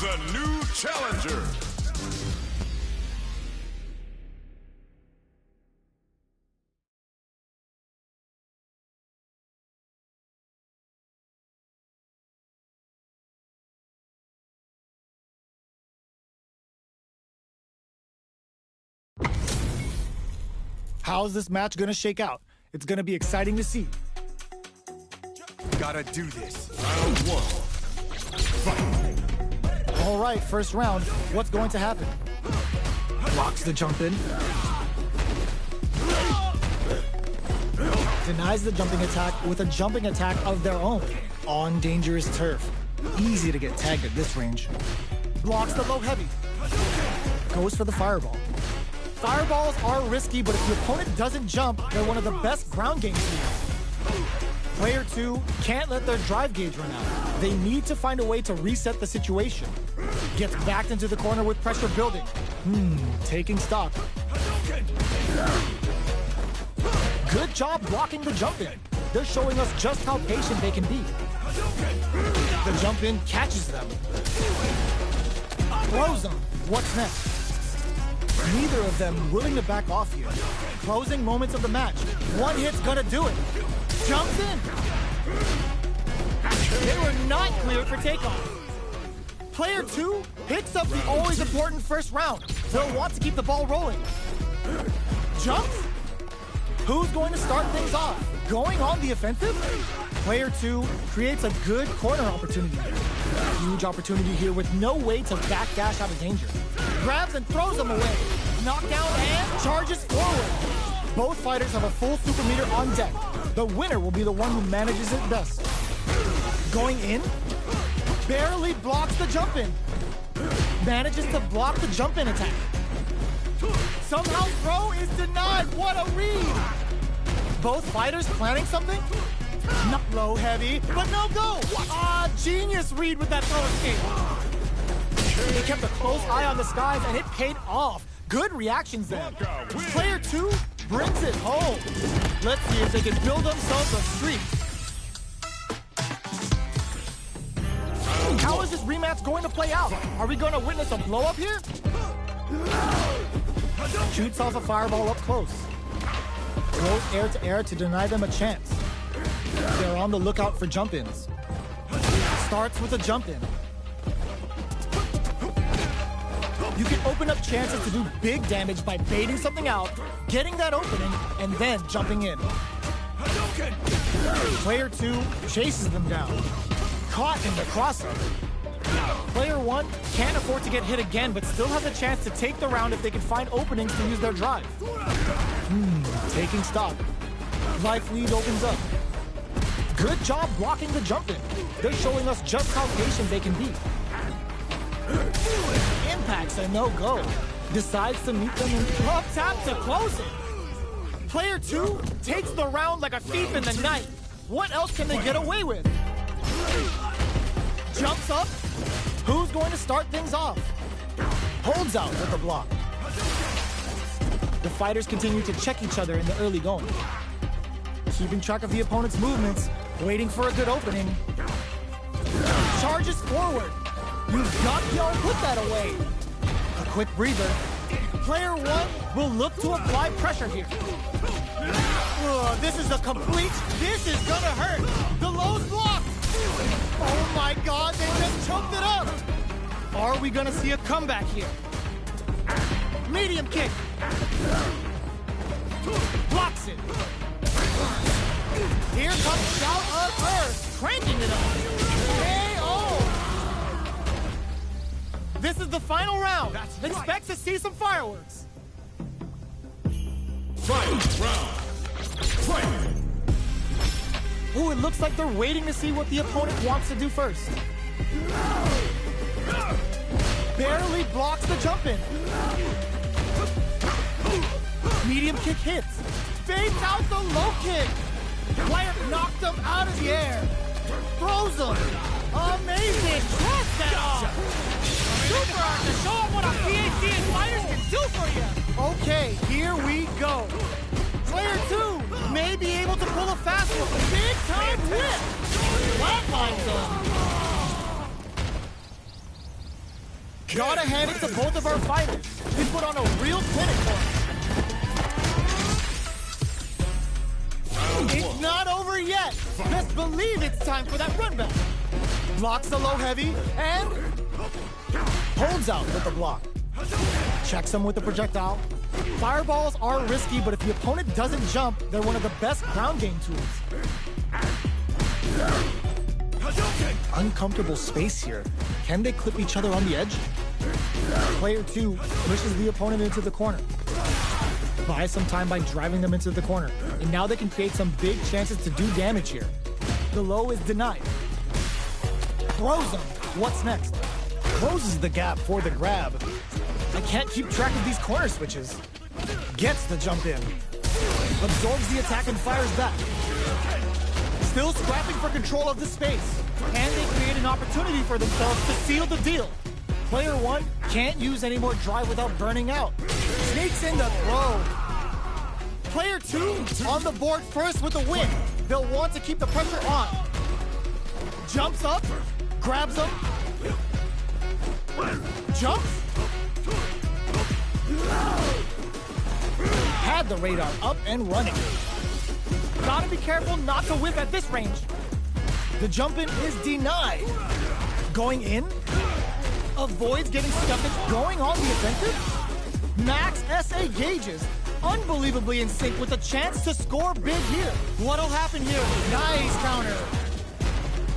A new challenger. How's this match gonna shake out? It's gonna be exciting to see. Gotta do this. Round one. Fight. All right, first round. What's going to happen? Blocks the jump in. Denies the jumping attack with a jumping attack of their own on dangerous turf. Easy to get tagged at this range. Blocks the low heavy. Goes for the fireball. Fireballs are risky, but if the opponent doesn't jump, they're one of the best ground game tools. Player 2 can't let their drive gauge run out. They need to find a way to reset the situation. Gets backed into the corner with pressure building. Taking stock. Good job blocking the jump in. They're showing us just how patient they can be. The jump in catches them. Throws them. What's next? Neither of them willing to back off here. Closing moments of the match. One hit's gonna do it. Jumps in. They were not cleared for takeoff. Player 2 picks up the always important first round. They'll want to keep the ball rolling. Jumps? Who's going to start things off? Going on the offensive? Player 2 creates a good corner opportunity. Huge opportunity here with no way to backdash out of danger. Grabs and throws them away. Knockdown and charges forward. Both fighters have a full super meter on deck. The winner will be the one who manages it best. Going in, barely blocks the jump in. Manages to block the jump in attack. Somehow throw is denied. What a read! Both fighters planning something? Not low heavy, but no go. Genius read with that throw escape. They kept a close eye on the skies and it paid off. Good reactions there. Player 2 brings it home. Let's see if they can build themselves a streak. rematch going to play out? Are we going to witness a blow-up here? Shoots off a fireball up close. Throws air to air to deny them a chance. They're on the lookout for jump-ins. Starts with a jump-in. You can open up chances to do big damage by baiting something out, getting that opening, and then jumping in. Player 2 chases them down. Caught in the crossover. Player 1 can't afford to get hit again, but still has a chance to take the round if they can find openings to use their drive. Taking stock. Life lead opens up. Good job blocking the jump in. They're showing us just how patient they can be. Impact's a no-go. Decides to meet them in up tap to close it. Player 2 takes the round like a thief in the night. What else can they get away with? Jumps up. Who's going to start things off? Holds out with the block. The fighters continue to check each other in the early going. Keeping track of the opponent's movements, waiting for a good opening. Charges forward. You've got to put that away. A quick breather. Player 1 will look to apply pressure here. This is gonna hurt. The low's blocked. Oh my God, they just choked it up. Are we gonna see a comeback here? Medium kick. Blocks it. Here comes Shout of Earth, cranking it up. KO. This is the final round. Expect to see some fireworks. Fight! Ooh, it looks like they're waiting to see what the opponent wants to do first. Barely blocks the jump in. Medium kick hits. Fades out the low kick. Player knocked him out of the air. Throws him. Amazing. Cross that off. Super art to show them what a PhD and fighters can do for you. Okay, here we go. Player 2 may be able to pull a fast one. Big time whip. Flatlines him. Gotta hand it to both of our fighters. They put on a real clinic for us. It's not over yet. Best believe it's time for that run back. Blocks the low heavy and holds out with the block. Checks him with the projectile. Fireballs are risky, but if the opponent doesn't jump, they're one of the best ground game tools. Uncomfortable space here. Can they clip each other on the edge? Player 2 pushes the opponent into the corner. Buys some time by driving them into the corner. And now they can create some big chances to do damage here. The low is denied. Throws them. What's next? Closes the gap for the grab. I can't keep track of these corner switches. Gets the jump in. Absorbs the attack and fires back. Still scrapping for control of the space. And they create an opportunity for themselves to seal the deal. Player 1 can't use any more drive without burning out. Sneaks in the throw. Player 2 on the board first with the win. They'll want to keep the pressure on. Jumps up. Grabs him. Jumps. Had the radar up and running. Gotta be careful not to whip at this range. The jump in is denied. Going in. Avoids getting stuck going on the offensive. Max SA gauges. Unbelievably in sync with a chance to score big here. What'll happen here? Nice counter.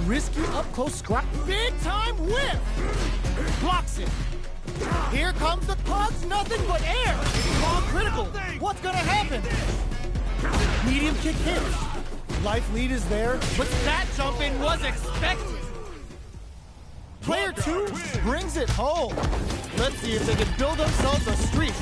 Risky up close scrap. Big time whip. Blocks it. Here comes the pugs, nothing but air. Long critical. What's gonna happen? Medium kick hits. Life lead is there, but that jump in was expected. Player 2 brings it home. Let's see if they can build themselves a streak.